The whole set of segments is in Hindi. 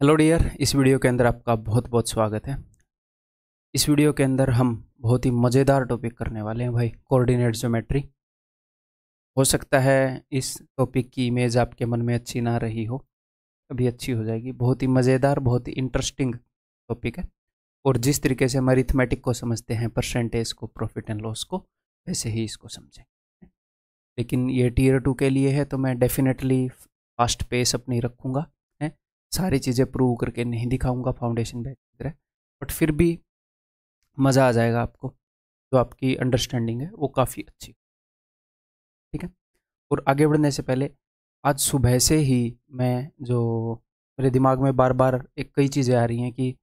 हेलो डियर, इस वीडियो के अंदर आपका बहुत बहुत स्वागत है। इस वीडियो के अंदर हम बहुत ही मज़ेदार टॉपिक करने वाले हैं भाई, कोऑर्डिनेट ज्योमेट्री। हो सकता है इस टॉपिक की इमेज आपके मन में अच्छी ना रही हो, अभी अच्छी हो जाएगी। बहुत ही मज़ेदार, बहुत ही इंटरेस्टिंग टॉपिक है। और जिस तरीके से हम अरिथमेटिक को समझते हैं, परसेंटेज को, प्रॉफिट एंड लॉस को, वैसे ही इसको समझें। लेकिन ये टीयर 2 के लिए है तो मैं डेफिनेटली फास्ट पेस अपनी रखूँगा। सारी चीज़ें प्रूव करके नहीं दिखाऊंगा फाउंडेशन बैक की तरह, बट फिर भी मज़ा आ जाएगा आपको। जो आपकी अंडरस्टैंडिंग है वो काफ़ी अच्छी, ठीक है। और आगे बढ़ने से पहले, आज सुबह से ही मेरे दिमाग में बार बार कई चीज़ें आ रही हैं कि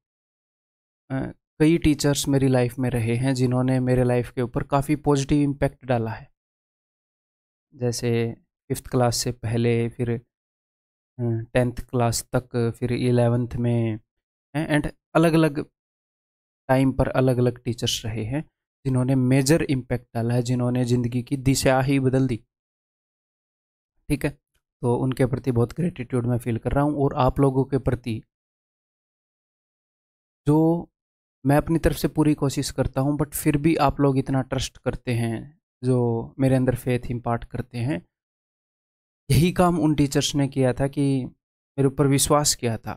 कई टीचर्स मेरी लाइफ में रहे हैं जिन्होंने मेरे लाइफ के ऊपर काफ़ी पॉजिटिव इम्पैक्ट डाला है। जैसे 5th क्लास से पहले, फिर 10th क्लास तक, फिर 11th में, एंड अलग अलग टाइम पर अलग अलग टीचर्स रहे हैं जिन्होंने मेजर इम्पैक्ट डाला है, जिन्होंने ज़िंदगी की दिशा ही बदल दी, ठीक है। तो उनके प्रति बहुत ग्रेटिट्यूड मैं फील कर रहा हूँ। और आप लोगों के प्रति जो मैं अपनी तरफ से पूरी कोशिश करता हूँ, बट फिर भी आप लोग इतना ट्रस्ट करते हैं, जो मेरे अंदर फेथ इम्पार्ट करते हैं। यही काम उन टीचर्स ने किया था कि मेरे ऊपर विश्वास किया था,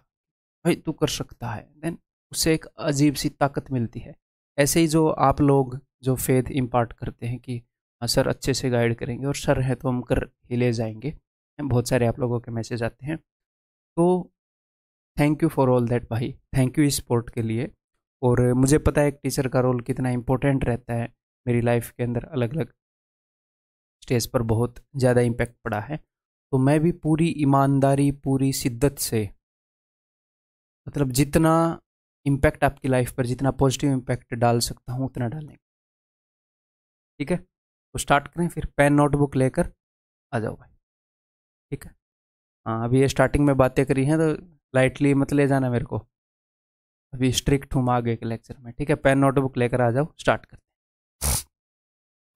भाई तू कर सकता है। देन उससे एक अजीब सी ताकत मिलती है। ऐसे ही जो आप लोग जो फेथ इम्पार्ट करते हैं कि हाँ सर अच्छे से गाइड करेंगे, और सर है तो हम कर ही ले जाएंगे, बहुत सारे आप लोगों के मैसेज आते हैं। तो thank you for all that भाई, थैंक यू इस सपोर्ट के लिए। और मुझे पता है एक टीचर का रोल कितना इम्पोर्टेंट रहता है मेरी लाइफ के अंदर, अलग अलग स्टेज पर बहुत ज़्यादा इम्पैक्ट पड़ा है। तो मैं भी पूरी ईमानदारी, पूरी शिद्दत से, मतलब जितना इम्पैक्ट आपकी लाइफ पर, जितना पॉजिटिव इम्पैक्ट डाल सकता हूँ उतना डालने, ठीक है। तो स्टार्ट करें फिर, पेन नोटबुक लेकर आ जाओ भाई, ठीक है। हाँ, अभी ये स्टार्टिंग में बातें करी हैं तो लाइटली मत ले जाना मेरे को, अभी स्ट्रिक्ट हूँ आगे के लेक्चर में, ठीक है। पेन नोटबुक लेकर आ जाओ, स्टार्ट करते हैं।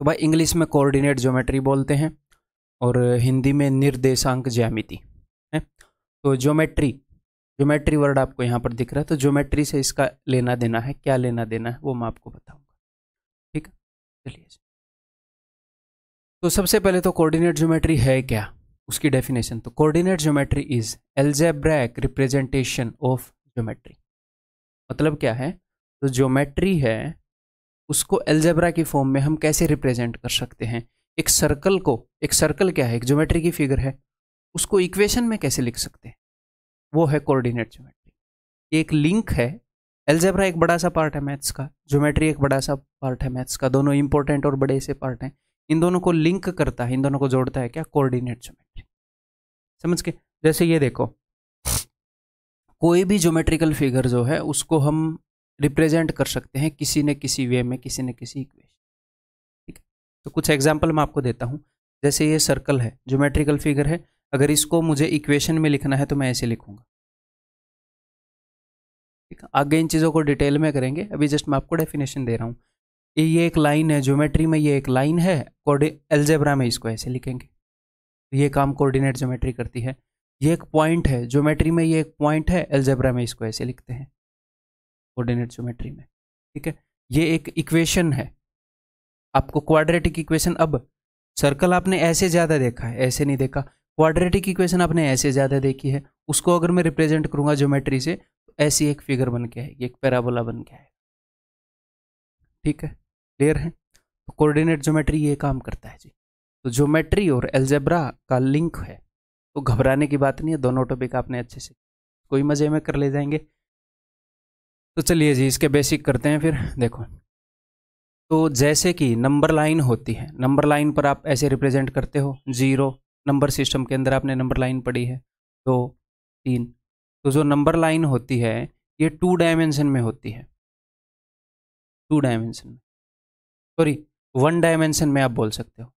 तो भाई इंग्लिश में कोऑर्डिनेट ज्योमेट्री बोलते हैं और हिंदी में निर्देशांक ज्यामिति है। तो ज्योमेट्री, ज्योमेट्री वर्ड आपको यहाँ पर दिख रहा है, तो ज्योमेट्री से इसका लेना देना है, क्या लेना देना है वो मैं आपको बताऊंगा, ठीक है। चलिए, तो सबसे पहले तो कोऑर्डिनेट ज्योमेट्री है क्या, उसकी डेफिनेशन। तो coordinate geometry is algebraic representation of geometry. मतलब क्या है, तो ज्योमेट्री है उसको एल्जेब्रा की फॉर्म में हम कैसे रिप्रेजेंट कर सकते हैं। एक सर्कल को, एक सर्कल क्या है, एक ज्योमेट्री की फिगर है, उसको इक्वेशन में कैसे लिख सकते हैं, वो है कोऑर्डिनेट ज्योमेट्री। एक लिंक है, एल्जेब्रा एक बड़ा सा पार्ट है मैथ्स का, ज्योमेट्री एक बड़ा सा पार्ट है मैथ्स का, दोनों इंपॉर्टेंट और बड़े से पार्ट हैं। इन दोनों को लिंक करता है, इन दोनों को जोड़ता है क्या, कोऑर्डिनेट ज्योमेट्री। समझ के, जैसे ये देखो, कोई भी ज्योमेट्रिकल फिगर जो है उसको हम रिप्रेजेंट कर सकते हैं किसी न किसी वे में, किसी न किसी इक्वेशन, ठीक है। तो कुछ एग्जांपल मैं आपको देता हूँ। जैसे ये सर्कल है, ज्योमेट्रिकल फिगर है, अगर इसको मुझे इक्वेशन में लिखना है तो मैं ऐसे लिखूंगा, ठीक है। आगे इन चीज़ों को डिटेल में करेंगे, अभी जस्ट मैं आपको डेफिनेशन दे रहा हूँ। ये एक लाइन है ज्योमेट्री में, ये एक लाइन है, एल्जेब्रा में इसको ऐसे लिखेंगे। ये काम कोऑर्डिनेट ज्योमेट्री करती है। ये एक पॉइंट है ज्योमेट्री में, ये एक पॉइंट है, एल्जेब्रा में इसको ऐसे लिखते हैं कोऑर्डिनेट ज्योमेट्री में, ठीक है। ये एक इक्वेशन है, आपको क्वाड्रेटिक इक्वेशन, अब सर्कल आपने ऐसे ज़्यादा देखा है, ऐसे नहीं देखा। क्वाड्रेटिक इक्वेशन आपने ऐसे ज़्यादा देखी है, उसको अगर मैं रिप्रेजेंट करूंगा ज्योमेट्री से तो ऐसी एक फिगर बन के आएगी, एक पैराबोला बन के आएगा, ठीक है। क्लियर है। तो कोऑर्डिनेट ज्योमेट्री ये काम करता है जी। तो ज्योमेट्री और एल्जेब्रा का लिंक है, तो घबराने की बात नहीं है, दोनों टॉपिक आपने अच्छे से कोई मजे में कर ले जाएंगे। तो चलिए जी, इसके बेसिक करते हैं फिर। देखो, तो जैसे कि नंबर लाइन होती है, नंबर लाइन पर आप ऐसे रिप्रेजेंट करते हो, 0 नंबर सिस्टम के अंदर आपने नंबर लाइन पढ़ी है, 2 3। तो जो नंबर लाइन होती है ये 2 डायमेंशन में होती है, 2 डायमेंशन में, सॉरी 1 डायमेंशन में आप बोल सकते हो,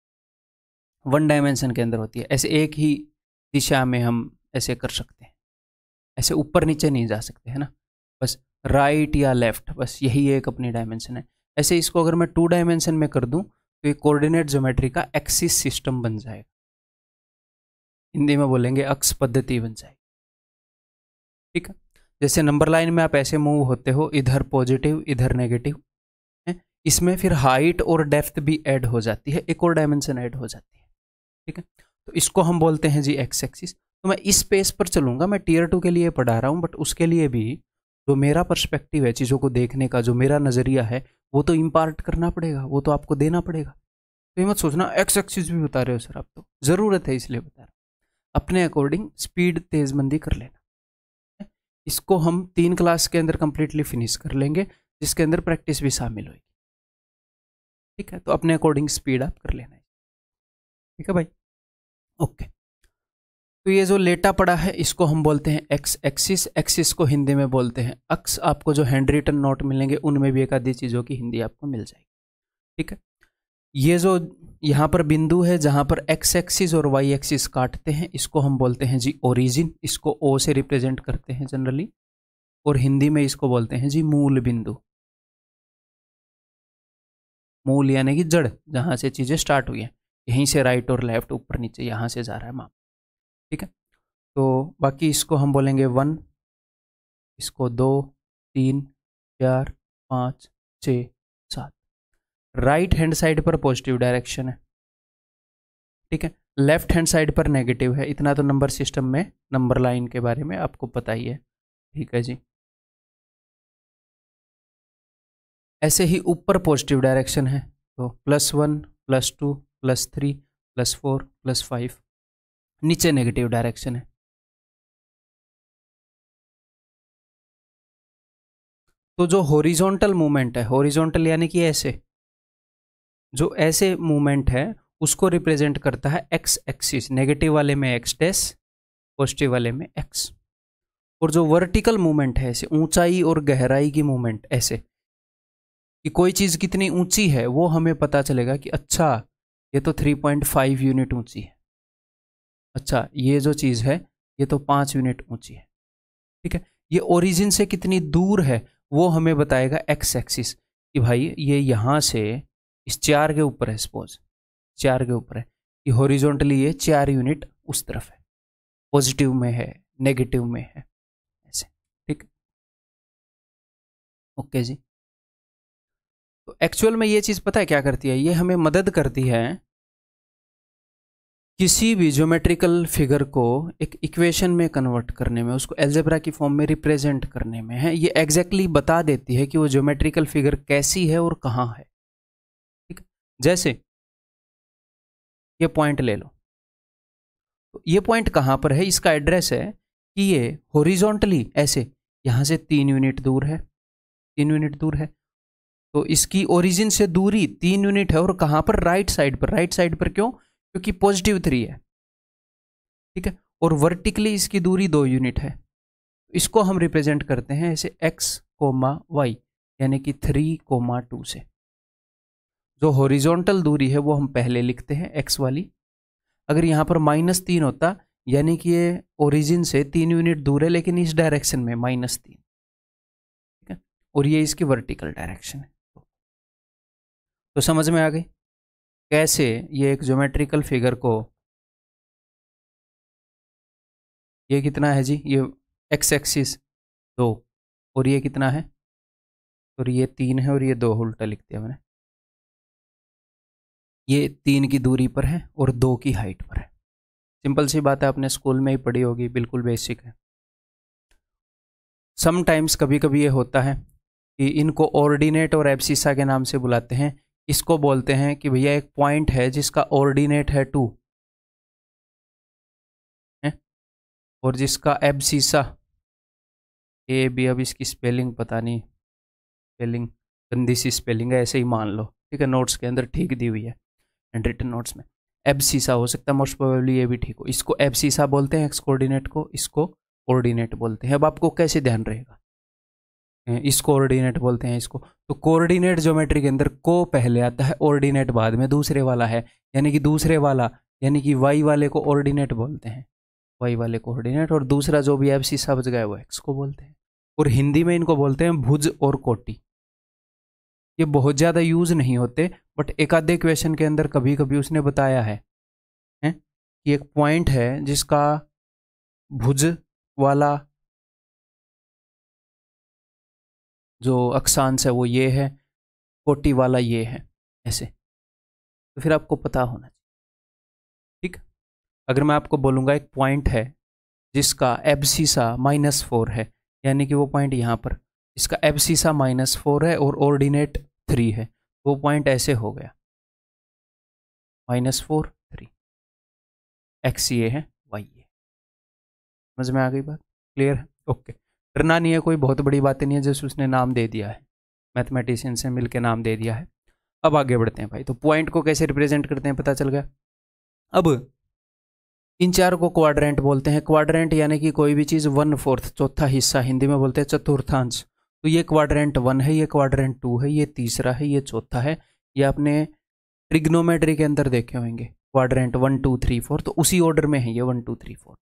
1 डायमेंशन के अंदर होती है। ऐसे एक ही दिशा में हम ऐसे कर सकते हैं, ऐसे ऊपर नीचे नहीं जा सकते, है ना, बस राइट या लेफ्ट, बस यही एक अपनी डायमेंशन है। ऐसे इसको अगर मैं 2 डायमेंशन में कर दूं तो ये कोऑर्डिनेट ज्योमेट्री का एक्सिस सिस्टम बन जाएगा, हिंदी में बोलेंगे अक्ष पद्धति बन जाएगी, ठीक है। जैसे नंबर लाइन में आप ऐसे मूव होते हो, इधर पॉजिटिव इधर नेगेटिव है, इसमें फिर हाइट और डेप्थ भी ऐड हो जाती है, एक और डायमेंशन ऐड हो जाती है। ठीक है, तो इसको हम बोलते हैं जी एक्स एक्सिस। तो मैं इस पेस पर चलूंगा, मैं टीयर 2 के लिए पढ़ा रहा हूँ, बट उसके लिए भी जो मेरा पर्सपेक्टिव है चीज़ों को देखने का, जो मेरा नज़रिया है, वो तो इम्पार्ट करना पड़ेगा, वो तो आपको देना पड़ेगा। तो ये मत सोचना एक्स एक्सिस भी बता रहे हो सर आप, तो ज़रूरत है इसलिए बता रहा हूँ। अपने अकॉर्डिंग स्पीड तेज़मंदी कर लेना। इसको हम 3 क्लास के अंदर कंप्लीटली फिनिश कर लेंगे, जिसके अंदर प्रैक्टिस भी शामिल होगी। ठीक है, तो अपने अकॉर्डिंग स्पीड आप कर लेना है। ठीक है भाई, ओके। तो ये जो लेटा पड़ा है इसको हम बोलते हैं एक्स एक्सिस। एक्सिस को हिंदी में बोलते हैं अक्स। आपको जो हैंड रिटन नोट मिलेंगे उनमें भी एक आधी चीज़ों की हिंदी आपको मिल जाएगी। ठीक है, ये जो यहाँ पर बिंदु है जहाँ पर एक्स एक्सिस और वाई एक्सिस काटते हैं, इसको हम बोलते हैं जी ओरिजिन। इसको ओ से रिप्रेजेंट करते हैं जनरली, और हिंदी में इसको बोलते हैं जी मूल बिंदु। मूल यानी कि जड़, जहाँ से चीज़ें स्टार्ट हुई हैं, यहीं से राइट और लेफ्ट ऊपर नीचे यहाँ से जा रहा है माप। ठीक है, तो बाकी इसको हम बोलेंगे 1, इसको 2, 3, 4, 5, 6, 7। राइट हैंड साइड पर पॉजिटिव डायरेक्शन है। ठीक है, लेफ्ट हैंड साइड पर नेगेटिव है। इतना तो नंबर सिस्टम में नंबर लाइन के बारे में आपको पता ही है। ठीक है जी, ऐसे ही ऊपर पॉजिटिव डायरेक्शन है, तो +1, +2, +3, +4, +5। नीचे नेगेटिव डायरेक्शन है। तो जो हॉरिजॉन्टल मूवमेंट है, हॉरिजॉन्टल यानी कि ऐसे, जो ऐसे मूवमेंट है उसको रिप्रेजेंट करता है एक्स एक्सिस। नेगेटिव वाले में एक्स डैश, पॉजिटिव वाले में एक्स। और जो वर्टिकल मूवमेंट है, ऐसे ऊंचाई और गहराई की मूवमेंट, ऐसे कि कोई चीज़ कितनी ऊंची है वो हमें पता चलेगा कि अच्छा ये तो 3.5 यूनिट ऊंची है, अच्छा ये जो चीज़ है ये तो 5 यूनिट ऊंची है। ठीक है, ये ओरिजिन से कितनी दूर है वो हमें बताएगा एक्स एक्सिस, कि भाई ये यहाँ से इस 4 के ऊपर है, सपोज 4 के ऊपर है, कि हॉरिजॉन्टली ये 4 यूनिट उस तरफ है, पॉजिटिव में है, नेगेटिव में है, ऐसे। ठीक, ओके जी। तो एक्चुअल में ये चीज़ पता है क्या करती है, ये हमें मदद करती है किसी भी ज्योमेट्रिकल फिगर को एक इक्वेशन में कन्वर्ट करने में, उसको एल्जेब्रा की फॉर्म में रिप्रेजेंट करने में है। ये एग्जैक्टली बता देती है कि वो ज्योमेट्रिकल फिगर कैसी है और कहाँ है। ठीक है, जैसे ये पॉइंट ले लो, तो ये पॉइंट कहाँ पर है, इसका एड्रेस है कि ये हॉरिजॉन्टली ऐसे यहाँ से 3 यूनिट दूर है, 3 यूनिट दूर है। तो इसकी ओरिजिन से दूरी 3 यूनिट है, और कहाँ पर, राइट साइड पर। राइट साइड पर क्यों, क्योंकि +3 है। ठीक है, और वर्टिकली इसकी दूरी 2 यूनिट है। इसको हम रिप्रेजेंट करते हैं ऐसे x, y, यानी कि 3, 2 से। जो हॉरिजॉन्टल दूरी है वो हम पहले लिखते हैं x वाली। अगर यहाँ पर -3 होता, यानी कि ये ओरिजिन से 3 यूनिट दूर है लेकिन इस डायरेक्शन में -3। ठीक है, और ये इसकी वर्टिकल डायरेक्शन है। तो समझ में आ गई कैसे ये एक ज्योमेट्रिकल फिगर को, ये कितना है जी, ये एक्स एक्सिस 2, और ये कितना है, और ये 3 है, और ये 2 उल्टा लिख दिया मैंने। ये 3 की दूरी पर है और 2 की हाइट पर है। सिंपल सी बात है, आपने स्कूल में ही पढ़ी होगी, बिल्कुल बेसिक है। समटाइम्स कभी कभी ये होता है कि इनको ऑर्डिनेट और एब्सिसा के नाम से बुलाते हैं। इसको बोलते हैं कि भैया एक पॉइंट है जिसका ऑर्डिनेट है 2 है, और जिसका एब्सिसा ए बी, अब इसकी स्पेलिंग पता नहीं, स्पेलिंग गंदी सी स्पेलिंग है, ऐसे ही मान लो। ठीक है, नोट्स के अंदर ठीक दी हुई है, एंड रिटन नोट्स में एब्सिसा हो सकता है, मोस्ट प्रोबेबली ये भी ठीक हो। इसको एब्सिसा बोलते हैं एक्स कोऑर्डिनेट को, इसको ऑर्डिनेट बोलते हैं। अब आपको कैसे ध्यान रहेगा, इसको ऑर्डिनेट बोलते हैं इसको। तो कोऑर्डिनेट ज्योमेट्री के अंदर को पहले आता है, ऑर्डिनेट बाद में दूसरे वाला है, यानी कि दूसरे वाला, यानी कि वाई वाले को ऑर्डिनेट बोलते हैं, वाई वाले को ऑर्डिनेट, और दूसरा जो भी एब्सिसा बच गया वो एक्स को बोलते हैं। और हिंदी में इनको बोलते हैं भुज और कोटि। ये बहुत ज़्यादा यूज नहीं होते, बट एक आधे क्वेश्चन के अंदर कभी कभी उसने बताया है कि एक पॉइंट है जिसका भुज वाला जो अक्षांश है वो ये है, कोटि वाला ये है, ऐसे। तो फिर आपको पता होना चाहिए। ठीक। अगर मैं आपको बोलूँगा एक पॉइंट है जिसका एब्सिसा -4 है, यानी कि वो पॉइंट यहाँ पर, इसका एब्सिसा -4 है और ऑर्डिनेट 3 है, वो पॉइंट ऐसे हो गया -4 3, एक्स ये है, वाई ये। समझ में आ गई बात? क्लियर है? ओके। डरना नहीं है, कोई बहुत बड़ी बात नहीं है, जैसे उसने नाम दे दिया है, मैथमेटिशियन से मिलके नाम दे दिया है। अब आगे बढ़ते हैं भाई। तो पॉइंट को कैसे रिप्रेजेंट करते हैं पता चल गया। अब इन चार को क्वाड्रेंट बोलते हैं। क्वाड्रेंट यानी कि कोई भी चीज़ 1/4, चौथा हिस्सा, हिंदी में बोलते हैं चतुर्थांश। तो ये क्वाड्रेंट 1 है, ये क्वाड्रेंट 2 है, ये तीसरा है, ये चौथा है। ये आपने ट्रिग्नोमेट्री के अंदर देखे होंगे, क्वाड्रेंट 1 2 3 4, तो उसी ऑर्डर में है ये 1 2 3 4।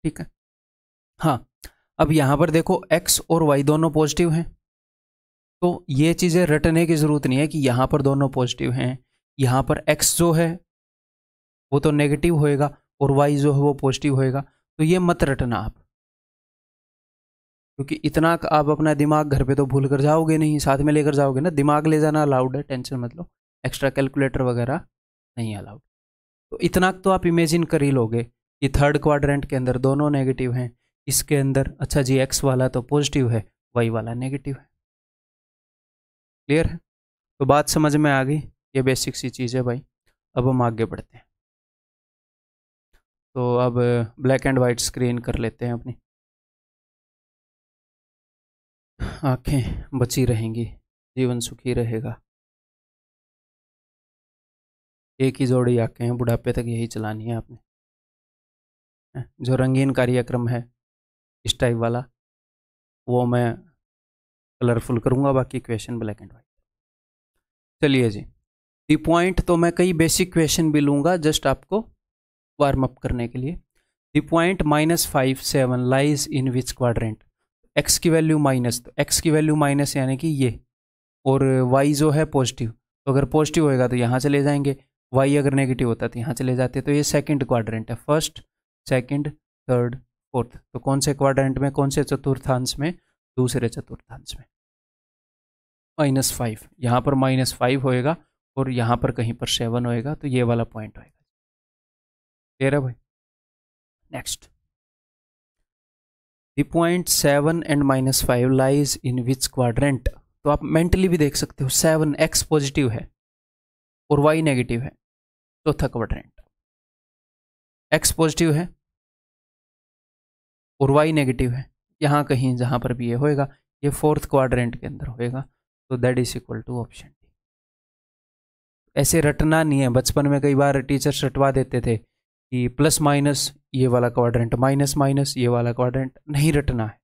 ठीक है। हाँ, अब यहाँ पर देखो x और y दोनों पॉजिटिव हैं, तो ये चीज़ें रटने की ज़रूरत नहीं है कि यहाँ पर दोनों पॉजिटिव हैं, यहाँ पर x जो है वो तो नेगेटिव होएगा और y जो है वो पॉजिटिव होएगा। तो ये मत रटना आप, क्योंकि इतना आप अपना दिमाग घर पे तो भूल कर जाओगे नहीं, साथ में लेकर जाओगे ना। दिमाग ले जाना अलाउड है, टेंशन मत लो, एक्स्ट्रा कैलकुलेटर वगैरह नहीं अलाउड। तो इतना तो आप इमेजिन कर ही लोगे कि थर्ड क्वाड्रेंट के अंदर दोनों नेगेटिव हैं, इसके अंदर अच्छा जी एक्स वाला तो पॉजिटिव है, वाई वाला नेगेटिव है। क्लियर है? तो बात समझ में आ गई, ये बेसिक सी चीज़ है भाई। अब हम आगे बढ़ते हैं। तो अब ब्लैक एंड वाइट स्क्रीन कर लेते हैं अपनी, आंखें बची रहेंगी, जीवन सुखी रहेगा। एक ही जोड़ी आंखें हैं, बुढ़ापे तक यही चलानी है आपने। जो रंगीन कार्यक्रम है इस टाइप वाला, वो मैं कलरफुल करूँगा, बाकी क्वेश्चन ब्लैक एंड वाइट। चलिए जी, दी पॉइंट तो मैं कई बेसिक क्वेश्चन भी लूँगा जस्ट आपको वार्म अप करने के लिए। The point -5 7 lies in which quadrant. X की वैल्यू माइनस, तो एक्स की वैल्यू माइनस यानी कि ये, और वाई जो है पॉजिटिव, तो अगर पॉजिटिव होएगा तो यहाँ चले जाएंगे, वाई अगर नेगेटिव होता तो यहाँ चले जाते। तो ये सेकंड क्वाड्रेंट है, फर्स्ट सेकंड थर्ड फोर्थ। तो कौन से क्वाड्रेंट में, कौन से चतुर्थांश में? दूसरे चतुर्थांश में। -5, यहाँ पर -5 होएगा और यहाँ पर कहीं पर 7 होएगा, तो ये वाला पॉइंट होएगा। क्लियर है भाई? Next, the point 7 and -5 lies in which quadrant. तो आप मेंटली भी देख सकते हो, 7 एक्स पॉजिटिव है और वाई नेगेटिव है, चौथा क्वाड्रेंट। एक्स पॉजिटिव है और वाई नेगेटिव है, यहाँ कहीं जहाँ पर भी ये होएगा, ये फोर्थ क्वाड्रेंट के अंदर होएगा। तो that is equal to option D. ऐसे रटना नहीं है, बचपन में कई बार टीचर्स रटवा देते थे कि प्लस माइनस ये वाला क्वाड्रेंट, माइनस माइनस ये वाला क्वाड्रेंट, नहीं रटना है।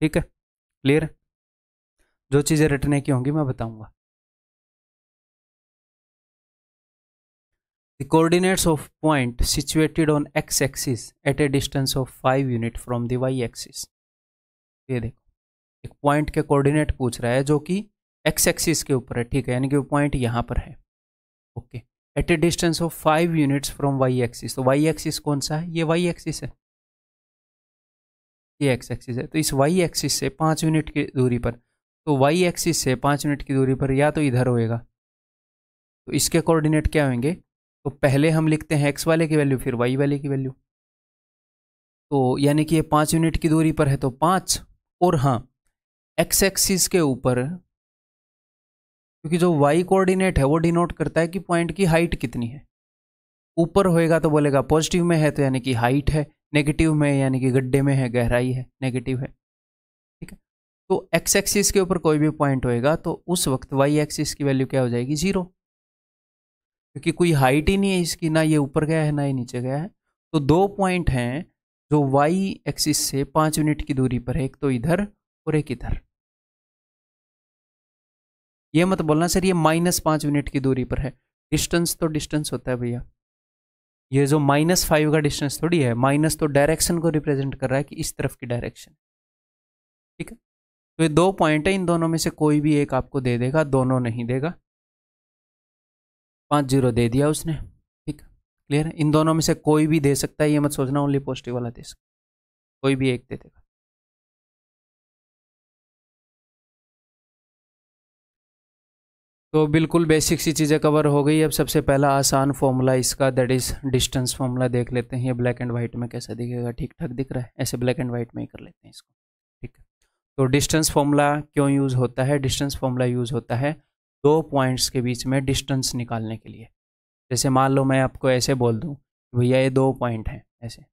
ठीक है? क्लियर? जो चीज़ें रटने की होंगी मैं बताऊंगा। The coordinates of point situated on x-axis at a distance of 5 unit from the y-axis। ये देखो, एक पॉइंट के कोऑर्डिनेट पूछ रहा है जो कि एक्स एक्सिस के ऊपर है, ठीक है, यानी कि वो पॉइंट यहाँ पर है। Okay, at a distance of 5 units from Y axis. तो वाई एक्सिस कौन सा है? ये वाई एक्सिस है, ये एक्स एक्सिस है। तो इस वाई एक्सिस से 5 यूनिट की दूरी पर, तो वाई एक्सिस से 5 यूनिट की दूरी पर या तो इधर होएगा, तो इसके कोऑर्डिनेट क्या होंगे? तो पहले हम लिखते हैं एक्स वाले की वैल्यू, फिर वाई वाले की वैल्यू। तो यानी कि ये 5 यूनिट की दूरी पर है तो 5, और हाँ एक्स एक्सिस के ऊपर, क्योंकि जो वाई कोऑर्डिनेट है वो डिनोट करता है कि पॉइंट की हाइट कितनी है। ऊपर होएगा तो बोलेगा पॉजिटिव में है, तो यानी कि हाइट है, नेगेटिव में यानी कि गड्ढे में है, गहराई है, नेगेटिव है। ठीक है? तो एक्स एक्सिस के ऊपर कोई भी पॉइंट होएगा तो उस वक्त वाई एक्सिस की वैल्यू क्या हो जाएगी? 0, क्योंकि कोई हाइट ही नहीं है इसकी, ना ये ऊपर गया है ना ये नीचे गया है। तो दो पॉइंट हैं जो वाई एक्सिस से 5 यूनिट की दूरी पर है, एक तो इधर और एक इधर। ये मत बोलना सर ये -5 यूनिट की दूरी पर है, डिस्टेंस तो डिस्टेंस होता है भैया। ये जो -5 का डिस्टेंस थोड़ी है, माइनस तो डायरेक्शन को रिप्रेजेंट कर रहा है कि इस तरफ की डायरेक्शन। ठीक है? तो ये दो पॉइंट है, इन दोनों में से कोई भी एक आपको दे देगा, दोनों नहीं देगा। 5 0 दे दिया उसने। ठीक, क्लियर है? इन दोनों में से कोई भी दे सकता है, ये मत सोचना ओनली पॉजिटिव वाला दे सकता, कोई भी एक दे देगा। तो बिल्कुल बेसिक सी चीज़ें कवर हो गई। अब सबसे पहला आसान फॉर्मूला इसका, दैट इज़ डिस्टेंस फॉर्मूला देख लेते हैं। ये ब्लैक एंड वाइट में कैसा दिखेगा, ठीक ठाक दिख रहा है? ऐसे ब्लैक एंड वाइट में ही कर लेते हैं इसको, ठीक है। तो डिस्टेंस फॉर्मूला क्यों यूज़ होता है? डिस्टेंस फॉर्मूला यूज़ होता है दो पॉइंट्स के बीच में डिस्टेंस निकालने के लिए। जैसे मान लो मैं आपको ऐसे बोल दूँ, भैया ये दो पॉइंट हैं, ऐसे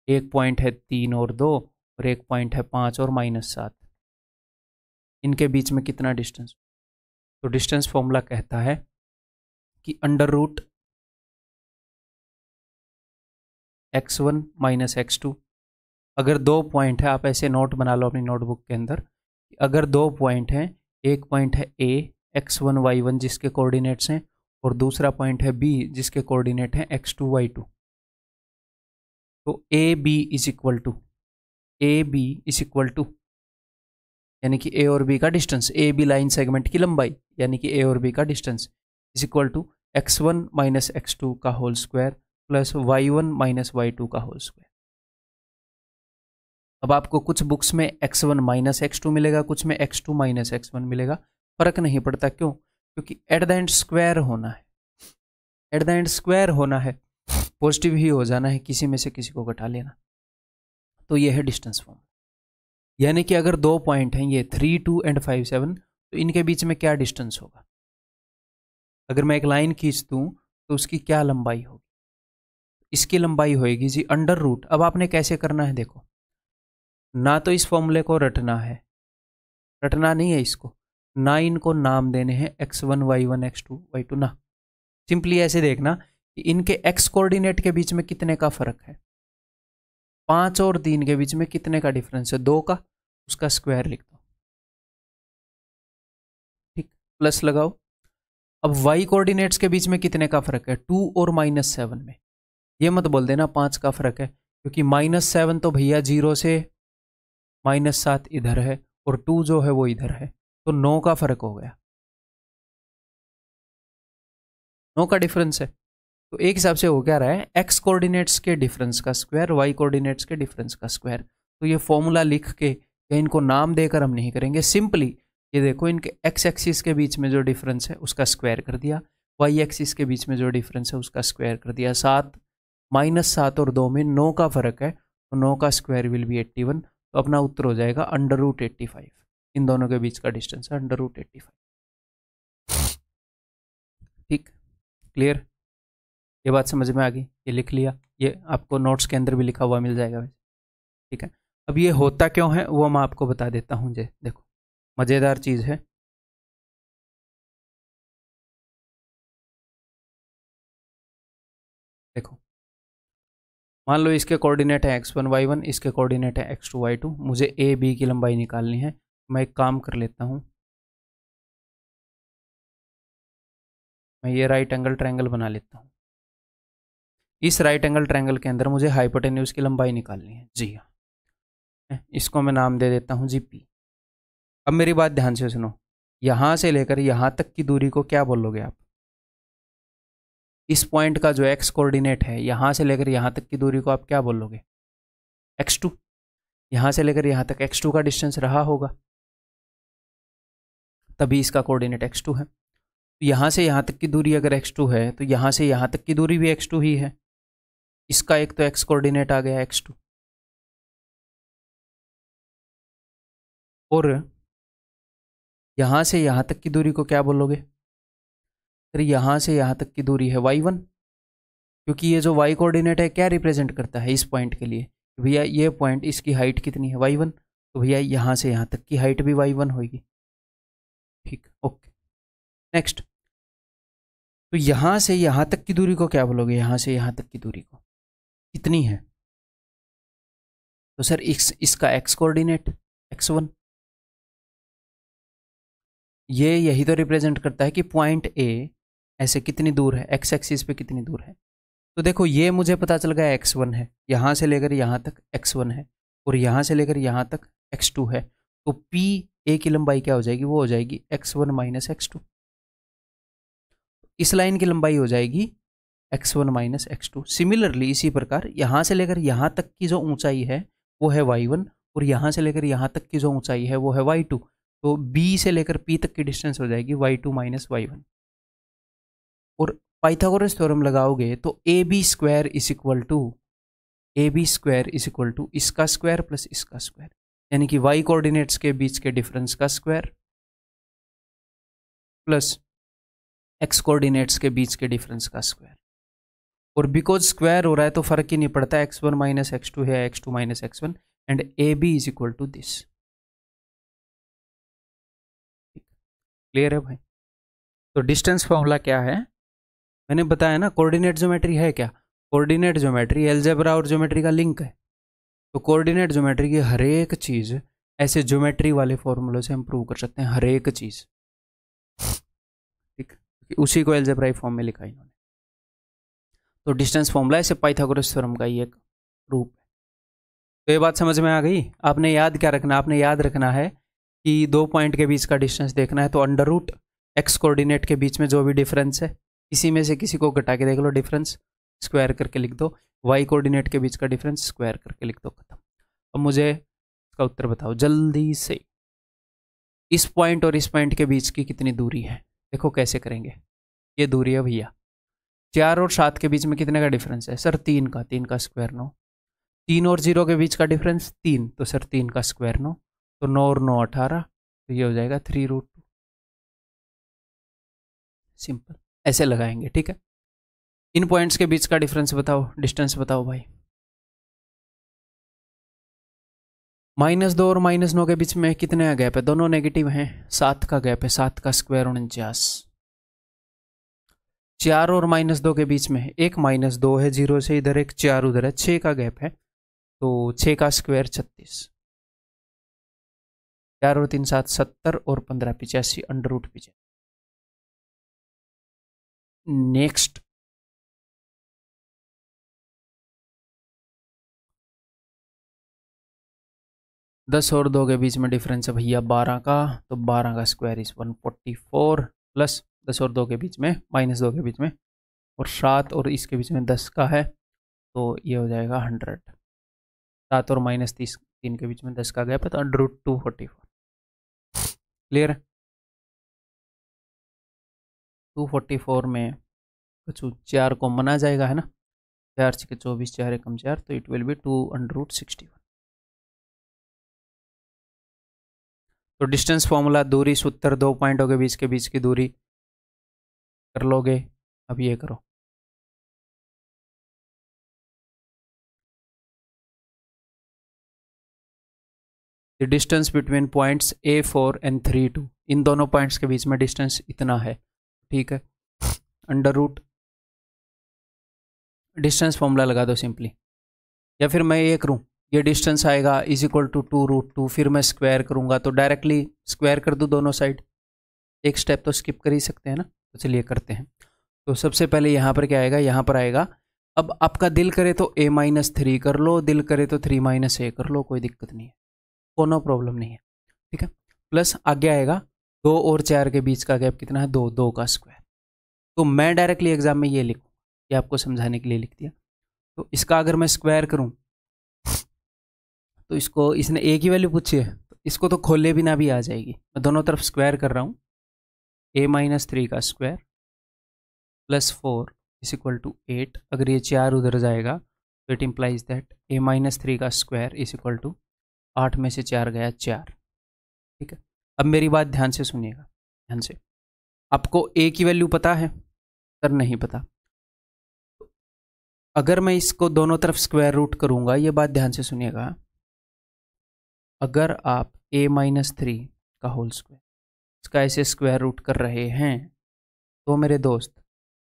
एक पॉइंट है 3 और 2 और एक पॉइंट है 5 और -7, इनके बीच में कितना डिस्टेंस? तो डिस्टेंस फॉर्मूला कहता है कि under root x1 minus x2। अगर दो पॉइंट है, आप ऐसे नोट बना लो अपनी नोटबुक के अंदर, अगर दो पॉइंट हैं, एक पॉइंट है a x1 y1 जिसके कोऑर्डिनेट्स हैं, और दूसरा पॉइंट है b जिसके कोऑर्डिनेट हैं x2 y2, तो A B is equal to यानी कि ए और बी का distance, A B line segment की लंबाई यानी कि ए और बी का distance is equal to x1 minus x2 का whole square plus y1 minus y2 का होल स्क्वायर। अब आपको कुछ बुक्स में x1 माइनस x2 मिलेगा, कुछ में x2 माइनस x1 मिलेगा, फर्क नहीं पड़ता। क्यों? क्योंकि एट द एंड स्क्वायर होना है, एट द एंड स्क्वायर होना है, पॉजिटिव ही हो जाना है, किसी में से किसी को घटा लेना। तो ये है डिस्टेंस फॉर्म। यानी कि अगर दो पॉइंट हैं ये 3 2 एंड 5 7, तो इनके बीच में क्या डिस्टेंस होगा? अगर मैं एक लाइन खींच दूं तो उसकी क्या लंबाई होगी? इसकी लंबाई होएगी जी अंडर रूट। अब आपने कैसे करना है देखो, ना तो इस फॉर्मूले को रटना है, रटना नहीं है इसको, ना इनको नाम देने हैं x1 y1 x2 y2 ना। सिंपली ऐसे देखना कि इनके x कोऑर्डिनेट के बीच में कितने का फर्क है, 5 और 3 के बीच में कितने का डिफरेंस है, 2 का, उसका स्क्वायर लिख दो, ठीक, प्लस लगाओ। अब y कोऑर्डिनेट्स के बीच में कितने का फर्क है, 2 और -7 में। ये मत बोल देना 5 का फर्क है, क्योंकि -7 तो भैया 0 से -7 इधर है और 2 जो है वो इधर है, तो 9 का फर्क हो गया, 9 का डिफरेंस है। तो एक हिसाब से हो क्या रहा है, x कोऑर्डिनेट्स के डिफरेंस का स्क्वायर y कोऑर्डिनेट्स के डिफरेंस का स्क्वायर। तो ये फॉर्मूला लिख के या इनको नाम देकर हम नहीं करेंगे, सिंपली ये देखो इनके x एक्सिस के बीच में जो डिफरेंस है उसका स्क्वायर कर दिया, y एक्सिस के बीच में जो डिफरेंस है उसका स्क्वायर कर दिया। 7 -7 और 2 में 9 का फर्क है, तो 9 का स्क्वायर विल बी 81। तो अपना उत्तर हो जाएगा अंडर रूट 85। इन दोनों के बीच का डिस्टेंस है अंडर रूट 85। ठीक, क्लियर? ये बात समझ में आ गई? ये लिख लिया, ये आपको नोट्स के अंदर भी लिखा हुआ मिल जाएगा वैसे, ठीक है। अब ये होता क्यों है वो मैं आपको बता देता हूँ। जे देखो मज़ेदार चीज़ है, देखो मान लो इसके कोऑर्डिनेट है x1 y1, इसके कोऑर्डिनेट है x2 y2, मुझे ए बी की लंबाई निकालनी है। मैं एक काम कर लेता हूँ, मैं ये राइट एंगल ट्रायंगल बना लेता हूँ। इस राइट एंगल ट्रायंगल के अंदर मुझे हाइपोटेन्यूज की लंबाई निकालनी है, जी हाँ, इसको मैं नाम दे देता हूँ जी पी। अब मेरी बात ध्यान से सुनो, यहाँ से लेकर यहाँ तक की दूरी को क्या बोलोगे आप? इस पॉइंट का जो x कोऑर्डिनेट है, यहाँ से लेकर यहाँ तक की दूरी को आप क्या बोलोगे? x2। यहाँ से लेकर यहाँ तक x2 का डिस्टेंस रहा होगा, तभी इसका कोऑर्डिनेट x2 है। तो यहाँ से यहाँ तक की दूरी अगर x2 है, तो यहाँ से यहाँ तक की दूरी भी x2 ही है। इसका एक तो x कोऑर्डिनेट आ गया x2, और यहाँ से यहाँ तक की दूरी को क्या बोलोगे? फिर यहाँ से यहाँ तक की दूरी है y1, क्योंकि ये जो y कोऑर्डिनेट है क्या रिप्रेजेंट करता है इस पॉइंट के लिए? भैया ये पॉइंट, इसकी हाइट कितनी है, y1, तो भैया यहाँ से यहाँ तक की हाइट भी y1 होगी, ठीक, ओके। नेक्स्ट, तो यहाँ से यहाँ तक की दूरी को क्या बोलोगे? यहाँ से यहाँ तक की दूरी को कितनी है? तो सर इसका x कोऑर्डिनेट x1, ये यही तो रिप्रेजेंट करता है कि पॉइंट ए ऐसे कितनी दूर है, x एक्सिस पे कितनी दूर है। तो देखो ये मुझे पता चल गया x1 है, यहाँ से लेकर यहाँ तक x1 है, और यहाँ से लेकर यहाँ तक x2 है। तो p a की लंबाई क्या हो जाएगी? वो हो जाएगी x1 माइनस x2। इस लाइन की लंबाई हो जाएगी x1 माइनस x2। सिमिलरली इसी प्रकार यहाँ से लेकर यहाँ तक की जो ऊंचाई है वो है y1, और यहाँ से लेकर यहाँ तक की जो ऊंचाई है वो है y2। तो बी से लेकर पी तक की डिस्टेंस हो जाएगी y2 माइनस y1। और पाइथागोरस थ्योरम लगाओगे तो A B square is equal to इसका स्क्वायर प्लस इसका स्क्वायर, यानी कि y कोऑर्डिनेट्स के बीच के डिफरेंस का स्क्वायर प्लस x कोऑर्डिनेट्स के बीच के डिफरेंस का स्क्वायर। और बिकॉज स्क्वायर हो रहा है तो फर्क ही नहीं पड़ता, x1 माइनस x2 है x2 minus x1 and A B is equal to this. Clear है भाई? तो डिस्टेंस फॉर्मूला क्या है मैंने बताया ना, कोऑर्डिनेट ज्योमेट्री है क्या, कोऑर्डिनेट ज्योमेट्री अलजेब्रा और ज्योमेट्री का लिंक है। तो कोऑर्डिनेट ज्योमेट्री की हर एक चीज़ ऐसे ज्योमेट्री वाले फॉर्मूलों से हम प्रूव कर सकते हैं, हर एक चीज़। ठीक, उसी को अलजेब्राई फॉर्म में लिखा इन्होंने। तो डिस्टेंस फॉर्मूला ऐसे पाइथागोरस थ्योरम का ही एक रूप है। तो ये बात समझ में आ गई? आपने याद क्या रखना, आपने याद रखना है कि दो पॉइंट के बीच का डिस्टेंस देखना है तो अंडर रूट एक्स कोऑर्डिनेट के बीच में जो भी डिफरेंस है इसी में से किसी को घटा के देख लो, डिफरेंस स्क्वायर करके लिख दो, वाई कोऑर्डिनेट के बीच का डिफरेंस स्क्वायर करके लिख दो, खत्म। अब मुझे इसका उत्तर बताओ जल्दी से, इस पॉइंट और इस पॉइंट के बीच की कितनी दूरी है? देखो कैसे करेंगे। ये दूरी है भैया 4 और 7 के बीच में कितने का डिफरेंस है सर? 3 का स्क्वायर 9। 3 और 0 के बीच का डिफरेंस 3, तो सर 3 का स्क्वायर 9, तो 9 और 9 18, तो ये हो जाएगा 3√2। सिंपल ऐसे लगाएंगे, ठीक है। इन पॉइंट्स के बीच का डिफरेंस बताओ, डिस्टेंस बताओ भाई। -2 और -9 के बीच में कितने का गैप है? दोनों नेगेटिव हैं, 7 का गैप है, 7 का स्क्वायर 49। 4 और -2 के बीच में एक -2 है 0 से इधर, एक 4 उधर है, 6 का गैप है, तो 6 का स्क्वायर 36। 4 और 3 7 70 और 15 85, अंडर रूट 85। नेक्स्ट, दस और 2 के बीच में डिफरेंस है भैया 12 का, तो 12 का स्क्वायर इज 144 प्लस 10 और 2 के बीच में -2 के बीच में, और 7 और इसके बीच में 10 का है, तो ये हो जाएगा 100। 7 और -3 के बीच में 10 का गैप है, तो अंडर रूट 244। क्लियर है? 244 में कुछ 4 कॉमन आ जाएगा है ना, 4 6 24, 4 एकम 4, तो इट विल बी 2√61। तो डिस्टेंस फॉर्मूला, दूरी सूत्र, दो पॉइंटों के बीच की दूरी कर लोगे। अब ये करो, the distance between points A4 and 3 2, इन दोनों पॉइंट्स के बीच में डिस्टेंस इतना है, ठीक है। अंडर रूट डिस्टेंस फॉर्मूला लगा दो सिंपली, या फिर मैं ये करूँ, ये डिस्टेंस आएगा इज इक्वल टू 2√2, फिर मैं स्क्वायर करूँगा तो डायरेक्टली स्क्वायर कर दूँ दोनों साइड, एक स्टेप तो स्किप कर ही सकते हैं ना। तो चलिए करते हैं। तो सबसे पहले यहाँ पर क्या आएगा, यहाँ पर आएगा, अब आपका दिल करे तो A-3 कर लो, दिल करे तो 3 - A कर लो, कोई दिक्कत नहीं है, कोनो प्रॉब्लम नहीं है, ठीक है। प्लस आगे आएगा 2 और 4 के बीच का गैप कितना है? 2, 2 का स्क्वायर। तो मैं डायरेक्टली एग्जाम में ये लिखूँ, ये आपको समझाने के लिए लिख दिया। तो इसका अगर मैं स्क्वायर करूँ तो इसको, इसने ए की वैल्यू पूछी है तो इसको तो खोले बिना भी आ जाएगी, मैं दोनों तरफ स्क्वायर कर रहा हूँ। A-3 का square plus 4 is equal to 8, अगर ये 4 उधर जाएगा तो इट इम्प्लाइज दैट A-3 का स्क्वायर इज इक्वल टू 8 में से 4 गया 4, ठीक है। अब मेरी बात ध्यान से सुनिएगा, ध्यान से। आपको A की वैल्यू पता है सर? नहीं पता। अगर मैं इसको दोनों तरफ स्क्वायर रूट करूंगा, ये बात ध्यान से सुनिएगा, अगर आप A-3 का होल स्क्वायर इसका ऐसे स्क्वायर रूट कर रहे हैं तो मेरे दोस्त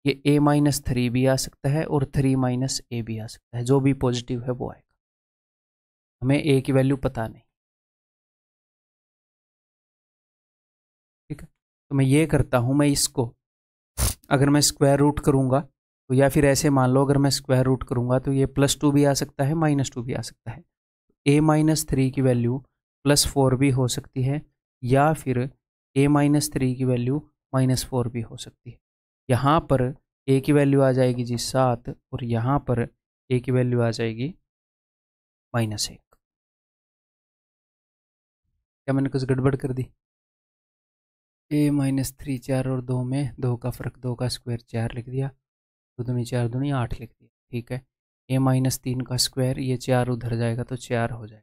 ये A-3 भी आ सकता है और 3 - A भी आ सकता है, जो भी पॉजिटिव है वो आएगा, हमें A की वैल्यू पता नहीं, ठीक है। तो मैं ये करता हूँ, मैं इसको अगर मैं स्क्वायर रूट करूँगा तो, या फिर ऐसे मान लो अगर मैं स्क्वायर रूट करूँगा तो ये +2 भी आ सकता है, -2 भी आ सकता है। A-3 की वैल्यू +4 भी हो सकती है, या फिर A-3 की वैल्यू -4 भी हो सकती है। यहाँ पर A की वैल्यू आ जाएगी जी 7, और यहाँ पर A की वैल्यू आ जाएगी -1। क्या मैंने कुछ गड़बड़ कर दी? a-3 4 और 2 में 2 का फ़र्क, 2 का स्क्वायर 4 लिख दिया, 2 दूनी 4 दूनी 8 लिख दिया। ठीक है, a-3 का स्क्वायर, ये 4 उधर जाएगा तो 4 हो जाएगा।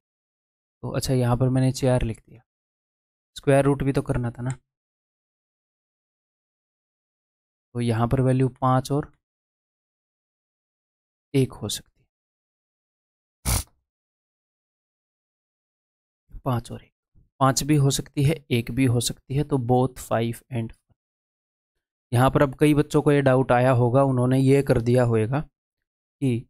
तो अच्छा यहाँ पर मैंने 4 लिख दिया, स्क्वायर रूट भी तो करना था ना, तो यहाँ पर वैल्यू 5 और 1 हो सकती है। 5 और 1, 5 भी हो सकती है, 1 भी हो सकती है, तो बोथ 5 एंड 4। यहाँ पर अब कई बच्चों को ये डाउट आया होगा, उन्होंने ये कर दिया होगा कि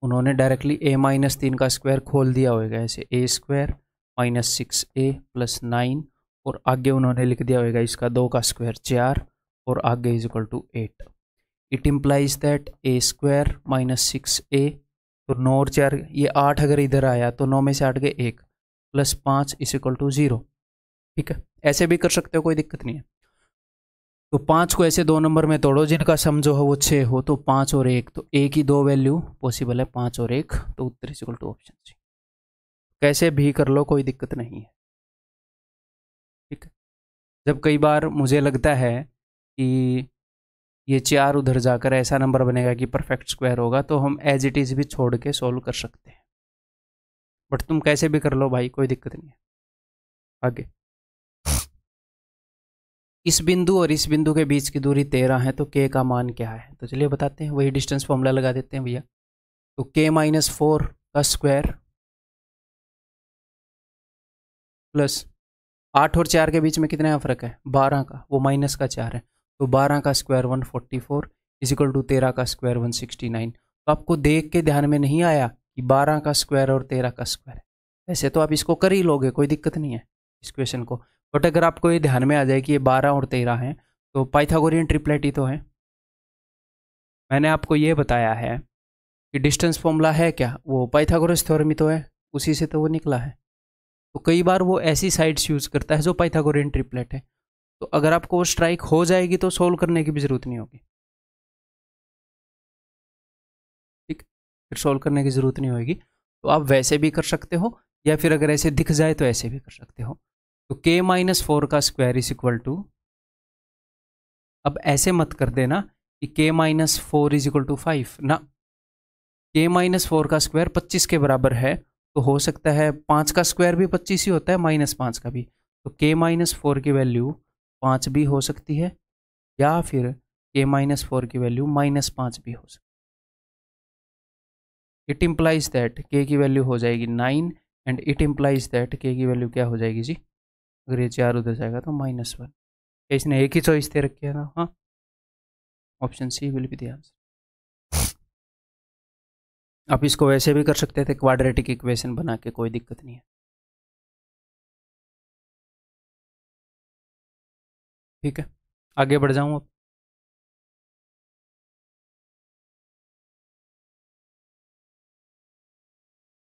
उन्होंने डायरेक्टली a-3 का स्क्वायर खोल दिया होगा, ऐसे a² -6a + 9, और आगे उन्होंने लिख दिया होगा इसका 2 का स्क्वायर 4 और आगे is equal to 8। It implies that a² -6a, तो 9 और 4, ये 8 अगर इधर आया तो 9 में से 8 गए 1, +5 इज इक्वल टू 0। ठीक है, ऐसे भी कर सकते हो, कोई दिक्कत नहीं है। तो 5 को ऐसे 2 नंबर में तोड़ो जिनका सम जो हो वो 6 हो, तो 5 और 1, तो एक ही 2 वैल्यू पॉसिबल है, 5 और 1, तो उत्तर is equal to option C. कैसे भी कर लो, कोई दिक्कत नहीं है। ठीक है, जब कई बार मुझे लगता है कि ये 4 उधर जाकर ऐसा नंबर बनेगा कि परफेक्ट स्क्वायर होगा, तो हम एज इट इज़ भी छोड़ के सोल्व कर सकते हैं, बट तुम कैसे भी कर लो भाई, कोई दिक्कत नहीं है। आगे, इस बिंदु और इस बिंदु के बीच की दूरी 13 है, तो k का मान क्या है? तो चलिए बताते हैं, वही डिस्टेंस फॉर्मूला लगा देते हैं भैया। तो k-4 का स्क्वायर प्लस 8 और 4 के बीच में कितने का फर्क है? 12 का, वो माइनस का 4 है, तो 12 का स्क्वायर 144 इज इक्वल टू 13 का स्क्वायर 169। तो आपको देख के ध्यान में नहीं आया कि 12 का स्क्वायर और 13 का स्क्वायर है? वैसे तो आप इसको कर ही लोगे, कोई दिक्कत नहीं है इस क्वेश्चन को, बट अगर आपको ये ध्यान में आ जाए कि ये 12 और 13 हैं, तो पाइथागोरियन ट्रिपलेट ही तो है। मैंने आपको ये बताया है कि डिस्टेंस फॉर्मूला है क्या, वो पाइथागोरस थ्योरम ही तो है, उसी से तो वो निकला है। तो कई बार वो ऐसी साइड्स यूज करता है जो पाइथागोरियन ट्रिपलेट है, तो अगर आपको वो स्ट्राइक हो जाएगी तो सोल्व करने की भी जरूरत नहीं होगी। ठीक, फिर सोल्व करने की जरूरत नहीं होगी, तो आप वैसे भी कर सकते हो, या फिर अगर ऐसे दिख जाए तो ऐसे भी कर सकते हो। तो k-4 का स्क्वायर इज इक्वल टू, अब ऐसे मत कर देना कि k-4 इज इक्वल टू 5 ना, k-4 का स्क्वायर 25 के बराबर है, तो हो सकता है 5 का स्क्वायर भी 25 ही होता है, -5 का भी, तो k-4 की वैल्यू 5 भी हो सकती है, या फिर k-4 की वैल्यू -5 भी हो सकती है। इट इम्प्लाइज दैट k की वैल्यू हो जाएगी 9, and it implies that k की वैल्यू क्या हो जाएगी जी, अगर ये 4 उधर जाएगा तो -1। इसने एक ही चॉइस दे रखी है ना, हाँ, option C will be the answer. आप इसको वैसे भी कर सकते थे, क्वाड्रेटिक इक्वेशन बना के, कोई दिक्कत नहीं है। ठीक है, आगे बढ़ जाऊं अब।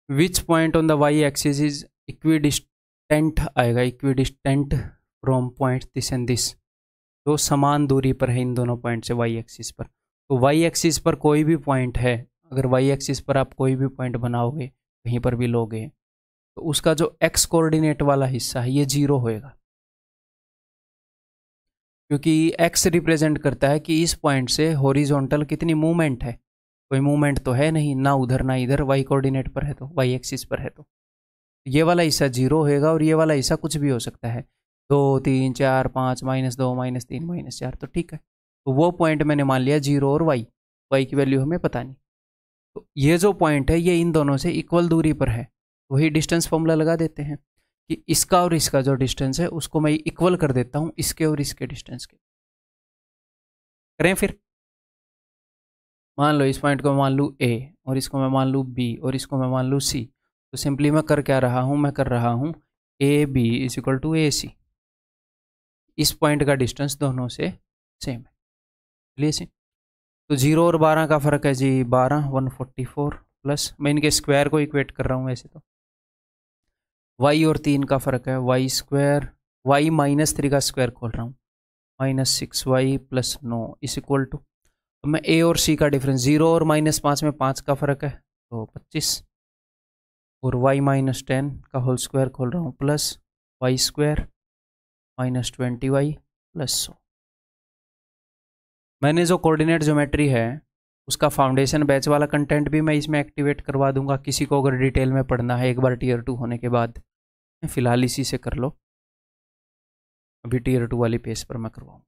Which point on the Y axis is equidistant आएगा, equidistant from point this and this, तो समान दूरी पर है इन दोनों पॉइंट से वाई एक्सिस पर। तो वाई एक्सिस पर कोई भी पॉइंट है, अगर वाई एक्सिस पर आप कोई भी पॉइंट बनाओगे, कहीं पर भी लोगे, तो उसका जो एक्स कोऑर्डिनेट वाला हिस्सा है ये 0 होएगा, क्योंकि एक्स रिप्रेजेंट करता है कि इस पॉइंट से हॉरिजॉन्टल कितनी मूवमेंट है, कोई मूवमेंट तो है नहीं, ना उधर ना इधर, वाई कोऑर्डिनेट पर है, तो वाई एक्सिस पर है, तो ये वाला हिस्सा 0 होएगा, और ये वाला हिस्सा कुछ भी हो सकता है, 2 3 4 5 -2 -3 -4, तो ठीक है। तो वो पॉइंट मैंने मान लिया 0 और वाई, वाई की वैल्यू हमें पता नहीं, तो ये जो पॉइंट है ये इन दोनों से इक्वल दूरी पर है, वही डिस्टेंस फॉर्मूला लगा देते हैं कि इसका और इसका जो डिस्टेंस है उसको मैं इक्वल कर देता हूँ इसके और इसके डिस्टेंस के। करें फिर, मान लो इस पॉइंट को मैं मान लूँ ए, और इसको मैं मान लूँ बी, और इसको मैं मान लूँ सी, तो सिंपली मैं कर क्या रहा हूँ, मैं कर रहा हूँ A B is equal to A C, इस पॉइंट का डिस्टेंस दोनों से सेम है, चलिए सी। तो 0 और 12 का फर्क है जी 12, 144 प्लस, मैं इनके स्क्वायर को इक्वेट कर रहा हूँ वैसे तो, y और 3 का फर्क है वाई स्क्वायर, y -3 का स्क्वायर खोल रहा हूँ, -6y + 9 इस इक्वल टू, तो मैं a और c का डिफरेंस, 0 और -5 में 5 का फर्क है तो 25, और y -10 का होल स्क्वायर खोल रहा हूँ, प्लस वाई स्क्वायर -20y + 100। मैंने जो कोऑर्डिनेट ज्योमेट्री है उसका फाउंडेशन बैच वाला कंटेंट भी मैं इसमें एक्टिवेट करवा दूंगा। किसी को अगर डिटेल में पढ़ना है एक बार टीयर 2 होने के बाद, फिलहाल इसी से कर लो। अभी टीयर 2 वाली पेज पर मैं करवाऊँ।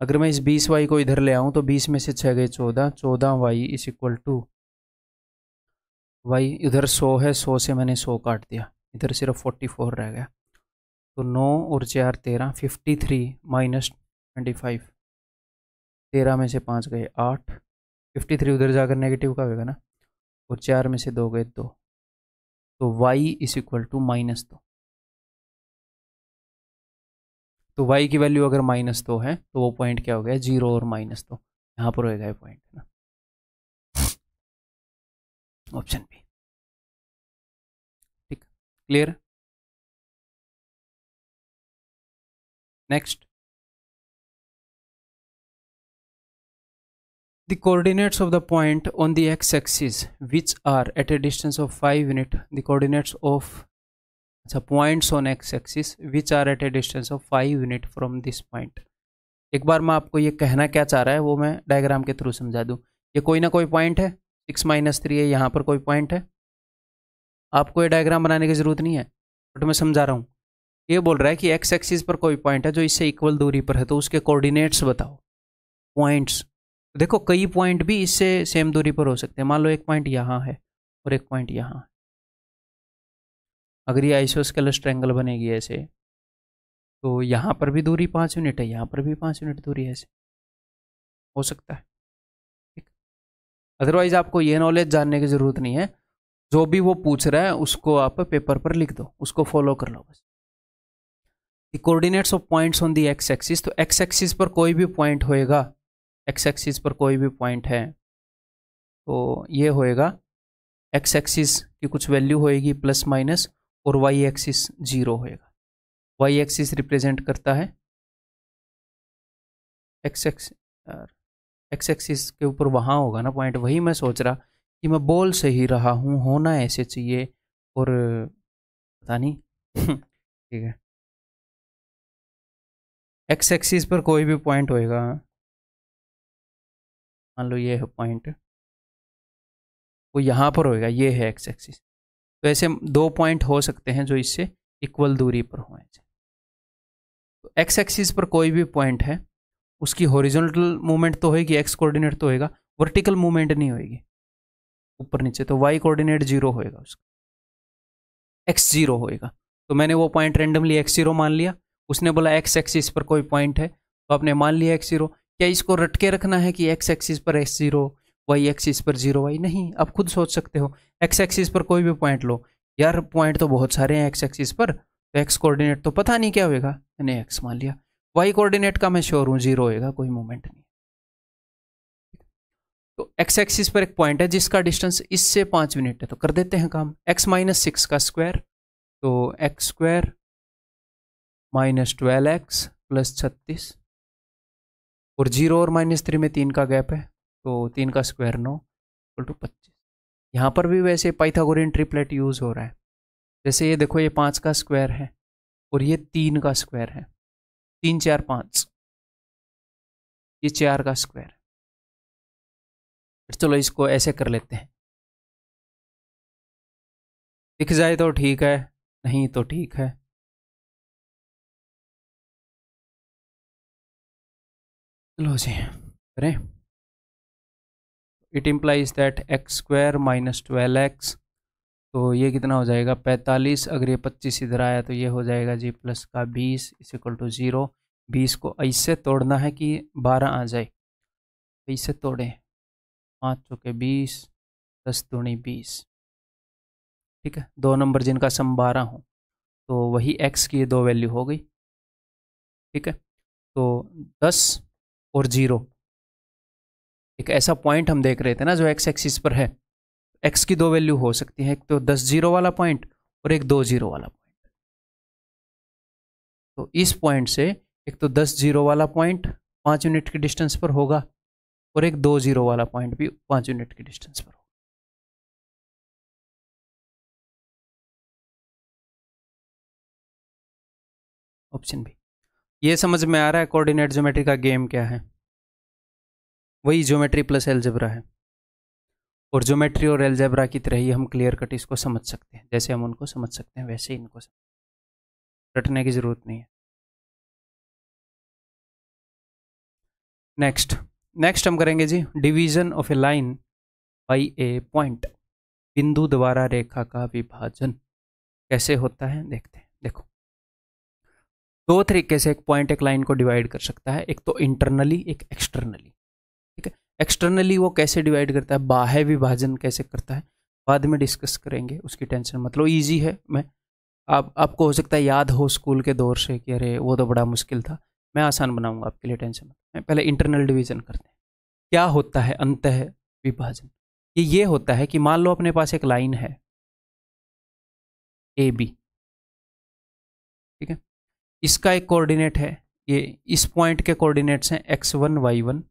अगर मैं इस 20y को इधर ले आऊँ तो 20 में से 6 गए 14, 14y = y इधर 100 है, 100 से मैंने 100 काट दिया, इधर सिर्फ 44 रह गया। तो 9 और 4 13, 53 - 25, 13 में से 5 गए 8, 53 उधर जाकर नेगेटिव का होगा ना, और 4 में से 2 गए 2, तो y = -2। तो y की वैल्यू अगर -2 है तो वो पॉइंट क्या हो गया, 0 और -2, यहाँ पर होएगा ये पॉइंट ना, ऑप्शन बी। ठीक, clear. Next, the coordinates of the point on the x-axis which are at a distance of 5 unit, the coordinates of the points on x-axis which are at a distance of 5 unit from this point। एक बार मैं आपको ये कहना क्या चाह रहा है वो मैं डायग्राम के थ्रू समझा दूं। ये कोई ना कोई पॉइंट है, 6 - 3 है, यहाँ पर कोई पॉइंट है, आपको ये डायग्राम बनाने की जरूरत नहीं है, बट मैं समझा रहा हूँ। ये बोल रहा है कि एक्स एक्सिस पर कोई पॉइंट है जो इससे इक्वल दूरी पर है, तो उसके कोऑर्डिनेट्स बताओ, पॉइंट्स। देखो कई पॉइंट भी इससे सेम दूरी पर हो सकते हैं। मान लो एक पॉइंट यहाँ है और एक पॉइंट यहाँ है। अगर ये आइसोस्केलस ट्रायंगल बनेगी ऐसे, तो यहाँ पर भी दूरी 5 यूनिट है, यहाँ पर भी 5 यूनिट दूरी है, ऐसे हो सकता है। ठीक, अदरवाइज आपको ये नॉलेज जानने की जरूरत नहीं है, जो भी वो पूछ रहा है उसको आप पेपर पर लिख दो, उसको फॉलो कर लो बस। The coordinates of points on the x axis, तो एक्स एक्सिस पर कोई भी पॉइंट होएगा, एक्स एक्सिस पर कोई भी पॉइंट है तो ये होएगा, एक्स एक्सिस की कुछ वैल्यू होएगी प्लस माइनस, और वाई एक्सिस 0 होएगा। वाई एक्सिस रिप्रेजेंट करता है एक्स एक्सिस के ऊपर वहाँ होगा ना पॉइंट, वही मैं सोच रहा कि मैं बोल सही रहा हूँ, होना ऐसे चाहिए, और पता नहीं। ठीक है, एक्स एक्सिस पर कोई भी पॉइंट होएगा, मान लो ये है पॉइंट, वो यहाँ पर होएगा, ये है एक्स एक्सिस। तो ऐसे 2 पॉइंट हो सकते हैं जो इससे इक्वल दूरी पर हों। तो एक्स एक्सिस पर कोई भी पॉइंट है उसकी हॉरिजॉन्टल मूवमेंट तो होएगी, एक्स कोऑर्डिनेट तो होएगा, वर्टिकल मूवमेंट नहीं होएगी ऊपर नीचे, तो वाई कोऑर्डिनेट 0 होएगा उसका, एक्स 0 होएगा। तो मैंने वो पॉइंट रेंडमली x0 मान लिया, उसने बोला एक्स एक्सिस पर कोई पॉइंट है तो आपने मान लिया x0। क्या इसको रट के रखना है कि एक्स एक्सिस पर x0, वाई एक्सिस पर 0y? नहीं, आप खुद सोच सकते हो। एक्स एक्सिस पर कोई भी पॉइंट लो, यार पॉइंट तो बहुत सारे हैं एक्स एक्सिस पर, तो एक्स कोऑर्डिनेट तो पता नहीं क्या होएगा, मैंने एक्स मान लिया। वाई कोऑर्डिनेट का मैं श्योर हूँ 0 होएगा, कोई मूवमेंट नहीं। तो एक्स एक्सिस पर एक पॉइंट है जिसका डिस्टेंस इससे 5 यूनिट है, तो कर देते हैं काम, x - 6 का स्क्वायर, तो x² - 12x + 36, और 0 और -3 में 3 का गैप है, तो 3 का स्क्वायर 9 = 25। यहाँ पर भी वैसे पाइथागोरियन ट्रिपलेट यूज हो रहा है। जैसे ये देखो, ये 5 का स्क्वायर है और ये 3 का स्क्वायर है, 3 4 5, ये 4 का स्क्वायर। चलो इसको ऐसे कर लेते हैं, दिख जाए तो ठीक है, नहीं तो ठीक है। चलो जी करें। It implies that x² - 12x, तो ये कितना हो जाएगा 45। अगर ये 25 इधर आया तो ये हो जाएगा जी प्लस का 20 = 0। 20 को इससे तोड़ना है कि 12 आ जाए, इससे तोड़ें, 5 चौके 20, 10 दूनी 20। ठीक है, 2 नंबर जिनका सम 12 हो, तो वही x की 2 वैल्यू हो गई। ठीक है, तो 10 और 0, एक ऐसा पॉइंट हम देख रहे थे ना जो एक्स एक्सिस पर है, x की 2 वैल्यू हो सकती है, एक तो 10 0 वाला पॉइंट और एक 2 0 वाला पॉइंट। तो इस पॉइंट से एक तो 10 0 वाला पॉइंट 5 यूनिट की डिस्टेंस पर होगा, और एक 2 0 वाला पॉइंट भी 5 यूनिट की डिस्टेंस पर होगा। Option B. ये समझ में आ रहा है कोऑर्डिनेट ज्योमेट्री का गेम क्या है? वही ज्योमेट्री प्लस एलजेब्रा है, और ज्योमेट्री और एलजेब्रा की तरह ही हम क्लियर कट इसको समझ सकते हैं, जैसे हम उनको समझ सकते हैं वैसे ही इनको रटने की जरूरत नहीं है। नेक्स्ट नेक्स्ट हम करेंगे जी division of a line by a point. बिंदु द्वारा रेखा का विभाजन कैसे होता है देखते हैं। देखो, दो तरीके से एक पॉइंट एक लाइन को डिवाइड कर सकता है, एक तो इंटरनली, एक एक्सटर्नली। ठीक है, एक्सटर्नली वो कैसे डिवाइड करता है, बाह्य विभाजन कैसे करता है, बाद में डिस्कस करेंगे, उसकी टेंशन मतलब ईजी है। मैं आपको हो सकता है याद हो स्कूल के दौर से कि अरे वो तो बड़ा मुश्किल था, मैं आसान बनाऊंगा आपके लिए, टेंशन मत। पहले इंटरनल डिवीजन करते हैं। क्या होता है अंतः विभाजन? ये होता है कि मान लो अपने पास एक लाइन है ए बी, ठीक है, इसका एक कोऑर्डिनेट है, ये इस पॉइंट के कोऑर्डिनेट्स हैं x1 y1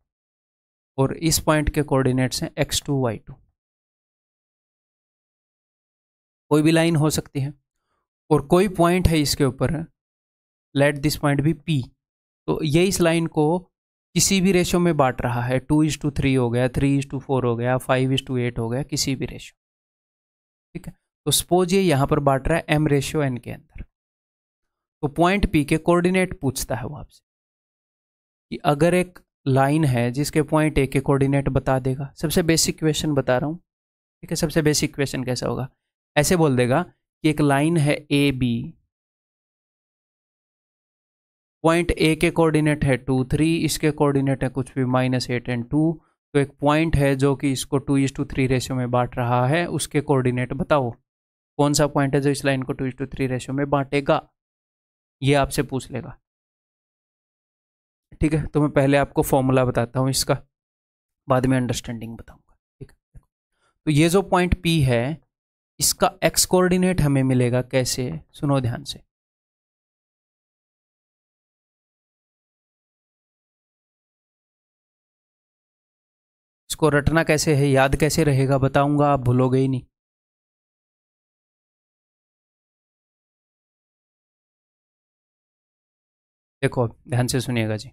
और इस पॉइंट के कोऑर्डिनेट्स हैं x2 y2। कोई भी लाइन हो सकती है और कोई पॉइंट है इसके ऊपर, let this point B P। तो ये इस लाइन को किसी भी रेशो में बांट रहा है, 2:3 हो गया, 3:4 हो गया, 5:8 हो गया, किसी भी रेशो। ठीक है, तो सपोज ये यहां पर बांट रहा है m/n के अंदर। तो पॉइंट P के कोऑर्डिनेट पूछता है वो आपसे कि अगर एक लाइन है जिसके पॉइंट A के कोऑर्डिनेट बता देगा, सबसे बेसिक क्वेश्चन बता रहा हूं, ठीक है, सबसे बेसिक क्वेश्चन कैसा होगा, ऐसे बोल देगा कि एक लाइन है ए बी, पॉइंट ए के कोऑर्डिनेट है 2, 3, इसके कोऑर्डिनेट है कुछ भी -8 और 2। तो एक पॉइंट है जो कि इसको 2:3 रेशियो में बांट रहा है, उसके कोऑर्डिनेट बताओ। कौन सा पॉइंट है जो इस लाइन को 2:3 रेशियो में बांटेगा, ये आपसे पूछ लेगा। ठीक है, तो मैं पहले आपको फॉर्मूला बताता हूँ इसका, बाद में अंडरस्टैंडिंग बताऊंगा। ठीक है, तो ये जो पॉइंट P है इसका एक्स कोऑर्डिनेट हमें मिलेगा कैसे, सुनो ध्यान से। इसको रटना कैसे है, याद कैसे रहेगा बताऊंगा, आप भूलोगे ही नहीं। देखो ध्यान से सुनिएगा जी।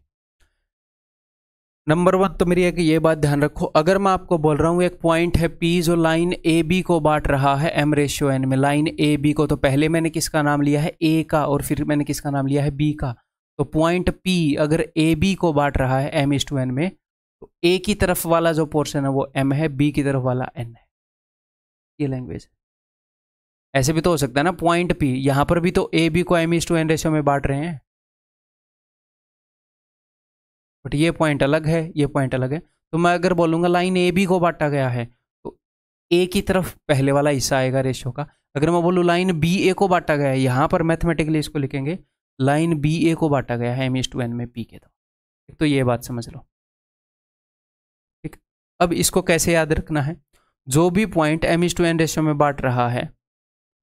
नंबर 1 तो मेरी एक ये बात ध्यान रखो, अगर मैं आपको बोल रहा हूँ एक पॉइंट है P जो लाइन ए बी को बांट रहा है m/n में, लाइन ए बी को, तो पहले मैंने किसका नाम लिया है A का, और फिर मैंने किसका नाम लिया है B का। तो पॉइंट P अगर ए बी को बांट रहा है m/n में, तो A की तरफ वाला जो पोर्शन है वो m है, B की तरफ वाला n है। ये लैंग्वेज ऐसे भी तो हो सकता है ना, पॉइंट P यहां पर भी तो ए बी को m/n रेशियो में बांट रहे हैं, बट ये पॉइंट अलग है, ये पॉइंट अलग है। तो मैं अगर बोलूंगा लाइन ए बी को बांटा गया है, तो ए की तरफ पहले वाला हिस्सा आएगा रेशियो का। अगर मैं बोलूँ लाइन बी ए को बांटा गया है, यहां पर मैथमेटिकली इसको लिखेंगे लाइन बी ए को बांटा गया है m/n में P के। तो ये बात समझ लो। ठीक, अब इसको कैसे याद रखना है, जो भी पॉइंट m/n रेशियो में बांट रहा है,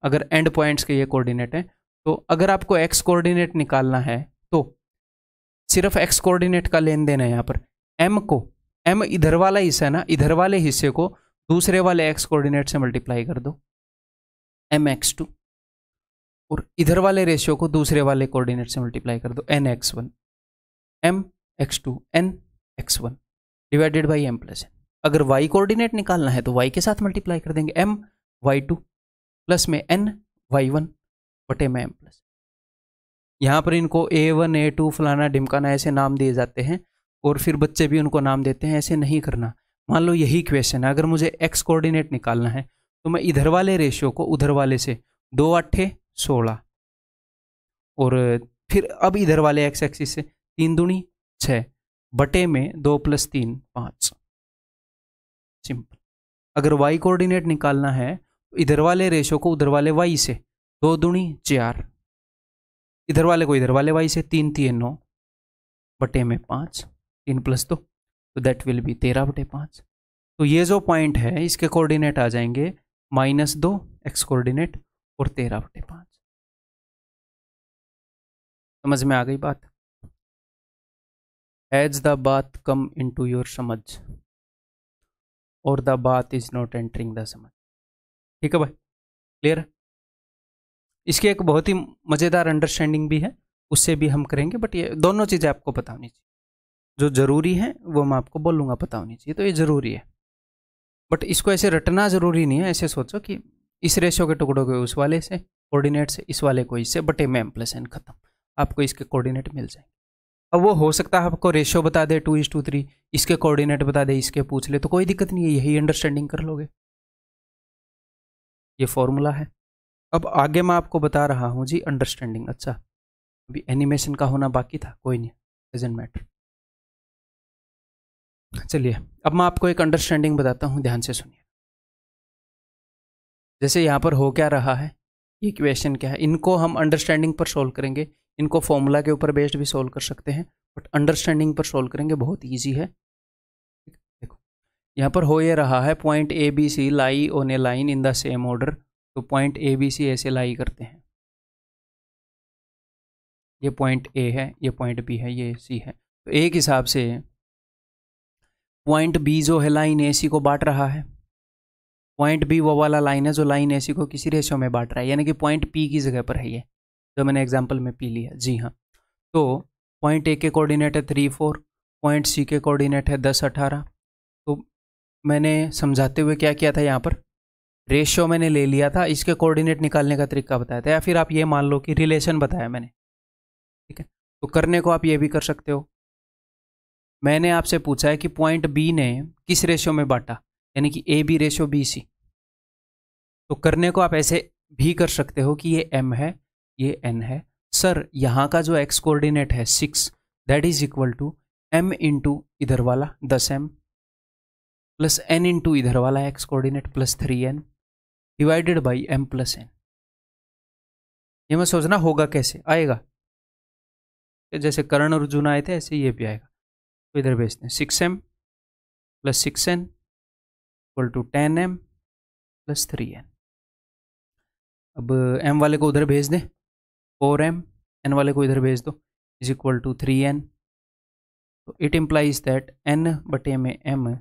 अगर एंड पॉइंट्स के ये कोऑर्डिनेट है, तो अगर आपको एक्स कोऑर्डिनेट निकालना है तो सिर्फ एक्स कोऑर्डिनेट का लेन देन है। यहाँ पर m को, m इधर वाला हिस्सा है ना, इधर वाले हिस्से को दूसरे वाले एक्स कोऑर्डिनेट से मल्टीप्लाई कर दो mx2, और इधर वाले रेशियो को दूसरे वाले कोऑर्डिनेट से मल्टीप्लाई कर दो nx1, mx2 nx1 divided by m+n। अगर y कोऑर्डिनेट निकालना है तो y के साथ मल्टीप्लाई कर देंगे, m y2 प्लस में n y1 बटे में m+। यहाँ पर इनको A1 A2 फलाना ढिमकाना ऐसे नाम दिए जाते हैं, और फिर बच्चे भी उनको नाम देते हैं, ऐसे नहीं करना। मान लो यही क्वेश्चन है, अगर मुझे x कोऑर्डिनेट निकालना है तो मैं इधर वाले रेशियो को उधर वाले से 2 8 16, और फिर अब इधर वाले x एक्सिस से 3 दूनी 6 बटे में 2 + 3 5। सिंपल। अगर y कोऑर्डिनेट निकालना है तो इधर वाले रेशियो को उधर वाले y से 2 दूनी 4, इधर वाले को इधर वाले y से 3 3 9 बटे में 5, 3 + 2, तो दैट विल बी 13 बटे 5। तो ये जो पॉइंट है इसके कोऑर्डिनेट आ जाएंगे -2 x कोऑर्डिनेट और 13 बटे 5। समझ में आ गई बात? एज द बात कम इनटू योर समझ और द बात इज नॉट एंटरिंग द समझ। ठीक है भाई, क्लियर है? इसकी एक बहुत ही मज़ेदार अंडरस्टैंडिंग भी है, उससे भी हम करेंगे, बट ये दोनों चीज़ें आपको पता होनी चाहिए। जो ज़रूरी है वो मैं आपको बोलूँगा पता होनी चाहिए, तो ये ज़रूरी है। बट इसको ऐसे रटना ज़रूरी नहीं है। ऐसे सोचो कि इस रेशो के टुकड़ों को उस वाले से कोऑर्डिनेट से, इस वाले को इससे, बटे में m+n खत्म। आपको इसके कोऑर्डिनेट मिल जाएंगे। अब वो हो सकता है आपको रेशो बता दे 2:3, इसके कोऑर्डिनेट बता दे, इसके पूछ ले, तो कोई दिक्कत नहीं है, यही अंडरस्टैंडिंग कर लोगे। ये फॉर्मूला है। अब आगे मैं आपको बता रहा हूँ जी अंडरस्टैंडिंग। अच्छा, अभी एनिमेशन का होना बाकी था, कोई नहीं, डजंट मैटर। चलिए अब मैं आपको एक अंडरस्टैंडिंग बताता हूँ, ध्यान से सुनिए। जैसे यहाँ पर हो क्या रहा है, ये इक्वेशन क्या है, इनको हम अंडरस्टैंडिंग पर सोल्व करेंगे। इनको फॉर्मूला के ऊपर बेस्ड भी सोल्व कर सकते हैं, बट अंडरस्टैंडिंग पर सोल्व करेंगे, बहुत ईजी है। देखो यहाँ पर हो ये रहा है, point A B C lie on a line in the same order. तो पॉइंट ए बी सी ऐसे लाई करते हैं, ये पॉइंट ए है, ये पॉइंट बी है, ये सी है। तो एक हिसाब से पॉइंट बी जो है लाइन ए सी को बांट रहा है। पॉइंट बी वो वाला लाइन है जो लाइन ए सी को किसी रेशो में बांट रहा है, यानी कि पॉइंट पी की जगह पर है ये, जो मैंने एग्जाम्पल में पी लिया। जी हाँ, तो पॉइंट ए के कोऑर्डिनेट है 3, 4, पॉइंट सी के कोऑर्डिनेट है 10, 18। तो मैंने समझाते हुए क्या किया था, यहाँ पर रेशियो मैंने ले लिया था, इसके कोऑर्डिनेट निकालने का तरीका बताया था, या फिर आप ये मान लो कि रिलेशन बताया मैंने। ठीक है, तो करने को आप ये भी कर सकते हो। मैंने आपसे पूछा है कि पॉइंट बी ने किस रेशियो में बांटा, यानी कि A B ratio B C. तो करने को आप ऐसे भी कर सकते हो कि ये m है, ये n है। सर यहाँ का जो x कोऑर्डिनेट है 6, that is equal to m into इधर वाला 10m प्लस n इंटू इधर वाला x coordinate plus 3n divided by m+n। ये मैं सोचना होगा कैसे आएगा, जैसे कर्ण और अर्जुन आए थे ऐसे ये भी आएगा। तो इधर भेजते हैं 6m plus 6n equal to 10m plus 3n। अब m वाले को उधर भेज दें 4m, n वाले को इधर भेज दो, इज इक्वल टू 3n। तो इट इम्प्लाइज दैट n बटे में m इज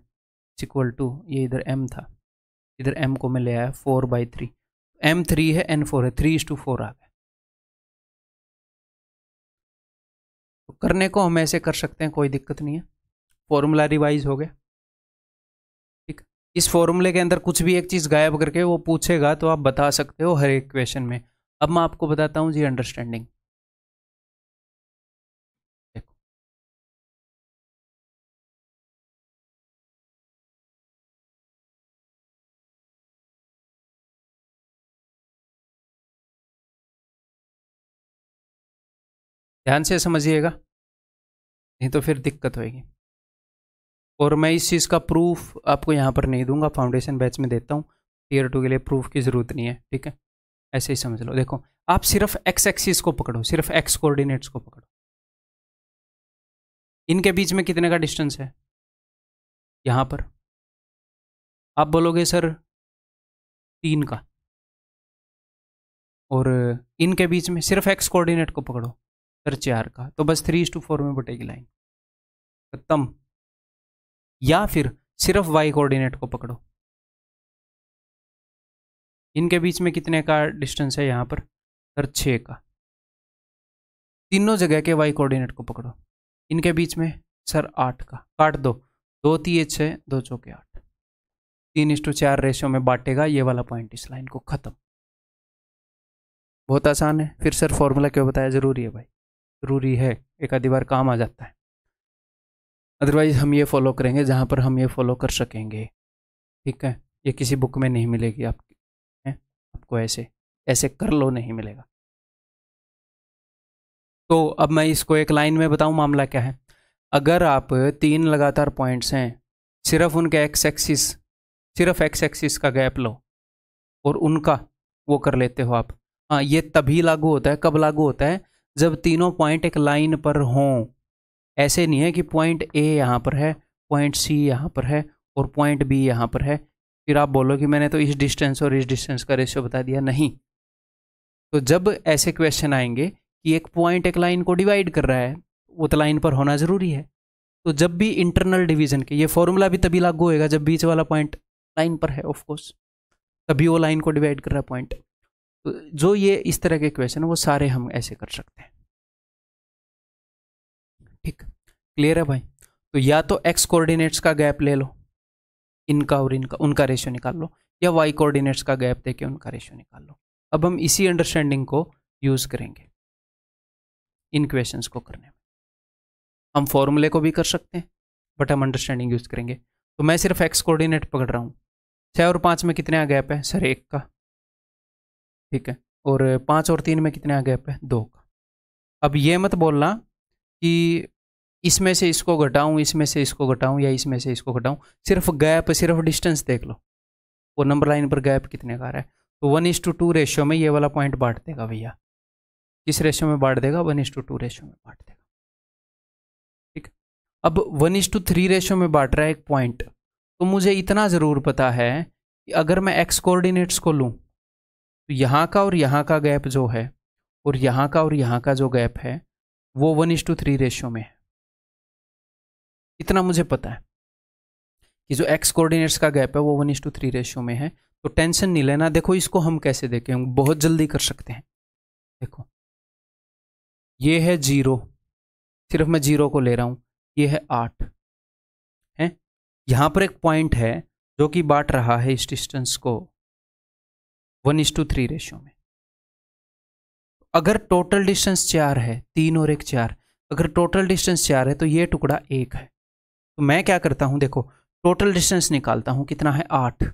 इक्वल टू, ये इधर m था, इधर m को मैं ले आया 4/3, m 3 है n 4 है, 3:4 आ गया। तो करने को हम ऐसे कर सकते हैं, कोई दिक्कत नहीं है, फॉर्मूला रिवाइज हो गया। ठीक, इस फॉर्मूले के अंदर कुछ भी एक चीज़ गायब करके वो पूछेगा तो आप बता सकते हो हर एक क्वेश्चन में। अब मैं आपको बताता हूँ जी अंडरस्टैंडिंग। देखो ध्यान से समझिएगा, नहीं तो फिर दिक्कत होगी। और मैं इस चीज़ का प्रूफ आपको यहाँ पर नहीं दूंगा, फाउंडेशन बैच में देता हूँ। टीयर 2 के लिए प्रूफ की ज़रूरत नहीं है, ठीक है, ऐसे ही समझ लो। देखो आप सिर्फ एक्स एक्सिस को पकड़ो, सिर्फ एक्स कोऑर्डिनेट्स को पकड़ो। इनके बीच में कितने का डिस्टेंस है, यहाँ पर आप बोलोगे सर 3 का, और इनके बीच में सिर्फ एक्स कोऑर्डिनेट को पकड़ो सर 4 का, तो बस 3:4 में बटेगी लाइन, खत्म। या फिर सिर्फ वाई कोऑर्डिनेट को पकड़ो, इनके बीच में कितने का डिस्टेंस है यहाँ पर सर 6 का, तीनों जगह के वाई कोऑर्डिनेट को पकड़ो, इनके बीच में सर 8 का, काट दो, 2 3 6, 2 चौके 8, 3:4 रेशो में बांटेगा ये वाला पॉइंट इस लाइन को, खत्म। बहुत आसान है। फिर सर फॉर्मूला क्यों बताया, जरूरी है भाई, जरूरी है, एक आधी बार काम आ जाता है। अदरवाइज हम ये फॉलो करेंगे जहाँ पर हम ये फॉलो कर सकेंगे, ठीक है, ये किसी बुक में नहीं मिलेगी आपको ऐसे ऐसे कर लो, नहीं मिलेगा। तो अब मैं इसको एक लाइन में बताऊं मामला क्या है। अगर आप 3 लगातार पॉइंट्स हैं, सिर्फ उनके एक्स एक्सिस, सिर्फ एक्स एक्सिस का गैप लो और उनका वो कर लेते हो आप। हाँ, ये तभी लागू होता है, कब लागू होता है, जब तीनों पॉइंट एक लाइन पर हों। ऐसे नहीं है कि पॉइंट ए यहाँ पर है, पॉइंट सी यहाँ पर है और पॉइंट बी यहाँ पर है, फिर आप बोलो कि मैंने तो इस डिस्टेंस और इस डिस्टेंस का रेशियो बता दिया, नहीं। तो जब ऐसे क्वेश्चन आएंगे कि एक पॉइंट एक लाइन को डिवाइड कर रहा है, वो तो लाइन पर होना ज़रूरी है। तो जब भी इंटरनल डिवीजन के, ये फॉर्मूला भी तभी लागू होएगा जब बीच वाला पॉइंट लाइन पर है, ऑफ कोर्स, तभी वो लाइन को डिवाइड कर रहा है पॉइंट। तो जो ये इस तरह के क्वेश्चन है वो सारे हम ऐसे कर सकते हैं। क्लियर है भाई? तो या तो एक्स कोऑर्डिनेट्स का गैप ले लो, इनका और इनका, उनका रेशियो निकाल लो, या वाई कोऑर्डिनेट्स का गैप देके उनका रेशियो निकाल लो। अब हम इसी अंडरस्टैंडिंग को यूज करेंगे इन क्वेश्चंस को करने में। हम फॉर्मूले को भी कर सकते हैं, बट हम अंडरस्टैंडिंग यूज करेंगे। तो मैं सिर्फ एक्स कोऑर्डिनेट पकड़ रहा हूँ। 6 और 5 में कितने गैप है सर? 1 का, ठीक है। और 5 और 3 में कितने गैप है? 2 का। अब ये मत बोलना कि इसमें से इसको घटाऊं, इसमें से इसको घटाऊं, या इसमें से इसको घटाऊं। सिर्फ गैप, सिर्फ डिस्टेंस देख लो, वो नंबर लाइन पर गैप कितने का आ रहा है। तो 1:2 रेशियो में ये वाला पॉइंट बांट देगा भैया। किस रेशियो में बांट देगा? 1:2 रेशियो में बांट देगा, ठीक है। अब 1:3 रेशियो में बांट रहा है एक पॉइंट, तो मुझे इतना ज़रूर पता है कि अगर मैं एक्स कोऑर्डिनेट्स को लूँ तो यहाँ का और यहाँ का गैप जो है, और यहाँ का और यहाँ का जो गैप है, वो 1:3 रेशियो में है। इतना मुझे पता है कि जो एक्स कोऑर्डिनेट्स का गैप है वो 1:3 रेशियो में है। तो टेंशन नहीं लेना। देखो इसको हम कैसे देखें, हम बहुत जल्दी कर सकते हैं। देखो ये है 0, सिर्फ मैं 0 को ले रहा हूँ। ये है 8 है। यहाँ पर एक पॉइंट है जो कि बांट रहा है इस डिस्टेंस को 1:3 रेशियो में। अगर टोटल डिस्टेंस 4 है, 3 और 1 4, अगर टोटल डिस्टेंस 4 है तो ये टुकड़ा 1 है। तो मैं क्या करता हूं, देखो टोटल डिस्टेंस निकालता हूं, कितना है? 8।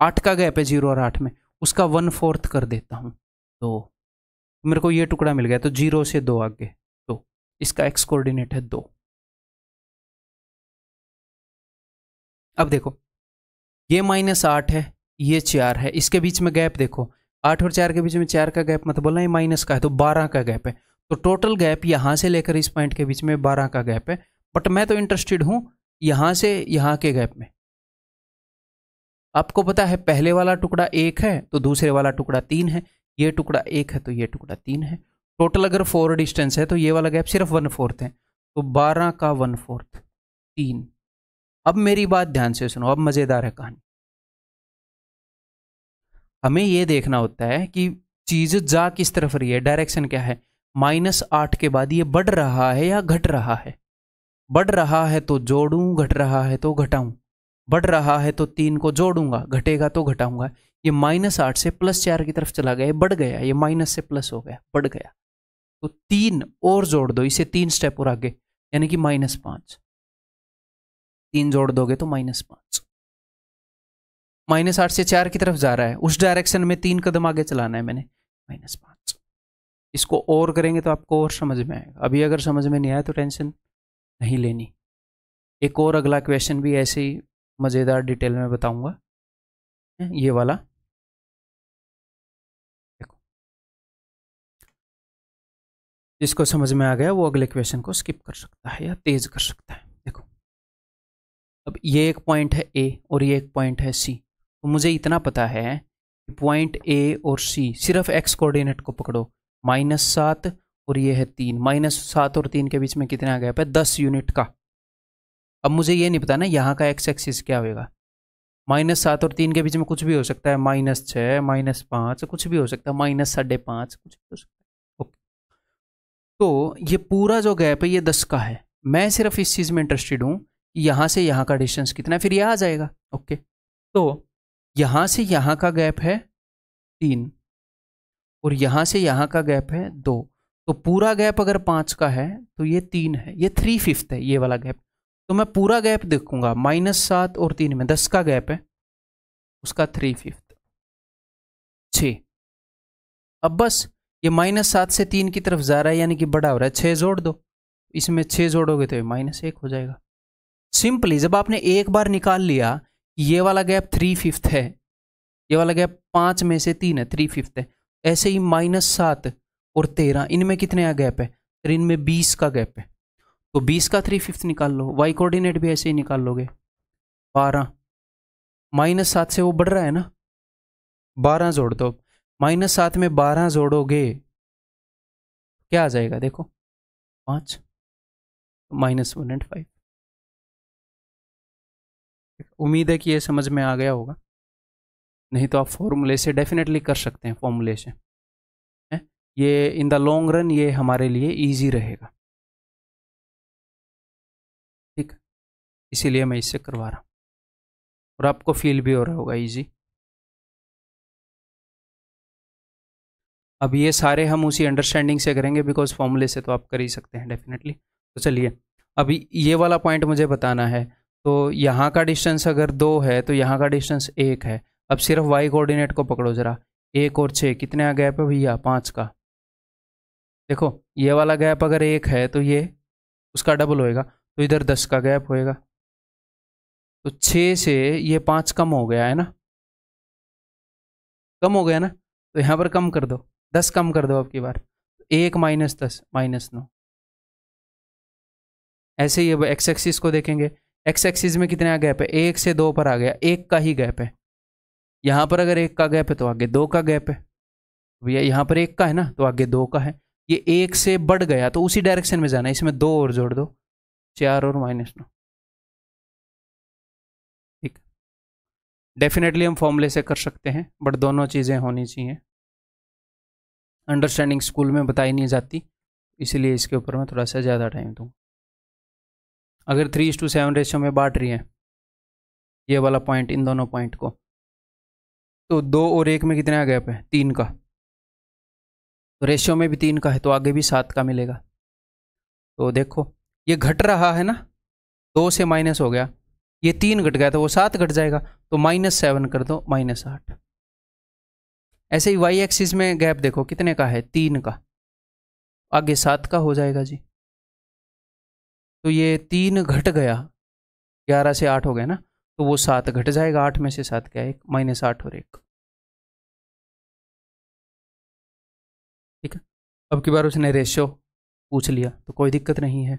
8 का गैप है 0 और 8 में, उसका 1/4 कर देता हूं, तो मेरे को ये टुकड़ा मिल गया। तो 0 से 2 आगे, तो इसका एक्स कोऑर्डिनेट है 2। अब देखो ये -8 है, ये 4 है, इसके बीच में गैप देखो, 8 और 4 के बीच में 4 का गैप मत बोलना, ये माइनस का है, तो 12 का गैप है। तो टोटल गैप यहां से लेकर इस पॉइंट के बीच में 12 का गैप है। बट मैं तो इंटरेस्टेड हूं यहां से यहां के गैप में। आपको पता है पहले वाला टुकड़ा 1 है तो दूसरे वाला टुकड़ा 3 है, ये टुकड़ा 1 है तो ये टुकड़ा 3 है। टोटल अगर 4 डिस्टेंस है तो ये वाला गैप सिर्फ 1/4 है, तो 12 का 1/4 3। अब मेरी बात ध्यान से सुनो, अब मजेदार है कहानी। हमें ये देखना होता है कि चीज जा किस तरफ रही है, डायरेक्शन क्या है। -8 के बाद ये बढ़ रहा है या घट रहा है? बढ़ रहा है तो जोड़ूं, घट रहा है तो घटाऊं। बढ़ रहा है तो 3 को जोड़ूंगा, घटेगा तो घटाऊंगा। ये -8 से +4 की तरफ चला गया, ये बढ़ गया, ये माइनस से प्लस हो गया, बढ़ गया। तो 3 और जोड़ दो, इसे 3 स्टेप और आगे, यानी कि -5। 3 जोड़ दोगे तो -5। -8 से 4 की तरफ जा रहा है, उस डायरेक्शन में 3 कदम आगे चलाना है मैंने, -5। इसको और करेंगे तो आपको और समझ में आएगा। अभी अगर समझ में नहीं आया तो टेंशन नहीं लेनी। एक और अगला क्वेश्चन भी ऐसे ही मज़ेदार डिटेल में बताऊंगा, ये वाला देखो। जिसको समझ में आ गया वो अगले क्वेश्चन को स्किप कर सकता है या तेज कर सकता है। देखो अब ये एक पॉइंट है ए और ये एक पॉइंट है सी। तो मुझे इतना पता है कि पॉइंट ए और सी, सिर्फ एक्स कोऑर्डिनेट को पकड़ो, -7 और ये है 3। -7 और 3 के बीच में कितना गैप है? 10 यूनिट का। अब मुझे ये नहीं पता ना यहाँ का एक्स एक्सिस क्या होगा। -7 और 3 के बीच में कुछ भी हो सकता है, -6, -5, कुछ भी हो सकता है, -5.5, कुछ भी हो सकता है। ओके, तो ये पूरा जो गैप है ये 10 का है। मैं सिर्फ इस चीज़ में इंटरेस्टेड हूँ कि यहाँ से यहाँ का डिस्टेंस कितना है, फिर ये आ जाएगा। ओके, तो यहाँ से यहाँ का गैप है 3 और यहाँ से यहाँ का गैप है 2। तो पूरा गैप अगर 5 का है तो ये 3 है, ये 3/5 है ये वाला गैप। तो मैं पूरा गैप देखूंगा, -7 और 3 में 10 का गैप है, उसका 3/5 6। अब बस ये -7 से 3 की तरफ जा रहा है, यानी कि बड़ा हो रहा है। 6 जोड़ दो, इसमें 6 जोड़ोगे तो ये -1 हो जाएगा। सिंपली जब आपने एक बार निकाल लिया कि ये वाला गैप 3/5 है, ये वाला गैप 5 में से 3 है, 3/5 है। ऐसे ही -7 और 13, इनमें कितने गैप है? तो इनमें 20 का गैप है, तो 20 का 3/5 निकाल लो। वाई कोऑर्डिनेट भी ऐसे ही निकाल लोगे, 12। -7 से वो बढ़ रहा है ना, 12 जोड़ दो, -7 में 12 जोड़ोगे क्या आ जाएगा? देखो 5, -1.5। उम्मीद है कि ये समझ में आ गया होगा, नहीं तो आप फॉर्मूले से डेफिनेटली कर सकते हैं। फॉर्मूले से ये इन द लॉन्ग रन ये हमारे लिए इजी रहेगा। इसीलिए मैं इससे करवा रहा हूँ और आपको फील भी हो रहा होगा ईजी। अब ये सारे हम उसी अंडरस्टैंडिंग से करेंगे बिकॉज फॉर्मूले से तो आप कर ही सकते हैं डेफिनेटली। तो चलिए अभी ये वाला पॉइंट मुझे बताना है। तो यहाँ का डिस्टेंस अगर 2 है तो यहाँ का डिस्टेंस 1 है। अब सिर्फ वाई कोऑर्डिनेट को पकड़ो ज़रा। 1 और 6 कितने का गैप है भैया? 5 का। देखो ये वाला गैप अगर 1 है तो ये उसका डबल होएगा, तो इधर 10 का गैप होएगा। तो 6 से ये 5 कम हो गया है ना, कम हो गया ना, तो यहाँ पर कम कर दो, 10 कम कर दो अब की बार। 1 माइनस 10 माइनस 9। ऐसे ही अब एक्स एक्सिस को देखेंगे। एक्स एक्सिस में कितने का गैप है? 1 से 2 पर आ गया, 1 का ही गैप है। यहाँ पर अगर 1 का गैप है तो आगे 2 का गैप है। भैया यहाँ पर 1 का है ना, तो आगे 2 का है। ये 1 से बढ़ गया तो उसी डायरेक्शन में जाना है, इसमें 2 और जोड़ दो, 4 और माइनस 9। ठीक, डेफिनेटली हम फॉर्मूले से कर सकते हैं बट दोनों चीज़ें होनी चाहिए। अंडरस्टैंडिंग स्कूल में बताई नहीं जाती, इसीलिए इसके ऊपर मैं थोड़ा सा ज़्यादा टाइम दूँ। अगर 3:7 रेशियो में बांट रही है ये वाला पॉइंट, इन दोनों पॉइंट को, तो 2 और 1 में कितने का गैप है? 3 का। तो रेशियो में भी 3 का है तो आगे भी 7 का मिलेगा। तो देखो ये घट रहा है ना, 2 से माइनस हो गया, ये 3 घट गया तो वो 7 घट जाएगा, तो -7 कर दो, -8। ऐसे ही वाई एक्सिस में गैप देखो कितने का है? 3 का, आगे 7 का हो जाएगा जी। तो ये 3 घट गया, 11 से 8 हो गया ना, तो वो 7 घट जाएगा। 8 में से 7 क्या है? -8 और 1। ठीक है, अब की बार उसने रेशियो पूछ लिया तो कोई दिक्कत नहीं है।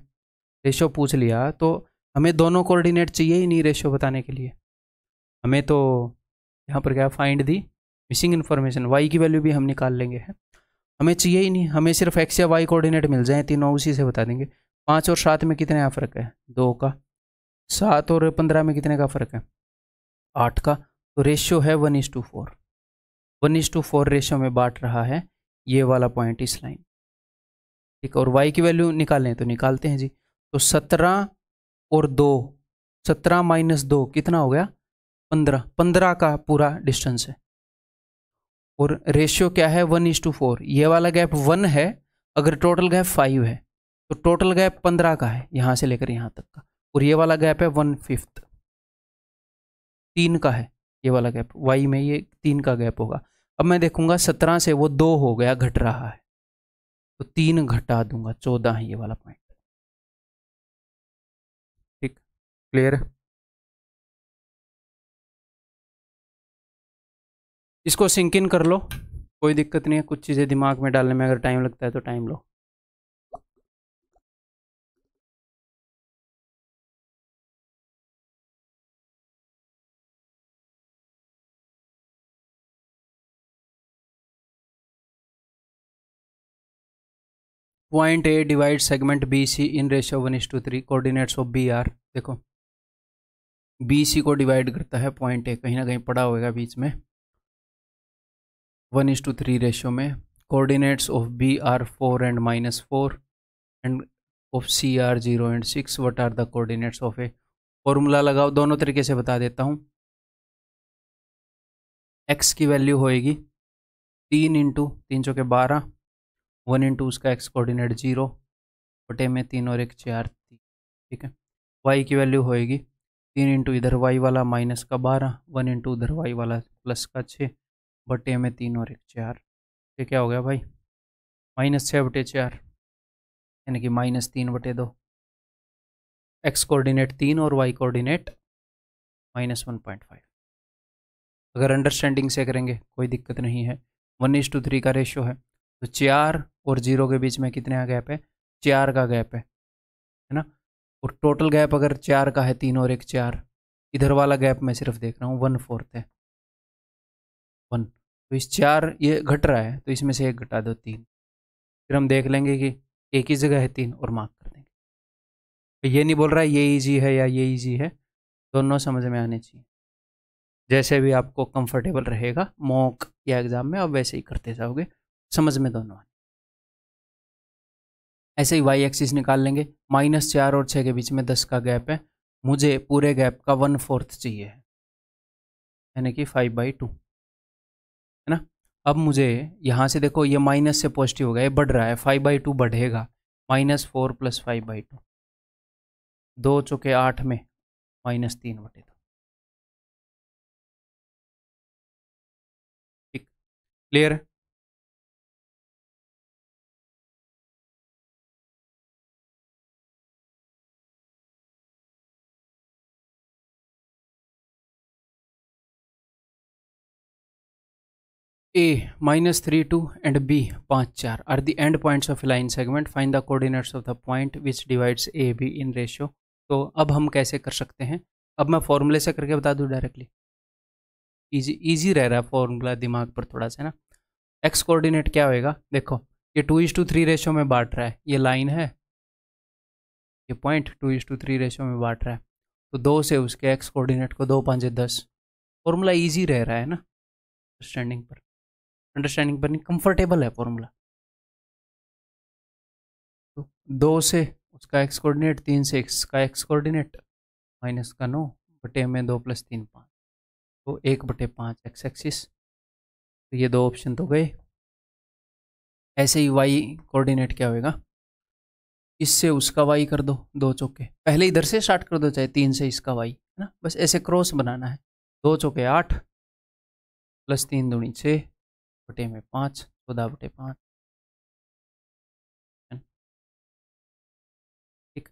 रेशियो पूछ लिया तो हमें दोनों कोऑर्डिनेट चाहिए ही नहीं रेशियो बताने के लिए। हमें तो यहाँ पर क्या, find the missing information, Y की वैल्यू भी हम निकाल लेंगे है, हमें चाहिए ही नहीं। हमें सिर्फ एक्स या वाई कोऑर्डिनेट मिल जाए, तीनों उसी से बता देंगे। 5 और 7 में कितने का फ़र्क है? 2 का। 7 और 15 में कितने का फ़र्क है? 8 का। तो रेशियो है 1:4। 1:4 रेशियो में बांट रहा है ये वाला पॉइंट, इस लाइन। ठीक है, और वाई की वैल्यू निकालें तो निकालते हैं जी। तो 17 और 2, 17 माइनस 2 कितना हो गया? 15। 15 का पूरा डिस्टेंस है और रेशियो क्या है? 1:4। ये वाला गैप 1 है, अगर टोटल गैप 5 है तो टोटल गैप 15 का है यहाँ से लेकर यहाँ तक का, और ये वाला गैप है 1/5, 3 का है ये वाला गैप। वाई में ये 3 का गैप होगा। अब मैं देखूंगा 17 से वो 2 हो गया, घट रहा है, तो 3 घटा दूंगा, 14 है ये वाला पॉइंट। ठीक, क्लियर है? इसको सिंक इन कर लो, कोई दिक्कत नहीं है। कुछ चीज़ें दिमाग में डालने में अगर टाइम लगता है तो टाइम लो। Point A divide segment B C in ratio 1:3, coordinates of B are. देखो बी सी को डिवाइड करता है पॉइंट ए, कहीं ना कहीं पड़ा होगा बीच में। 1:3 रेशियो में coordinates of B are 4 and -4 and of C are 0 and 6। What are the coordinates of A? Formula लगाओ, दोनों तरीके से बता देता हूँ। एक्स की वैल्यू होएगी 3 इंटू 3 चौके 12, 1 इंटू उसका एक्स कोऑर्डिनेट 0 बटे में 3 और 1 4। ठीक है, वाई की वैल्यू होएगी 3 इंटू इधर वाई वाला माइनस का 12, 1 इंटू उधर वाई वाला प्लस का 6 बटे में 3 और 1 4। ये क्या हो गया भाई? -6/4, यानी कि -3/2। एक्स कोऑर्डिनेट 3 और वाई कोऑर्डिनेट -1.5। अगर अंडरस्टैंडिंग से करेंगे कोई दिक्कत नहीं है। 1:3 का रेशियो है तो 4 और 0 के बीच में कितने का गैप है? 4 का गैप है ना। और टोटल गैप अगर 4 का है, 3 और 1 4, इधर वाला गैप मैं सिर्फ देख रहा हूँ 1/4 है, 1। तो इस 4 ये घट रहा है तो इसमें से 1 घटा दो, 3। फिर हम देख लेंगे कि एक ही जगह है 3 और मार्क कर देंगे। तो ये नहीं बोल रहा है ये ईजी है या ये ईजी है, दोनों समझ में आने चाहिए। जैसे भी आपको कंफर्टेबल रहेगा मॉक या एग्जाम में, आप वैसे ही करते जाओगे, समझ में दोनों आने। ऐसे ही वाई एक्सिस निकाल लेंगे। -4 और 6 के बीच में 10 का गैप है, मुझे पूरे गैप का 1/4 चाहिए, यानी कि 5/2, है ना। अब मुझे यहाँ से देखो, ये माइनस से पॉजिटिव हो गया, ये बढ़ रहा है, 5/2 बढ़ेगा, -4 + 5/2, 2 चौके 8 में -3/2। ठीक, क्लियर है। A -3 2 and B 5 4 are the end points of a line segment. Find the coordinates of the point which divides A B in ratio. तो अब हम कैसे कर सकते हैं? अब मैं फॉर्मूले से करके बता दूं डायरेक्टली। इजी इजी रह रहा है फॉर्मूला दिमाग पर थोड़ा सा, ना। एक्स कोऑर्डिनेट क्या होएगा? देखो, ये 2:3 रेशो में बांट रहा है, ये लाइन है, ये पॉइंट 2:3 रेशो में बांट रहा है, तो 2 से उसके एक्स कोऑर्डिनेट को 2 5 10। फॉर्मूला इजी रह रहा है ना, अंडरस्टैंडिंग पर नहीं, कंफर्टेबल है फॉर्मूला। तो 2 से उसका एक्स कोऑर्डिनेट, 3 से एक्स का एक्स कोऑर्डिनेट, माइनस का 9 बटे में 2 + 3 5, तो 1/5 एक्स एक्सिस। तो ये दो ऑप्शन तो गए। ऐसे ही वाई कोऑर्डिनेट क्या होएगा? इससे उसका वाई कर दो, 2 चौके, पहले इधर से स्टार्ट कर दो, चाहे 3 से इसका वाई, है ना, बस ऐसे क्रॉस बनाना है। 2 चौके 8 + 3 दूनी 6 बटे में 5, 14/5। ठीक।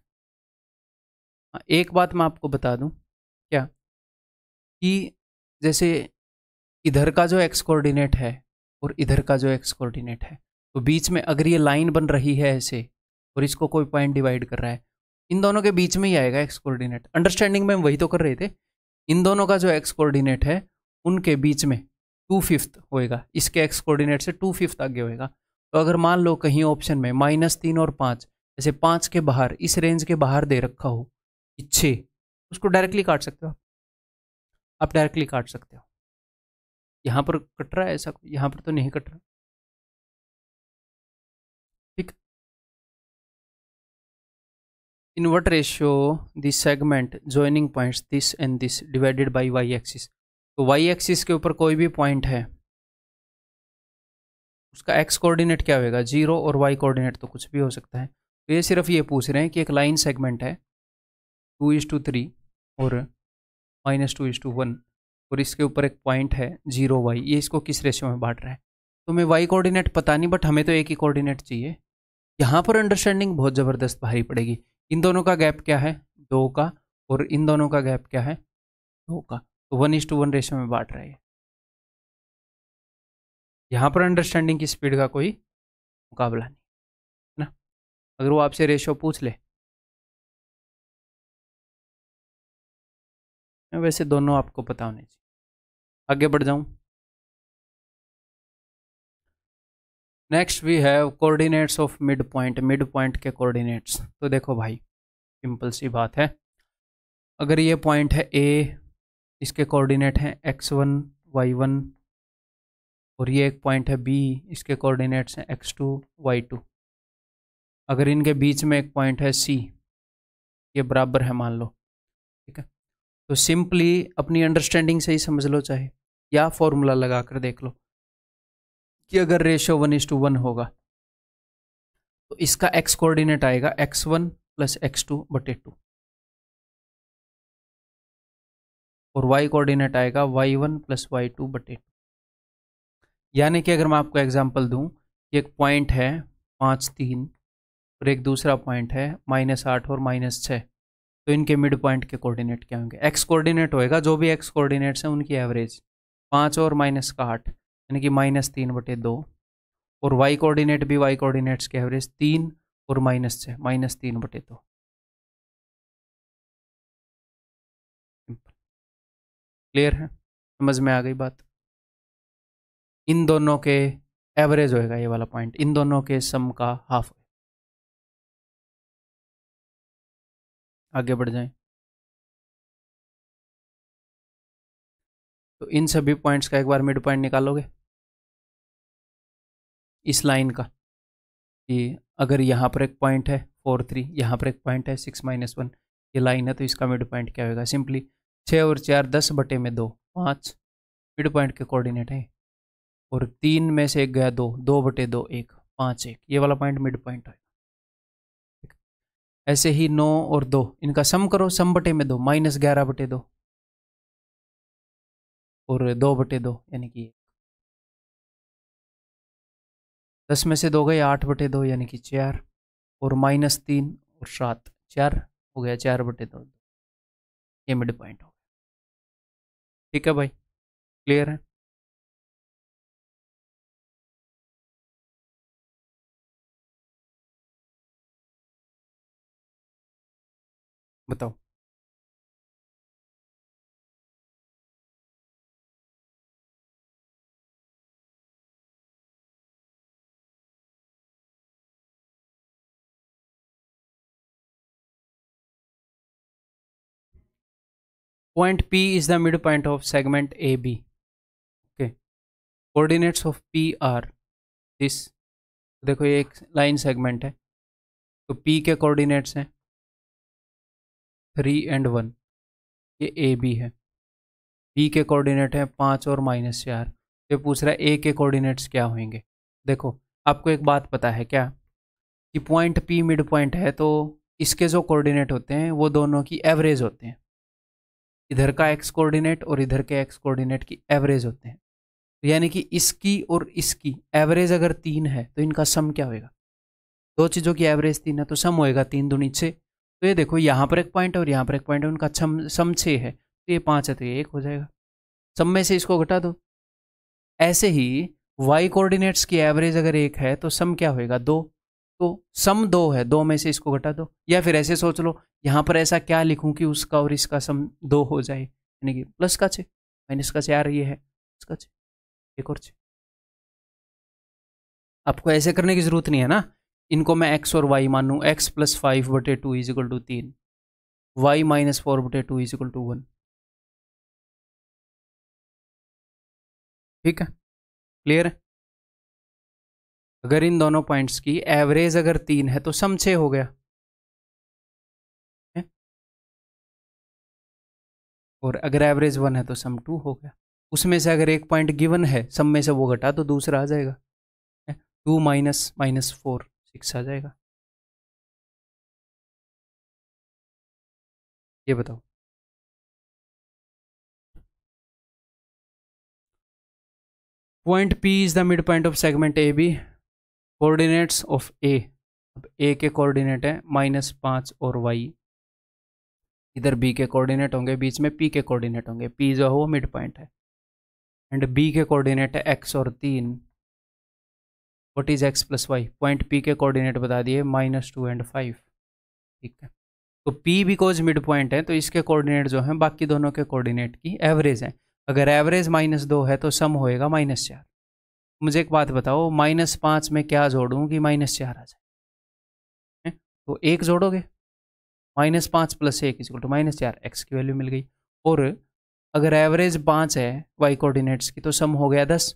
हाँ, एक बात मैं आपको बता दूं, क्या कि जैसे इधर का जो एक्स कोऑर्डिनेट है और इधर का जो एक्स कोऑर्डिनेट है, तो बीच में अगर ये लाइन बन रही है ऐसे, और इसको कोई पॉइंट डिवाइड कर रहा है, इन दोनों के बीच में ही आएगा एक्स कोऑर्डिनेट। अंडरस्टैंडिंग में हम वही तो कर रहे थे। इन दोनों का जो एक्स कोऑर्डिनेट है, उनके बीच में 2/5 होएगा, इसके एक्स कोऑर्डिनेट से 2/5 आगे होएगा। तो अगर मान लो कहीं ऑप्शन में -3 और 5, जैसे 5 के बाहर, इस रेंज के बाहर दे रखा हो 6, उसको डायरेक्टली काट सकते हो आप डायरेक्टली काट सकते हो। यहाँ पर कट रहा है ऐसा, यहाँ पर तो नहीं कट रहा। ठीक। In what ratio this segment joining points this and this divided by Y axis. तो वाई एक्सिस के ऊपर कोई भी पॉइंट है, उसका एक्स कोऑर्डिनेट क्या होगा? 0, और वाई कोऑर्डिनेट तो कुछ भी हो सकता है। तो ये सिर्फ ये पूछ रहे हैं कि एक लाइन सेगमेंट है 2:3 और -2:1, और इसके ऊपर एक पॉइंट है 0 y, ये इसको किस रेशियो में बांट रहा है? तो हमें वाई कोऑर्डिनेट पता नहीं, बट हमें तो एक ही कोऑर्डिनेट चाहिए। यहाँ पर अंडरस्टैंडिंग बहुत ज़बरदस्त भारी पड़ेगी। इन दोनों का गैप क्या है? 2 का, और इन दोनों का गैप क्या है? 2 का, तो 1:1 रेशियो में बांट रहा है। यहाँ पर अंडरस्टैंडिंग की स्पीड का कोई मुकाबला नहीं, है ना। अगर वो आपसे रेशियो पूछ ले, वैसे दोनों आपको पता होने चाहिए। आगे बढ़ जाऊँ। Next we have coordinates of mid point. Mid point के कोऑर्डिनेट्स, तो देखो भाई, सिंपल सी बात है। अगर ये पॉइंट है ए, इसके कोऑर्डिनेट हैं x1 y1, और ये एक पॉइंट है बी, इसके कोऑर्डिनेट्स हैं x2 y2। अगर इनके बीच में एक पॉइंट है सी, ये बराबर है मान लो, ठीक है। तो सिंपली अपनी अंडरस्टैंडिंग से ही समझ लो, चाहे या फॉर्मूला लगा कर देख लो, कि अगर रेशियो 1:1 होगा, तो इसका x कोऑर्डिनेट आएगा x1 + x2/2, और y कोऑर्डिनेट आएगा y1 + y2/2। यानी कि अगर मैं आपको एग्जांपल दूं, एक पॉइंट है 5 3, और एक दूसरा पॉइंट है -8 और -6, तो इनके मिड पॉइंट के कोऑर्डिनेट क्या होंगे? एक्स कोऑर्डिनेट होएगा, जो भी एक्स कोऑर्डिनेट्स हैं उनकी एवरेज 5 और -8, यानी कि -3/2, और वाई कोऑर्डिनेट भी वाई कोऑर्डिनेट्स की एवरेज 3 और -6, -3/2। क्लियर है? समझ में आ गई बात? इन दोनों के एवरेज होएगा ये वाला पॉइंट, इन दोनों के सम का हाफ। आगे बढ़ जाएं। तो इन सभी पॉइंट्स का एक बार मिड पॉइंट निकालोगे इस लाइन का, कि अगर यहाँ पर एक पॉइंट है 4 3, यहाँ पर एक पॉइंट है 6 - 1, ये लाइन है तो इसका मिड पॉइंट क्या होगा? सिंपली 6 और 4 10/2 5 मिड पॉइंट के कोऑर्डिनेट है। और 3 में से 1 गया 2 2/2 1 5 1, ये वाला पॉइंट मिड पॉइंट है। ऐसे ही 9 और 2 इनका सम करो, सम/2 -11/2 और 2/2 यानी कि 10 में से 2 गए 8/2 यानी कि 4 और -3 और 7 4 हो गया 4/2, ये मिड पॉइंट हो। ठीक है भाई, क्लियर है? बताओ। Point P is the midpoint of segment AB. Okay. Coordinates of P are this. देखो ये एक लाइन सेगमेंट है, तो P के कोऑर्डिनेट्स हैं 3 और 1, ये AB है। B के कोऑर्डिनेट हैं 5 और -4। ये पूछ रहा है A के कोऑर्डिनेट्स क्या होंगे। देखो आपको एक बात पता है क्या, कि पॉइंट P मिड पॉइंट है तो इसके जो कोऑर्डिनेट होते हैं वो दोनों की एवरेज होते हैं। इधर का x कोऑर्डिनेट और इधर के x कोऑर्डिनेट की एवरेज होते हैं। यानी कि इसकी और इसकी एवरेज अगर 3 है तो इनका सम क्या होएगा? दो चीज़ों की एवरेज 3 है तो सम होएगा 3 दूनी 6। तो ये देखो यहाँ पर एक पॉइंट है और यहाँ पर एक पॉइंट है, उनका सम 6 है तो ये 5 है तो ये 1 हो जाएगा। सम में से इसको घटा दो। ऐसे ही y कोऑर्डिनेट्स की एवरेज अगर 1 है तो सम क्या होएगा? 2। तो सम 2 है, 2 में से इसको घटा दो। या फिर ऐसे सोच लो, यहाँ पर ऐसा क्या लिखूँ कि उसका और इसका सम 2 हो जाए, यानी कि प्लस का 6 माइनस का 4 ये है इसका 6 एक और 6। आपको ऐसे करने की जरूरत नहीं है ना। इनको मैं x और y मानूँ, x + 5/2 = 3, y - 4/2 = 1। ठीक है, क्लियर है? अगर इन दोनों पॉइंट्स की एवरेज अगर 3 है तो सम 6 हो गया है? और अगर एवरेज 1 है तो सम 2 हो गया। उसमें से अगर एक पॉइंट गिवन है, सम में से वो घटा तो दूसरा आ जाएगा। 2 - -4 6 आ जाएगा। ये बताओ। Point P is the mid point of segment AB। Coordinates of A, अब A के कोऑर्डिनेट है -5 और y। इधर B के कोऑर्डिनेट होंगे, बीच में P के कोऑर्डिनेट होंगे। P जो है वो मिड पॉइंट है। एंड B के कोऑर्डिनेट है x और 3। What is x + y? Point P के कोऑर्डिनेट बता दिए -2 और 5। ठीक है, तो P बिकॉज मिड पॉइंट है तो इसके कोऑर्डिनेट जो हैं बाकी दोनों के कोऑर्डिनेट की एवरेज है। अगर एवरेज -2 है तो सम होएगा -4। मुझे एक बात बताओ, -5 में क्या जोड़ूं कि -4 आ जाए? तो 1 जोड़ोगे, -5 + 1 = -4, x की वैल्यू मिल गई। और अगर एवरेज 5 है y कोऑर्डिनेट्स की तो सम हो गया 10।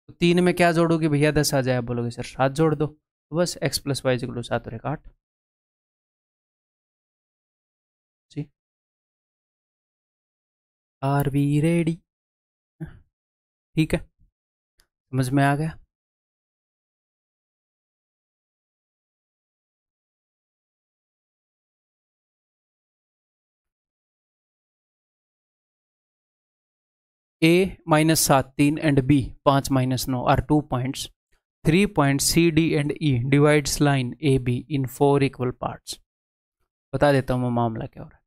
तो 3 में क्या जोड़ोगे भैया 10 आ जाए? आप बोलोगे सर 7 जोड़ दो, तो बस x + y = 7 और 1 8 जी। Are we ready? ठीक है, समझ में आ गया? A -7 3 and B 5 - 9 are 2 points. 3 points C, D and E divides line AB in 4 equal parts. बता देता हूँ मैं मामला क्या हो रहा है।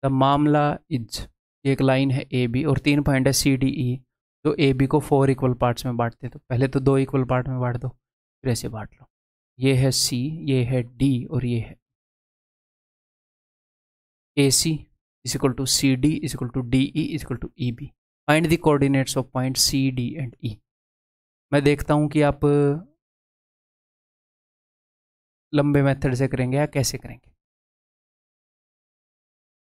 द मामला इज, एक लाइन है AB और 3 पॉइंट है CDE, तो AB को 4 इक्वल पार्ट्स में बांटते हैं। तो पहले तो 2 इक्वल पार्ट में बांट दो, फिर ऐसे बांट लो। ये है C, ये है D और ये है AC = CD = DE = EB। Find the coordinates of point C, D and E। मैं देखता हूँ कि आप लंबे मेथड से करेंगे या कैसे करेंगे।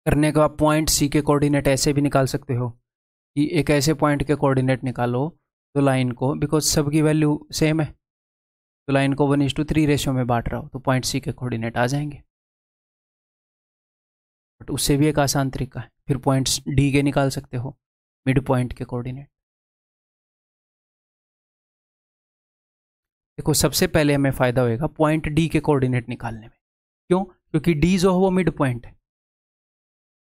करने का पॉइंट C के कोऑर्डिनेट ऐसे भी निकाल सकते हो कि एक ऐसे पॉइंट के कोऑर्डिनेट निकालो तो लाइन को, बिकॉज सबकी वैल्यू सेम है, तो लाइन को 1:3 रेशियो में बांट रहा हो तो पॉइंट C के कोऑर्डिनेट आ जाएंगे। बट उससे भी एक आसान तरीका है, फिर पॉइंट्स डी के निकाल सकते हो, मिड पॉइंट के कोऑर्डिनेट। देखो सबसे पहले हमें फ़ायदा होएगा पॉइंट डी के कोऑर्डिनेट निकालने में। क्यों? क्योंकि डी जो है वो मिड पॉइंट है,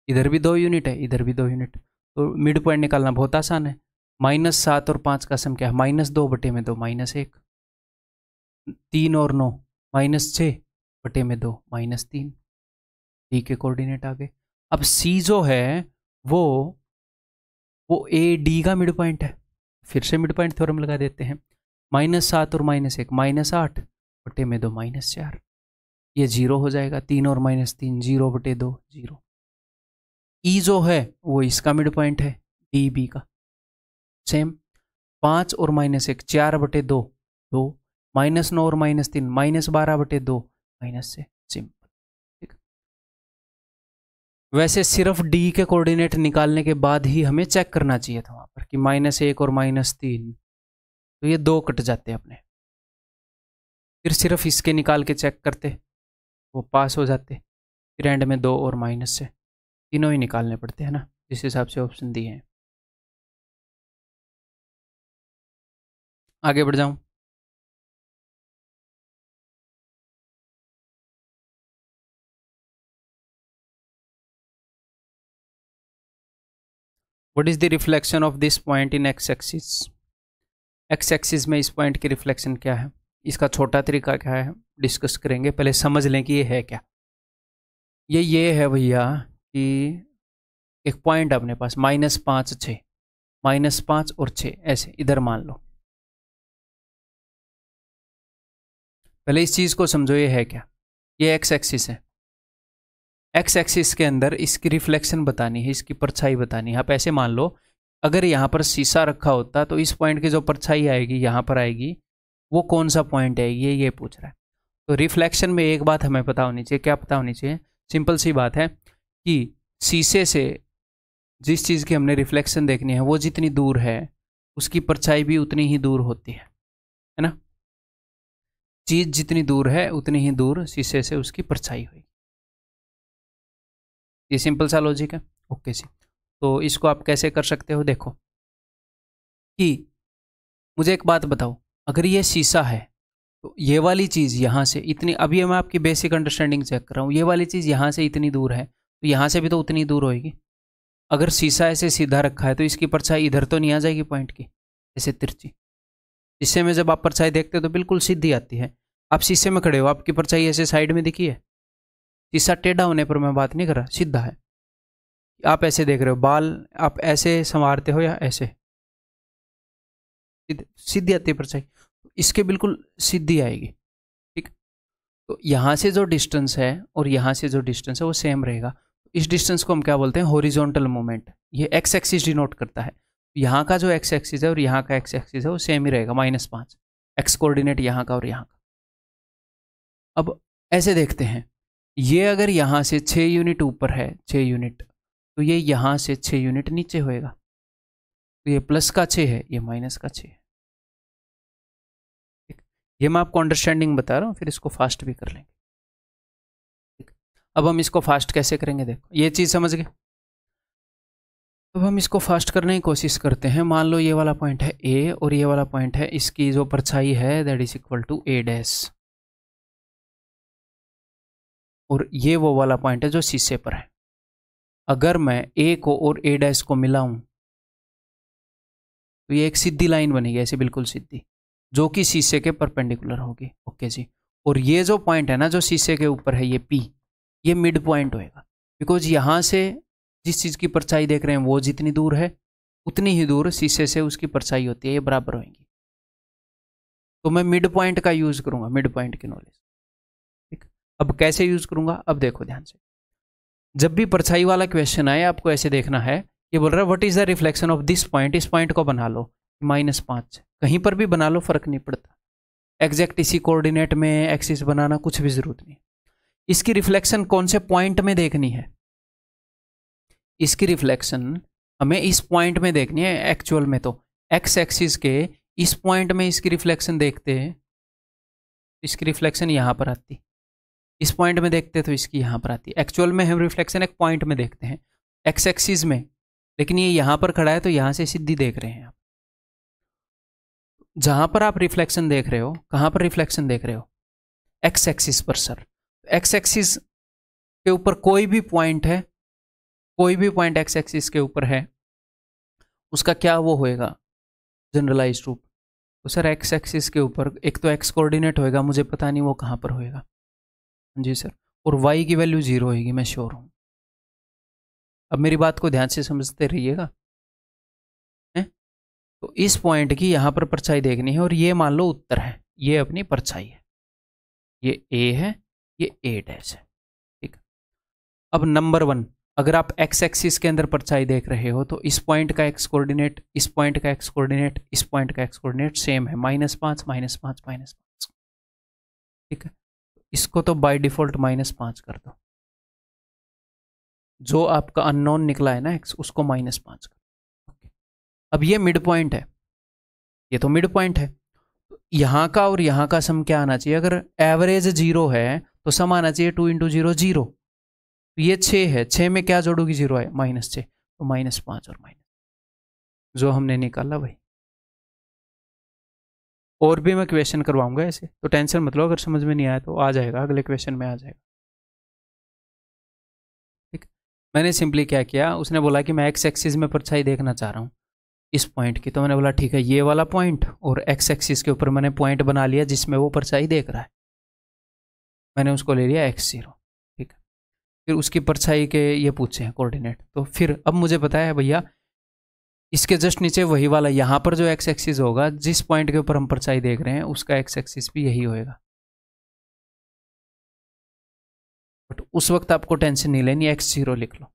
इधर भी 2 यूनिट है, इधर भी 2 यूनिट, तो मिड पॉइंट निकालना बहुत आसान है। -7 और 5 का सम क्या है? -2/2 -1, 3 और 9 -6/2 -3। डी के कोऑर्डिनेट आ गए। अब सी जो है वो ए डी का मिड पॉइंट है, फिर से मिड पॉइंट थ्योरम लगा देते हैं। -7 और -1 -8/2 -4, ये 0 हो जाएगा। 3 और -3 0/2 0। ई जो है वो इसका मिड पॉइंट है, डी बी का। सेम 5 और -1 4/2 2, -9 और -3 -12/2 -6। सिंपल, ठीक। वैसे सिर्फ डी के कोऑर्डिनेट निकालने के बाद ही हमें चेक करना चाहिए था वहां पर कि -1 और -3, तो ये 2 कट जाते हैं अपने। फिर सिर्फ इसके निकाल के चेक करते, वो पास हो जाते। फिर एंड में 2 और माइनस से तीनों ही निकालने पड़ते हैं ना, जिस हिसाब से ऑप्शन दिए हैं। आगे बढ़ जाऊं। What is the reflection of this point in x axis? X axis में इस पॉइंट की रिफ्लेक्शन क्या है, इसका छोटा तरीका क्या है डिस्कस करेंगे। पहले समझ लें कि ये है क्या। ये है भैया कि एक पॉइंट अपने पास -5 6, -5 और 6 ऐसे इधर मान लो। पहले इस चीज को समझो, ये है क्या? ये एक्स एक्सिस है। एक्स एक्सिस के अंदर इसकी रिफ्लेक्शन बतानी है, इसकी परछाई बतानी है। आप ऐसे मान लो, अगर यहाँ पर शीशा रखा होता तो इस पॉइंट की जो परछाई आएगी यहाँ पर आएगी, वो कौन सा पॉइंट है, ये पूछ रहा है। तो रिफ्लेक्शन में एक बात हमें पता होनी चाहिए। क्या पता होनी चाहिए? सिंपल सी बात है कि शीशे से जिस चीज़ की हमने रिफ्लेक्शन देखनी है वो जितनी दूर है उसकी परछाई भी उतनी ही दूर होती है ना। चीज़ जितनी दूर है उतनी ही दूर शीशे से उसकी परछाई होगी। ये सिंपल सा लॉजिक है। ओके जी, तो इसको आप कैसे कर सकते हो? देखो कि मुझे एक बात बताओ, अगर ये शीशा है तो ये वाली चीज़ यहाँ से इतनी, अभी मैं आपकी बेसिक अंडरस्टैंडिंग चेक कर रहा हूँ, ये वाली चीज़ यहाँ से इतनी दूर है तो यहाँ से भी तो उतनी दूर होएगी। अगर शीशा ऐसे सीधा रखा है तो इसकी परछाई इधर तो नहीं आ जाएगी पॉइंट की, ऐसे तिरछी। शीशे में जब आप परछाई देखते हो तो बिल्कुल सीधी आती है। आप शीशे में खड़े हो, आपकी परछाई ऐसे साइड में दिखी है? शीशा टेढ़ा होने पर मैं बात नहीं कर रहा, सीधा है। आप ऐसे देख रहे हो, बाल आप ऐसे संवारते हो या ऐसे, सीधी आती है परछाई, इसके बिल्कुल सीधी आएगी, ठीक। तो यहाँ से जो डिस्टेंस है और यहाँ से जो डिस्टेंस है वो सेम रहेगा। इस डिस्टेंस को हम क्या बोलते हैं? Horizontal moment. ये एक्स एक्सिस डिनोट करता है। यहाँ का जो एक्स एक्सिस है और यहाँ का एक्स एक्सिस है वो सेम ही रहेगा, -5 एक्स कोऑर्डिनेट यहाँ का और यहाँ का। अब ऐसे देखते हैं, ये अगर यहाँ से 6 यूनिट ऊपर है, 6 यूनिट, तो ये यहाँ से 6 यूनिट नीचे होएगा। तो ये प्लस का 6 है, ये माइनस का 6 है। ठीक, ये मैं आपको अंडरस्टैंडिंग बता रहा हूँ, फिर इसको फास्ट भी कर लेंगे। ठीक, अब हम इसको फास्ट कैसे करेंगे? देखो ये चीज़ समझ गए। अब हम इसको फास्ट करने की कोशिश करते हैं। मान लो ये वाला पॉइंट है ए और ये वाला पॉइंट है, इसकी जो परछाई है that is equal to A dash, और ये वो वाला पॉइंट है जो शीशे पर है। अगर मैं ए को और ए डैश को मिलाऊं तो ये एक सीधी लाइन बनेगी, ऐसे बिल्कुल सीधी, जो कि शीशे के परपेंडिकुलर होगी। ओके जी, और ये जो पॉइंट है ना जो शीशे के ऊपर है, ये पी, ये मिड पॉइंट होएगा। बिकॉज यहाँ से जिस चीज़ की परछाई देख रहे हैं वो जितनी दूर है उतनी ही दूर शीशे से उसकी परछाई होती है, ये बराबर होंगी। तो मैं मिड पॉइंट का यूज़ करूँगा, मिड पॉइंट की नॉलेज। ठीक, अब कैसे यूज़ करूँगा? अब देखो ध्यान से, जब भी परछाई वाला क्वेश्चन आए आपको ऐसे देखना है। ये बोल रहा है what is the reflection of this point, इस पॉइंट को बना लो -5, कहीं पर भी बना लो, फर्क नहीं पड़ता। एग्जैक्ट इसी कोऑर्डिनेट में एक्सिस बनाना कुछ भी जरूरत नहीं। इसकी रिफ्लेक्शन कौन से पॉइंट में देखनी है? इसकी रिफ्लेक्शन हमें इस पॉइंट में देखनी है। एक्चुअल में तो एक्स एक्सिस के इस पॉइंट में इसकी रिफ्लेक्शन देखते हैं, इसकी रिफ्लेक्शन यहाँ पर आती, इस पॉइंट में देखते तो इसकी यहाँ पर आती है। एक्चुअल में हम रिफ्लेक्शन एक पॉइंट में देखते हैं, एक्स एक्सिस में, लेकिन ये यहाँ पर खड़ा है तो यहाँ से सीधी देख रहे हैं आप। जहाँ पर आप रिफ्लेक्शन देख रहे हो, कहाँ पर रिफ्लेक्शन देख रहे हो? एक्स एक्सिस पर सर। एक्स एक्सिस के ऊपर कोई भी पॉइंट है, कोई भी पॉइंट एक्स एक्सिस के ऊपर है, उसका क्या वो होएगा जनरलाइज्ड रूप? तो सर एक्स एक्सिस के ऊपर एक तो एक्स कोऑर्डिनेट होएगा, मुझे पता नहीं वो कहाँ पर होएगा। जी सर। और वाई की वैल्यू 0 होएगी, मैं श्योर हूँ। अब मेरी बात को ध्यान से समझते रहिएगा। तो इस पॉइंट की यहाँ पर परछाई देखनी है और ये मान लो उत्तर है, ये अपनी परछाई है, ये ए है, ये ए डैश है, ठीक है। अब नंबर 1, अगर आप एक्स एक्सिस के अंदर परछाई देख रहे हो तो इस पॉइंट का एक्स कोऑर्डिनेट, इस पॉइंट का एक्स कोऑर्डिनेट, इस पॉइंट का एक्स कोऑर्डिनेट सेम है, -5 -5 -5, ठीक है। इसको तो बाय डिफॉल्ट -5 कर दो, जो आपका अननोन निकला है ना एक्स, उसको -5 कर दो। अब ये मिड पॉइंट है, ये तो मिड पॉइंट है, यहाँ का और यहाँ का सम क्या आना चाहिए? अगर एवरेज 0 है तो सम आना चाहिए 2 × 0 0। तो ये 6 है, 6 में क्या जोड़ोगी? 0 है, -6, तो -5 और माइनस, जो हमने निकाला भाई। और भी मैं क्वेश्चन करवाऊंगा ऐसे, तो टेंशन मत लो, अगर समझ में नहीं आया तो आ जाएगा, अगले क्वेश्चन में आ जाएगा, ठीक। मैंने सिंपली क्या किया, उसने बोला कि मैं एक्स एक्सिस में परछाई देखना चाह रहा हूँ इस पॉइंट की, तो मैंने बोला ठीक है, ये वाला पॉइंट और एक्स एक्सिस के ऊपर मैंने पॉइंट बना लिया जिसमें वो परछाई देख रहा है, मैंने उसको ले लिया x0, ठीक है। फिर उसकी परछाई के ये पूछे हैं कोऑर्डिनेट, तो फिर अब मुझे पता है भैया इसके जस्ट नीचे वही वाला, यहाँ पर जो एक्स एक्सिस होगा, जिस पॉइंट के ऊपर हम परछाई देख रहे हैं उसका एक्स एक्सिस भी यही होएगा। बट उस वक्त आपको टेंशन नहीं लेनी, x0 लिख लो।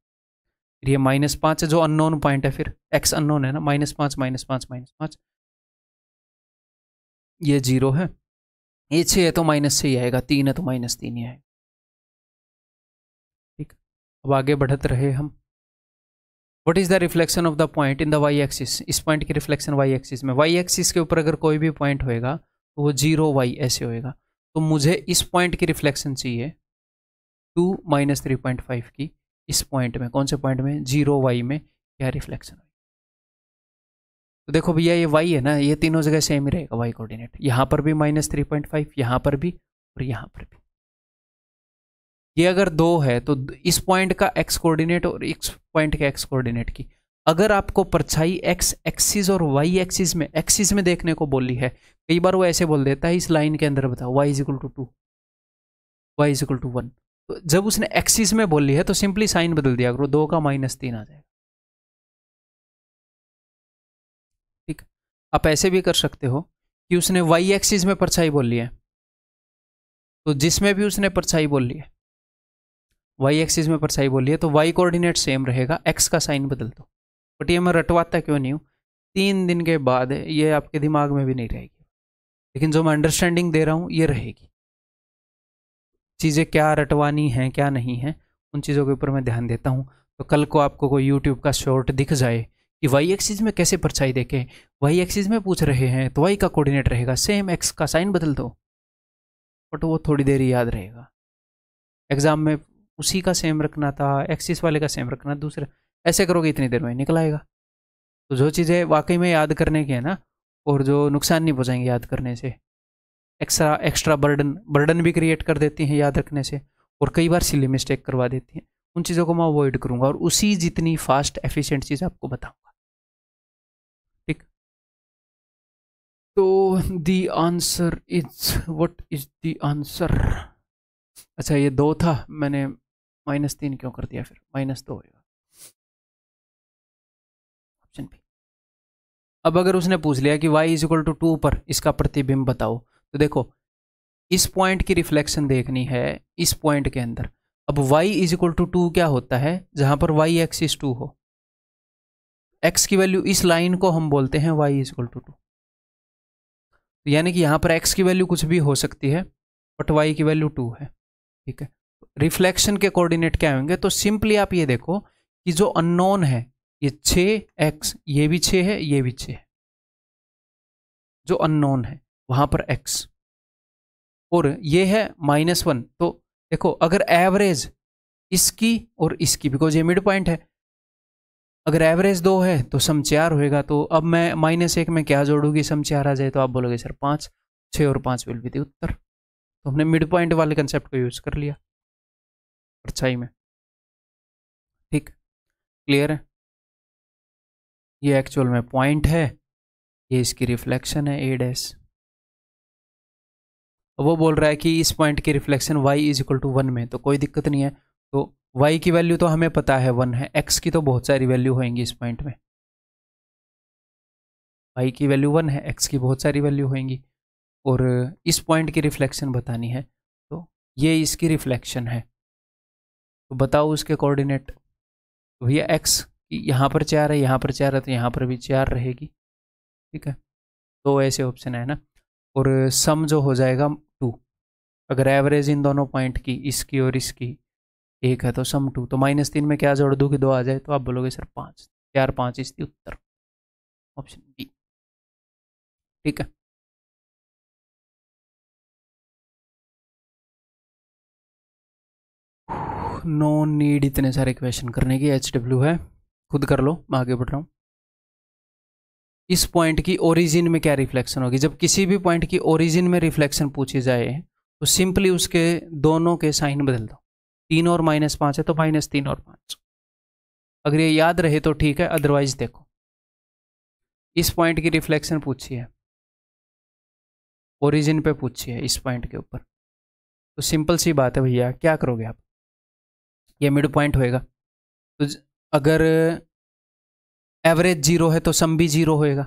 फिर ये -5 जो अननोन पॉइंट है, फिर x अननोन है ना, -5 -5 -5, ये 0 है, ये 6 है तो -6 ही आएगा, 3 है तो -3 ही आएगा, ठीक। अब आगे बढ़ते रहे हम। What is the reflection of the point in the Y axis? इस पॉइंट की रिफ्लेक्शन वाई एक्सिस में, वाई एक्सिस के ऊपर अगर कोई भी पॉइंट होएगा तो वो 0 y ऐसे होएगा। तो मुझे इस पॉइंट की रिफ्लेक्शन चाहिए 2 - 3.5 की, इस पॉइंट में, कौन से पॉइंट में? 0 y में क्या रिफ्लेक्शन? तो देखो भैया ये y है ना, ये तीनों जगह सेम ही रहेगा y कोऑर्डिनेट, यहाँ पर भी -3.5, यहाँ पर भी और यहाँ पर भी। ये अगर 2 है तो इस पॉइंट का x कोऑर्डिनेट और इस पॉइंट के x कोऑर्डिनेट की, अगर आपको परछाई x एक्सिस और y एक्सिस में देखने को बोली है, कई बार वो ऐसे बोल देता है इस लाइन के अंदर बताओ y = 2, y = 1। तो जब उसने एक्सिस में बोली है तो सिंपली साइन बदल दिया करो, 2 का -3 आ जाएगा, ठीक। आप ऐसे भी कर सकते हो कि उसने y एक्सिस में परछाई बोली है, तो जिसमें भी उसने परछाई बोली है, y एक्सिस में परछाई बोली है, तो y कोऑर्डिनेट सेम रहेगा, x का साइन बदल दो। बट ये मैं रटवाता क्यों नहीं हूँ, 3 दिन के बाद ये आपके दिमाग में भी नहीं रहेगी, लेकिन जो मैं अंडरस्टैंडिंग दे रहा हूँ ये रहेगी। चीज़ें क्या रटवानी हैं क्या नहीं है, उन चीज़ों के ऊपर मैं ध्यान देता हूँ। तो कल को आपको कोई यूट्यूब का शॉर्ट दिख जाए कि वाई एक्सिस में कैसे परछाई देखें, वाई एक्सिस में पूछ रहे हैं तो वाई का कोऑर्डिनेट रहेगा सेम, एक्स का साइन बदल दो, बट वो थोड़ी देर ही याद रहेगा। एग्जाम में उसी का सेम रखना था, एक्सिस वाले का सेम रखना, दूसरा ऐसे करोगे इतनी देर में निकल आएगा। तो जो चीज़ें वाकई में याद करने की है ना, और जो नुकसान नहीं पहुँचाएंगे याद करने से, एक्स्ट्रा बर्डन भी क्रिएट कर देती हैं याद रखने से, और कई बार सिली मिस्टेक करवा देती हैं, उन चीज़ों को मैं अवॉइड करूँगा और उसी जितनी फास्ट एफिशिएंट चीज़ आपको बताऊँगा, ठीक। तो the answer is, what is the answer? अच्छा ये 2 था, मैंने -3 क्यों कर दिया, फिर -2 होगा ऑप्शन बी। अब अगर उसने पूछ लिया कि y = 2 पर इसका प्रतिबिंब बताओ, तो देखो इस पॉइंट की रिफ्लेक्शन देखनी है इस पॉइंट के अंदर। अब y = 2 क्या होता है? जहां पर y एक्सिस 2 हो, x की वैल्यू, इस लाइन को हम बोलते हैं y = 2, यानी कि यहां पर x की वैल्यू कुछ भी हो सकती है बट y की वैल्यू 2 है, ठीक है। रिफ्लेक्शन के कोऑर्डिनेट क्या होंगे? तो सिंपली आप ये देखो कि जो अननोन है ये 6x, ये भी 6 है, ये भी 6 है, जो अननोन है वहां पर x, और ये है -1, तो देखो अगर एवरेज इसकी और इसकी, बिकॉज ये मिड पॉइंट है, अगर एवरेज 2 है तो सम 4 होएगा। तो अब मैं -1 में क्या जोड़ूंगी, सम 4 आ जाए तो आप बोलोगे सर 5, 6 और 5 विल बी द उत्तर। तो हमने मिड पॉइंट वाले कंसेप्ट को यूज कर लिया परछाई में। ठीक, क्लियर है? ये एक्चुअल में पॉइंट है, ये इसकी रिफ्लेक्शन है ए डैश। वो बोल रहा है कि इस पॉइंट की reflection y is equal to 1 में, तो कोई दिक्कत नहीं है। तो y की वैल्यू तो हमें पता है 1 है, x की तो बहुत सारी वैल्यू होंगी इस पॉइंट में। y की वैल्यू 1 है, x की बहुत सारी वैल्यू होंगी, और इस पॉइंट की रिफ्लेक्शन बतानी है। तो ये इसकी रिफ्लेक्शन है, तो बताओ उसके कोऑर्डिनेट। तो भैया x यहाँ पर 4 है, यहाँ पर 4 है, तो यहाँ पर भी 4 रहेगी। ठीक है, तो ऐसे ऑप्शन है ना। और सम जो हो जाएगा 2, अगर एवरेज इन दोनों पॉइंट की, इसकी और इसकी 1 है तो सम 2। तो -3 में क्या जोड़ दूँ कि 2 आ जाए, तो आप बोलोगे सर 5, 4 5 इसकी उत्तर, ऑप्शन बी। ठीक है, नो नीड इतने सारे क्वेश्चन करने की, HW है, खुद कर लो, मैं आगे बढ़ रहा हूँ। इस पॉइंट की ओरिजिन में क्या रिफ्लेक्शन होगी? जब किसी भी पॉइंट की ओरिजिन में रिफ्लेक्शन पूछी जाए तो सिंपली उसके दोनों के साइन बदल दो। 3 और -5 है तो -3 और 5। अगर ये याद रहे तो ठीक है, अदरवाइज देखो इस पॉइंट की रिफ्लेक्शन पूछी है, ओरिजिन पे पूछी है इस पॉइंट के ऊपर, तो सिंपल सी बात है भैया, क्या करोगे आप? ये मिड पॉइंट होएगा, तो अगर एवरेज 0 है तो सम भी 0 होएगा।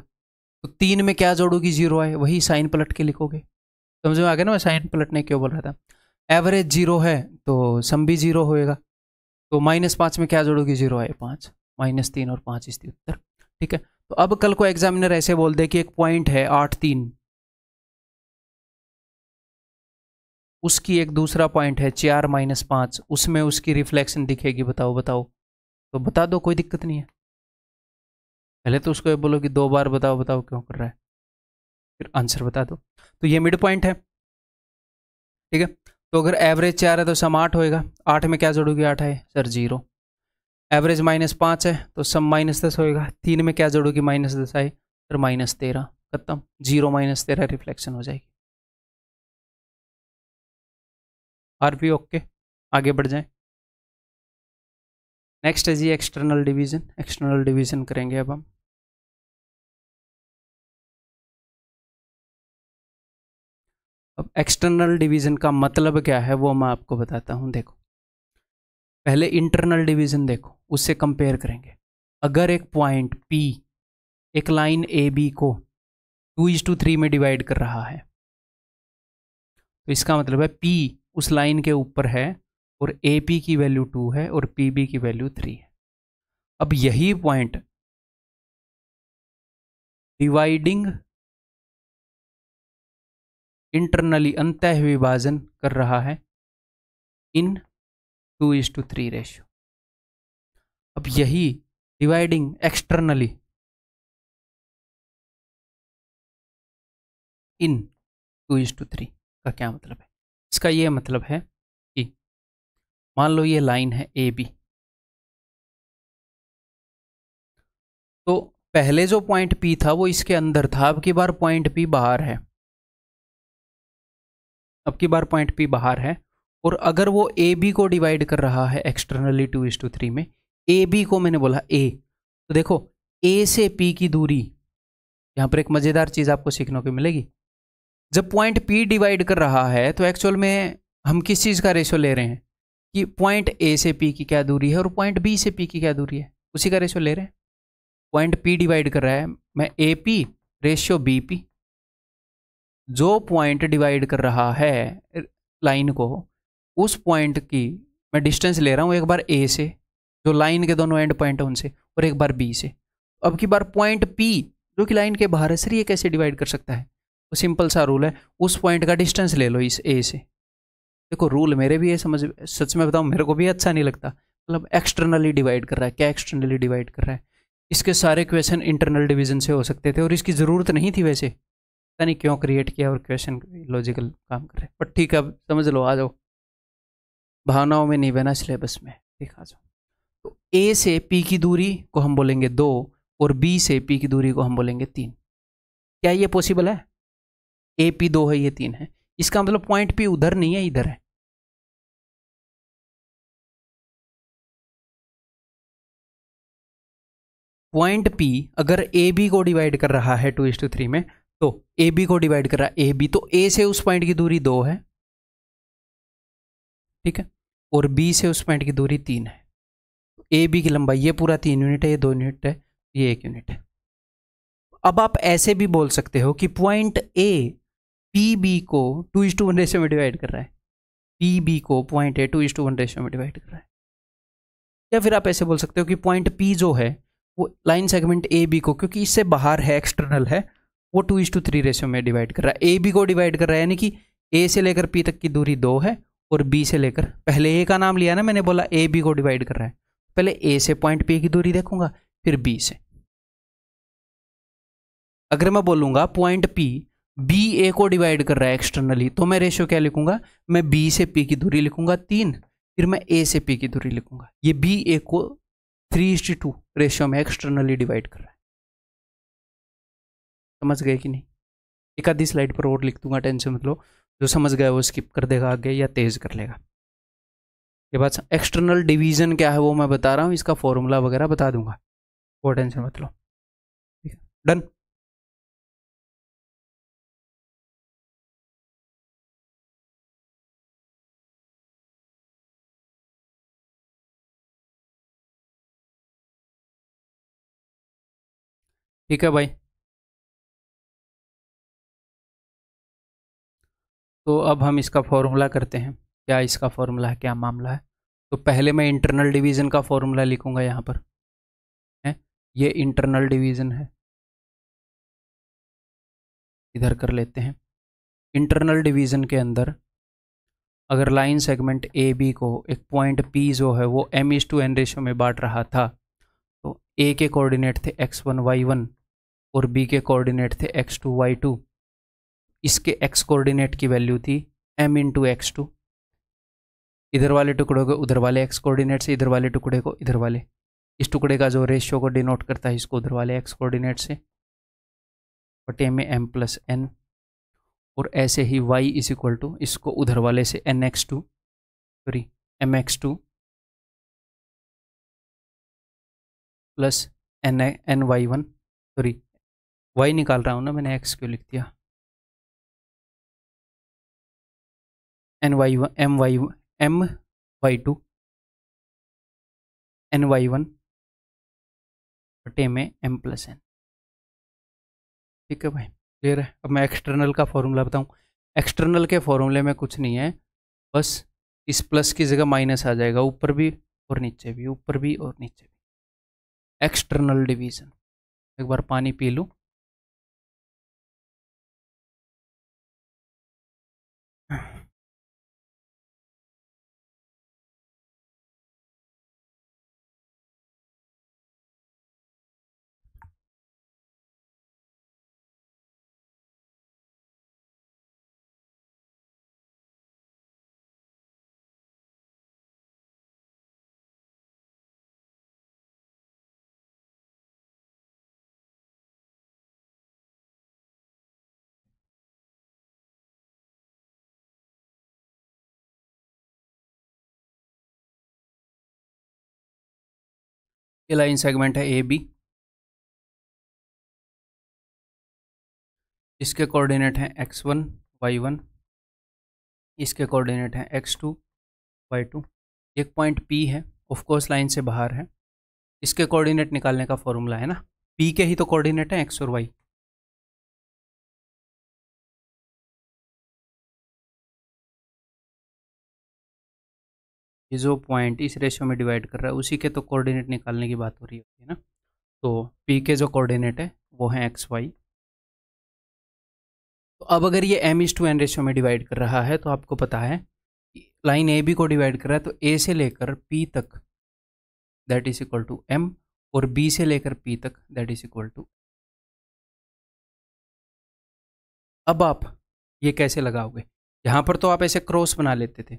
तो 3 में क्या जोड़ोगी 0 आए, वही साइन पलट के लिखोगे। समझ में आ गया ना मैं साइन पलटने क्यों बोल रहा था? एवरेज 0 है तो सम भी 0 होएगा। तो -5 में क्या जोड़ोगी 0 आए 5, -3 और 5 इसकी उत्तर। ठीक है, तो अब कल को एग्जामिनर ऐसे बोल दे कि एक पॉइंट है 8 3, उसकी एक दूसरा पॉइंट है 4 -5, उसमें उसकी रिफ्लेक्शन दिखेगी, बताओ बताओ। तो बता दो, कोई दिक्कत नहीं है। पहले तो उसको बोलो कि 2 बार बताओ बताओ क्यों कर रहा है, फिर आंसर बता दो। तो ये मिड पॉइंट है। ठीक है, तो अगर एवरेज 4 है तो सम 8 होएगा। 8 में क्या जोड़ोगे, 8 है सर 0। एवरेज -5 है तो सम -10 होएगा। 3 में क्या जोड़ोगे, -10 आए सर -13, खत्म। 0 -13 रिफ्लेक्शन हो जाएगी। आर भी ओके, आगे बढ़ जाए। नेक्स्ट है जी एक्सटर्नल डिवीजन। एक्सटर्नल डिवीजन करेंगे अब हम। अब एक्सटर्नल डिवीजन का मतलब क्या है वो मैं आपको बताता हूँ। देखो पहले इंटरनल डिवीजन देखो, उससे कंपेयर करेंगे। अगर एक पॉइंट P एक लाइन AB को 2:3 में डिवाइड कर रहा है, तो इसका मतलब है P उस लाइन के ऊपर है और AP की वैल्यू 2 है और PB की वैल्यू 3 है। अब यही पॉइंट डिवाइडिंग इंटरनली अंतः विभाजन कर रहा है इन 2:3 रेशियो। अब यही डिवाइडिंग एक्सटर्नली इन 2:3 का क्या मतलब है? इसका ये मतलब है कि मान लो ये लाइन है AB, तो पहले जो पॉइंट P था वो इसके अंदर था, अब की बार पॉइंट P बाहर है। अब की बार पॉइंट P बाहर है, और अगर वो AB को डिवाइड कर रहा है एक्सटर्नली 2:3 में, AB को मैंने बोला A, तो देखो A से P की दूरी, यहाँ पर एक मज़ेदार चीज़ आपको सीखने को मिलेगी। जब पॉइंट P डिवाइड कर रहा है तो एक्चुअल में हम किस चीज़ का रेशो ले रहे हैं कि पॉइंट A से P की क्या दूरी है और पॉइंट B से P की क्या दूरी है, उसी का रेशो ले रहे हैं। पॉइंट P डिवाइड कर रहा है, मैं AP रेशियो BP, जो पॉइंट डिवाइड कर रहा है लाइन को, उस पॉइंट की मैं डिस्टेंस ले रहा हूँ, एक बार A से, जो लाइन के दोनों एंड पॉइंट है उनसे, और एक बार B से। अब की बार पॉइंट P जो कि लाइन के बाहर है, सर ये कैसे डिवाइड कर सकता है? तो सिंपल सा रूल है, उस पॉइंट का डिस्टेंस ले लो इस A से। देखो रूल मेरे भी है, समझ, सच में बताऊँ मेरे को भी अच्छा नहीं लगता। मतलब एक्सटर्नली डिवाइड कर रहा है, क्या एक्सटर्नली डिवाइड कर रहा है? इसके सारे क्वेश्चन इंटरनल डिवीजन से हो सकते थे और इसकी ज़रूरत नहीं थी वैसे, पता नहीं क्यों क्रिएट किया और क्वेश्चन लॉजिकल काम कर रहे हैं। बट ठीक है, अब समझ लो, आ जाओ। भावनाओं में नहीं बना, सिलेबस में देखा जाओ। तो ए से पी की दूरी को हम बोलेंगे 2 और बी से पी की दूरी को हम बोलेंगे 3। क्या ये पॉसिबल है? ए पी 2 है, ये 3 है, इसका मतलब पॉइंट पी उधर नहीं है, इधर है। पॉइंट पी अगर ए बी को डिवाइड कर रहा है 2:3 में, तो ए बी को डिवाइड कर रहा है ए बी, तो ए से उस पॉइंट की दूरी 2 है, ठीक है, और बी से उस पॉइंट की दूरी 3 है। ए बी की लंबाई ये पूरा 3 यूनिट है, ये 2 यूनिट है, ये 1 यूनिट है। अब आप ऐसे भी बोल सकते हो कि पॉइंट ए पी बी को 2:1 रेशियो में डिवाइड कर रहा है, पी बी को पॉइंट ए 2:1 रेशियो में डिवाइड कर रहा है। या फिर आप ऐसे बोल सकते हो कि पॉइंट पी जो है वो लाइन सेगमेंट ए बी को, क्योंकि इससे बाहर है, एक्सटर्नल है, वो 2:3 रेशियो में डिवाइड कर रहा है। ए बी को डिवाइड कर रहा है, यानी कि ए से लेकर पी तक की दूरी 2 है, और बी से लेकर, पहले ए का नाम लिया ना मैंने, बोला ए बी को डिवाइड कर रहा है, पहले ए से पॉइंट पी की दूरी देखूंगा, फिर बी से। अगर मैं बोलूंगा पॉइंट पी बी ए को डिवाइड कर रहा है एक्सटर्नली, तो मैं रेशियो क्या लिखूंगा? मैं बी से पी की दूरी लिखूंगा 3, फिर मैं ए से पी की दूरी लिखूंगा। ये बी ए को 3:2 रेशियो में एक्सटर्नली डिवाइड कर रहा है। समझ गए कि नहीं? एक आधी स्लाइड पर और लिख दूंगा, टेंशन मत लो, जो समझ गया वो स्किप कर देगा आगे या तेज कर लेगा। ये बात, एक्सटर्नल डिवीजन क्या है वो मैं बता रहा हूँ, इसका फॉर्मूला वगैरह बता दूंगा, वो टेंशन मत लो, ठीक है, डन। ठीक है भाई, तो अब हम इसका फॉर्मूला करते हैं। क्या इसका फॉर्मूला है, क्या मामला है? तो पहले मैं इंटरनल डिवीजन का फॉर्मूला लिखूंगा यहाँ पर, है ये इंटरनल डिवीजन है, इधर कर लेते हैं। इंटरनल डिवीजन के अंदर अगर लाइन सेगमेंट ए बी को एक पॉइंट पी जो है वो m:n रेशियो में बांट रहा था, तो ए के कोऑर्डिनेट थे x1 y1 और बी के कोऑर्डिनेट थे x2 y2। इसके x कोऑर्डिनेट की वैल्यू थी m×x2, इधर वाले टुकड़े को उधर वाले x कोऑर्डिनेट से, इधर वाले टुकड़े को इधर वाले, इस टुकड़े का जो रेशियो को डिनोट करता है इसको उधर वाले x कोऑर्डिनेट से, बटे में m+n, और ऐसे ही y इज इक्वल टू इसको उधर वाले से nx2 sorry mx2 plus ny1, sorry y निकाल रहा हूँ ना मैंने, x क्यों लिख दिया, ny1 my2 ny1 बटे में m+n। ठीक है भाई, क्लियर है? अब मैं एक्सटर्नल का फॉर्मूला बताऊँ। एक्सटर्नल के फॉर्मूले में कुछ नहीं है, बस इस प्लस की जगह माइनस आ जाएगा, ऊपर भी और नीचे भी, ऊपर भी और नीचे भी। एक्सटर्नल डिवीजन, एक बार पानी पी लूँ। ये लाइन सेगमेंट है ए बी, इसके कोऑर्डिनेट हैं x1 y1, इसके कोऑर्डिनेट हैं x2 y2। एक पॉइंट P है, ऑफ कोर्स लाइन से बाहर है, इसके कोऑर्डिनेट निकालने का फॉर्मूला है ना, P के ही तो कोऑर्डिनेट हैं x और y। ये जो पॉइंट इस रेशियो में डिवाइड कर रहा है उसी के तो कोऑर्डिनेट निकालने की बात हो रही है ना। तो P के जो कोऑर्डिनेट है वो है एक्स वाई। तो अब अगर ये m:n रेशियो में डिवाइड कर रहा है, तो आपको पता है लाइन ए बी को डिवाइड कर रहा है, तो ए से लेकर P तक that is equal to m, और B से लेकर P तक दैट इज इक्वल टू। अब आप ये कैसे लगाओगे? यहाँ पर तो आप ऐसे क्रॉस बना लेते थे,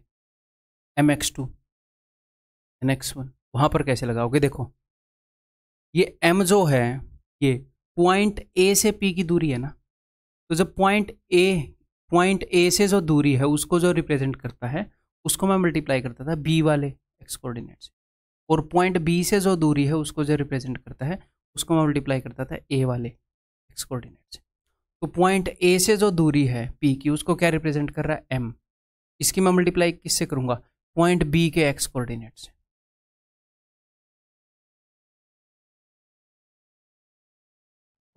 mx2 nx1, वहाँ पर कैसे लगाओगे? देखो ये m जो है ये पॉइंट A से P की दूरी है ना, तो जब पॉइंट A से जो दूरी है उसको जो रिप्रेजेंट करता है उसको मैं मल्टीप्लाई करता था B वाले एक्स कोऑर्डिनेट से, और पॉइंट B से जो दूरी है उसको जो रिप्रेजेंट करता है उसको मैं मल्टीप्लाई करता था A वाले एक्स कोऑर्डिनेट से। तो पॉइंट A से जो दूरी है P की उसको क्या रिप्रेजेंट कर रहा है? M। इसकी मैं मल्टीप्लाई किससे करूंगा? पॉइंट B के एक्स कोऑर्डिनेट से।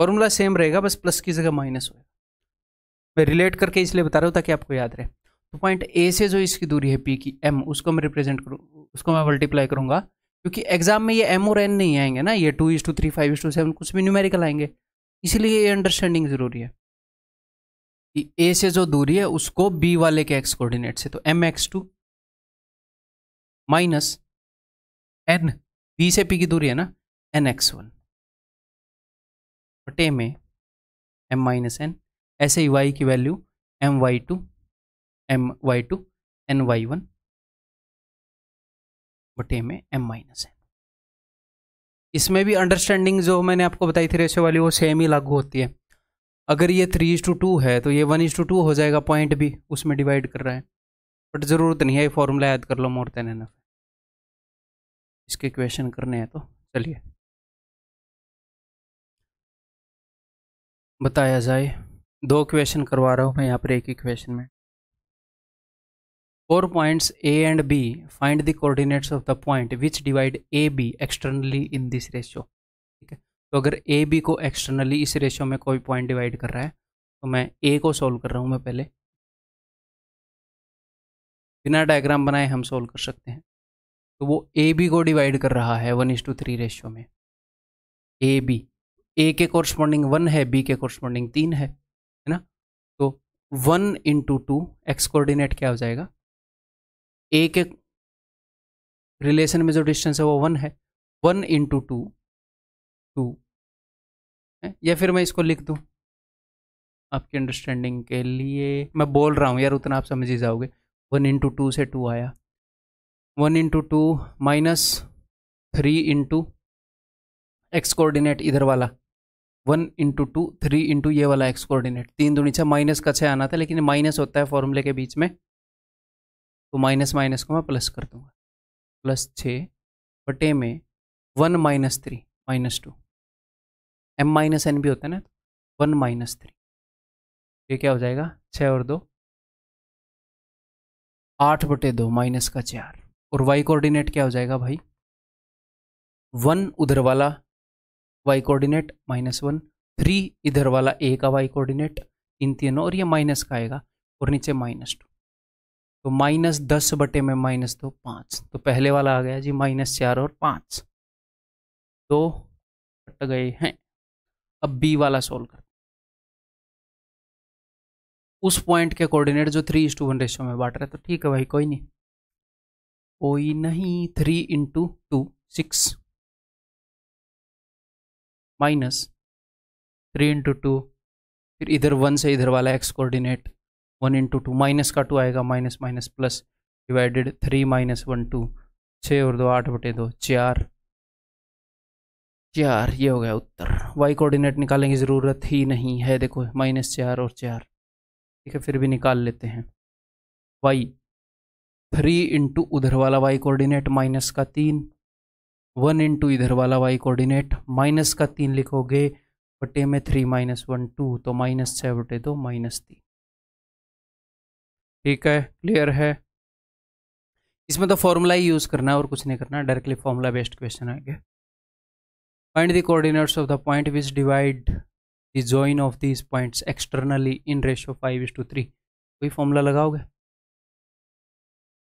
फॉर्मूला सेम रहेगा, बस प्लस की जगह माइनस होगा। मैं रिलेट करके इसलिए बता रहा हूँ ताकि आपको याद रहे। तो पॉइंट ए से जो इसकी दूरी है पी की एम, उसको मैं रिप्रेजेंट करूँ, उसको मैं मल्टीप्लाई करूंगा, क्योंकि एग्जाम में ये एम और एन नहीं आएंगे ना, ये 2:3 5:7 कुछ भी न्यूमेरिकल आएंगे, इसलिए ये अंडरस्टैंडिंग जरूरी है कि ए से जो दूरी है उसको बी वाले के एक्स कोऑर्डिनेट से, तो mx2 माइनस एन, बी से पी की दूरी है ना nx1 बटे में m माइनस एन, ऐसे ही y की वैल्यू my2 ny1 बटे में m माइनस एन। इसमें भी अंडरस्टैंडिंग जो मैंने आपको बताई थी रेशियो वाली वो सेम ही लागू होती है। अगर ये 3:2 है तो ये 1:2 हो जाएगा, पॉइंट भी उसमें डिवाइड कर रहा है, बट ज़रूरत नहीं है, ये फॉर्मूला याद कर लो, मोर देन एनफ। इसके क्वेश्चन करने हैं तो चलिए बताया जाए। 2 क्वेश्चन करवा रहा हूँ मैं यहाँ पर एक ही क्वेश्चन में। 4 points A and B, find the coordinates of the point which divide AB externally in this ratio। ठीक है, तो अगर ए बी को एक्सटर्नली इस रेशियो में कोई पॉइंट डिवाइड कर रहा है, तो मैं ए को सोल्व कर रहा हूँ, मैं पहले बिना डायग्राम बनाए हम सोल्व कर सकते हैं। तो वो ए बी को डिवाइड कर रहा है 1:3 रेशियो में। ए बी, ए के कोरस्पॉन्डिंग 1 है, बी के कोरस्पॉन्डिंग 3 है ना। तो 1:2 एक्स कोऑर्डिनेट क्या हो जाएगा? ए के रिलेशन में जो डिस्टेंस है वो 1 है, 1:2 2 है, या फिर मैं इसको लिख दूँ आपकी अंडरस्टैंडिंग के लिए, मैं बोल रहा हूँ यार उतना आप समझ ही जाओगे। 1:2 से 2 आया, 1:2 माइनस 3 एक्स कोऑर्डिनेट इधर वाला, 1:2 3 ये वाला एक्स कोऑर्डिनेट, 3×2 माइनस का 6 आना था, लेकिन माइनस होता है फॉर्मूले के बीच में, तो माइनस माइनस को मैं प्लस कर दूंगा, +6 बटे में 1 - 3 -2, m माइनस एन भी होता है ना, 1 - 3, ये क्या हो जाएगा? 6 और 2 8/2 माइनस का 4, और y कोऑर्डिनेट क्या हो जाएगा भाई? 1 उधर वाला y कोऑर्डिनेट -1, 3 इधर वाला a का y कोऑर्डिनेट, इन तीनों, और ये माइनस का आएगा, और नीचे -2, तो -10 बटे में -2 5, तो पहले वाला आ गया जी -4 और 5, तो कट गए हैं। अब बी वाला सोल्व कर, उस पॉइंट के कोऑर्डिनेट जो 3:1 रेशियो में बांट रहा है, तो ठीक है भाई, कोई नहीं 3 × 2 6 माइनस 3 × 2, फिर इधर 1 से इधर वाला एक्स कोऑर्डिनेट 1 × 2, माइनस का 2 आएगा, माइनस माइनस प्लस, डिवाइडेड 3 - 1 2, 6 और 2 8/2 4, ये हो गया उत्तर। y कोऑर्डिनेट निकालने की ज़रूरत ही नहीं है, देखो -4 और 4, ठीक है, फिर भी निकाल लेते हैं। y 3 × उधर वाला y कोऑर्डिनेट -3, 1 × इधर वाला y कोऑर्डिनेट -3 लिखोगे, बटे में 3 - 1 2, तो -6/2 -3। ठीक है, क्लियर है? इसमें तो फॉर्मूला ही यूज़ करना है और कुछ नहीं करना, डायरेक्टली फॉर्मूला बेस्ड क्वेश्चन आएंगे। Find the coordinates of the point which divide the join of these points externally in ratio 5:3। कोई फॉर्मूला लगाओगे?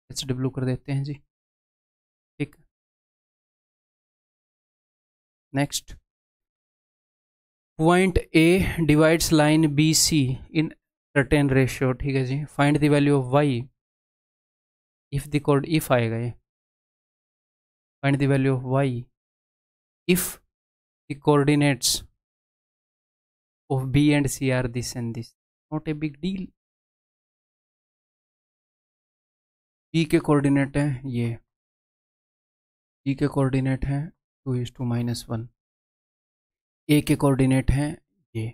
HW कर देते हैं जी, ठीक। Next, point A divides line B C in certain ratio, ठीक है जी। Find the value of Y if the code, if आएगा ये, find the value of Y if the coordinates of B and C are this and this, not a big deal। ई के कोऑर्डिनेट हैं ये, ई के कोऑर्डिनेट हैं 2:-1, ए के कोऑर्डिनेट हैं ये,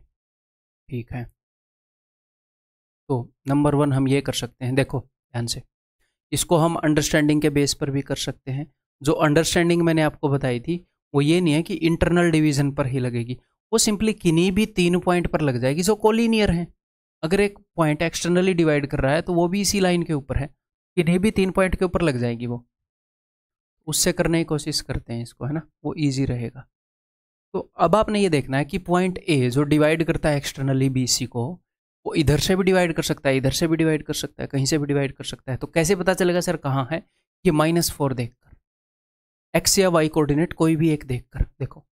ठीक है। तो नंबर 1 हम ये कर सकते हैं, देखो ध्यान से, इसको हम अंडरस्टैंडिंग के बेस पर भी कर सकते हैं। जो अंडरस्टैंडिंग मैंने आपको बताई थी वो ये नहीं है कि इंटरनल डिवीजन पर ही लगेगी, वो सिंपली किन्हीं भी 3 पॉइंट पर लग जाएगी जो कोलिनियर हैं। अगर एक पॉइंट एक्सटर्नली डिवाइड कर रहा है तो वो भी इसी लाइन के ऊपर है, किन्हीं भी 3 पॉइंट के ऊपर लग जाएगी वो। उससे करने की कोशिश करते हैं इसको, है ना, वो ईजी रहेगा। तो अब आपने ये देखना है कि पॉइंट ए जो डिवाइड करता है एक्सटर्नली बी सी को, वो इधर से भी डिवाइड कर सकता है, इधर से भी डिवाइड कर सकता है, कहीं से भी डिवाइड कर सकता है। तो कैसे पता चलेगा सर कहाँ है? ये -4 देखकर, एक्स या वाई कोऑर्डिनेट कोई भी एक देखकर। देखो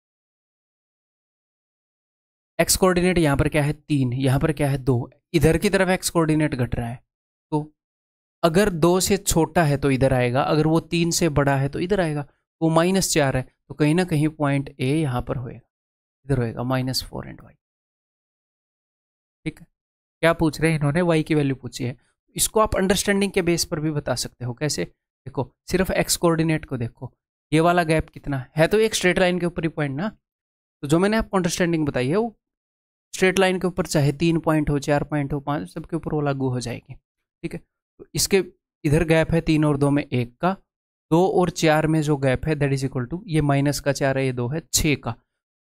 एक्स कोऑर्डिनेट यहाँ पर क्या है 3, यहाँ पर क्या है 2, इधर की तरफ एक्स कोऑर्डिनेट घट रहा है, तो अगर 2 से छोटा है तो इधर आएगा, अगर वो 3 से बड़ा है तो इधर आएगा। वो -4 है तो कहीं ना कहीं पॉइंट ए यहाँ पर होएगा, इधर होएगा -4 एंड वाई। ठीक है, क्या पूछ रहे हैं इन्होंने? वाई की वैल्यू पूछी है। इसको आप अंडरस्टैंडिंग के बेस पर भी बता सकते हो। कैसे? देखो सिर्फ एक्स कोऑर्डिनेट को देखो, ये वाला गैप कितना है, तो एक स्ट्रेट लाइन के ऊपर ही पॉइंट ना। तो जो मैंने आपको अंडरस्टैंडिंग बताई है वो स्ट्रेट लाइन के ऊपर चाहे 3 पॉइंट हो, 4 पॉइंट हो, 5, सबके ऊपर वो लागू हो जाएगी। ठीक है, तो इसके इधर गैप है 3 और 2 में 1 का, 2 और 4 में जो गैप है दैट इज इक्वल टू, ये माइनस का 4 है, ये 2 है, 6 का।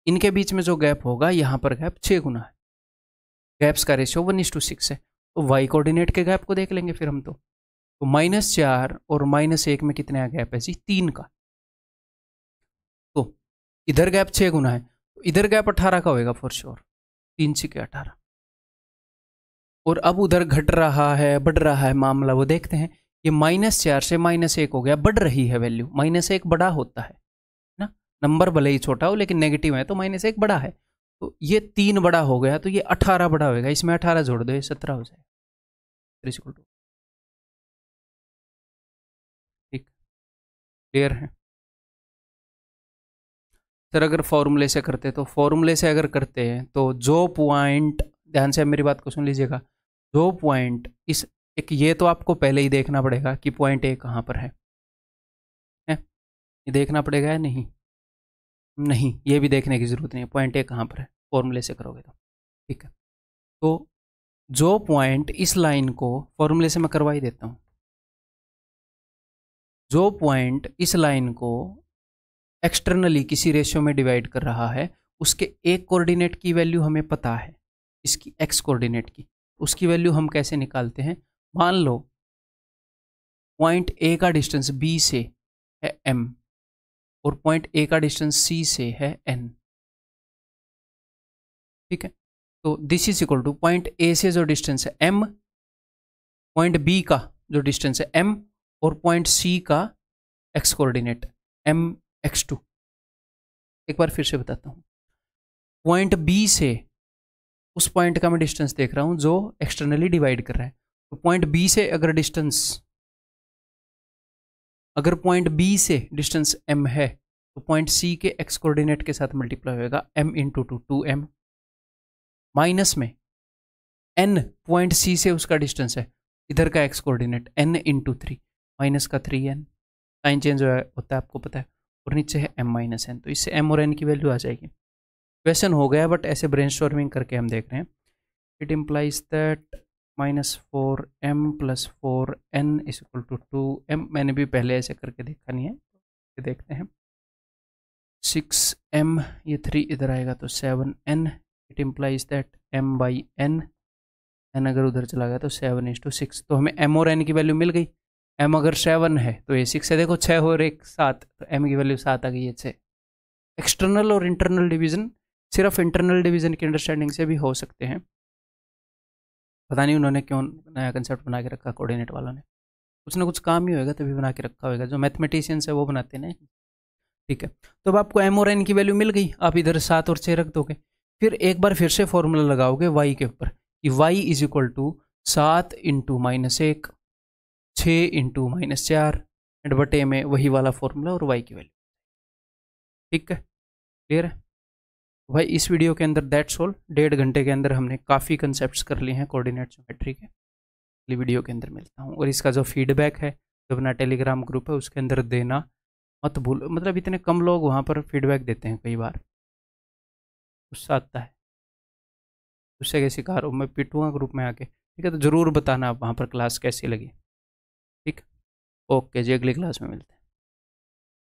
इनके बीच में जो गैप होगा यहाँ पर गैप 6 गुना है, गैप्स का रेशियो 1:6 है। तो वाई कोऑर्डिनेट के गैप को देख लेंगे फिर हम। तो -4 और -1 में कितने का गैप है जी? 3 का। तो इधर गैप 6 गुना है, तो इधर गैप 18 का होएगा फॉर श्योर, 3 6 के 18। और अब उधर घट रहा है, बढ़ रहा है मामला, वो देखते हैं। ये -4 से -1 हो गया, बढ़ रही है वैल्यू। -1 बड़ा होता है ना, नंबर भले ही छोटा हो लेकिन नेगेटिव है तो -1 बड़ा है। तो ये 3 बड़ा हो गया तो ये 18 बड़ा होगा, इसमें 18 जोड़ दो, ये 17 हो जाएगा। ठीक, क्लियर है सर? अगर फॉर्मूले से करते तो, फॉर्मूले से अगर करते हैं तो जो पॉइंट, ध्यान से मेरी बात को सुन लीजिएगा, जो पॉइंट इस एक, ये तो आपको पहले ही देखना पड़ेगा कि पॉइंट ए कहाँ पर है, ये देखना पड़ेगा या नहीं? नहीं, ये भी देखने की जरूरत नहीं है, पॉइंट ए कहाँ पर है, फॉर्मूले से करोगे तो। ठीक है, तो जो पॉइंट इस लाइन को, फॉर्मूले से मैं करवा ही देता हूँ, जो पॉइंट इस लाइन को एक्सटर्नली किसी रेशियो में डिवाइड कर रहा है, उसके एक कोऑर्डिनेट की वैल्यू हमें पता है, इसकी एक्स कोऑर्डिनेट की, उसकी वैल्यू हम कैसे निकालते हैं? मान लो पॉइंट ए का डिस्टेंस बी से है m और पॉइंट ए का डिस्टेंस सी से है n। ठीक है, तो this is equal two point A से जो डिस्टेंस है m, पॉइंट बी का जो डिस्टेंस है m, और पॉइंट सी का एक्स कोऑर्डिनेट mx2। एक बार फिर से बताता हूँ, पॉइंट बी से उस पॉइंट का मैं डिस्टेंस देख रहा हूँ जो एक्सटर्नली डिवाइड कर रहा है। तो पॉइंट बी से अगर डिस्टेंस, अगर पॉइंट बी से डिस्टेंस m है तो पॉइंट सी के एक्स कोऑर्डिनेट के साथ मल्टीप्लाई होएगा m इंटू 2m, माइनस में n पॉइंट सी से उसका डिस्टेंस है, इधर का x coordinate n into 3, minus का 3n, साइन चेंज होता है आपको पता है, और नीचे है m माइनस n, तो इससे m और n की वैल्यू आ जाएगी। क्वेश्चन हो गया बट ऐसे ब्रेनस्टॉर्मिंग करके हम देख रहे हैं। It implies that -4m + 4n is equal to 2m। मैंने भी पहले ऐसे करके देखा नहीं है, तो देखते हैं। 6m, ये 3 इधर आएगा तो 7n। It implies that m/n, n अगर उधर चला गया तो 7:6। तो हमें m और n की वैल्यू मिल गई। m अगर 7 है तो ये 6 है, देखो 6 और 1 7, तो m की वैल्यू 7 आ गई है 6। एक्सटर्नल और इंटरनल डिवीजन सिर्फ इंटरनल डिवीजन की अंडरस्टैंडिंग से भी हो सकते हैं। पता नहीं उन्होंने क्यों नया कंसेप्ट बना के रखा, कोऑर्डिनेट वालों ने, कुछ ना कुछ काम ही होगा तभी बना के रखा होगा, जो मैथमेटिशियंस है वो बनाते हैं। ठीक है, तो अब आपको m और n की वैल्यू मिल गई, आप इधर 7 और 6 रख दोगे। फिर एक बार फिर से फॉर्मूला लगाओगे y के ऊपर कि y is equal to 7 into -1, 6 into -4 and बटे में वही वाला फॉर्मूला और y की वैल्यू। ठीक है, क्लियर है भाई? इस वीडियो के अंदर दैट्स ऑल। 1.5 घंटे के अंदर हमने काफ़ी कंसेप्ट्स कर लिए हैं कोऑर्डिनेट ज्योमेट्री के। अगली वीडियो के अंदर मिलता हूँ, और इसका जो फीडबैक है जो अपना टेलीग्राम ग्रुप है उसके अंदर देना मत भूल। मतलब इतने कम लोग वहाँ पर फीडबैक देते हैं कई बार, गुस्सा आता है। गुस्से के शिकार हो, मैं पिटूंगा ग्रुप में आके। ठीक है, तो ज़रूर बताना आप वहाँ पर क्लास कैसी लगी। ठीक। ओके जी, अगली क्लास में मिलते हैं।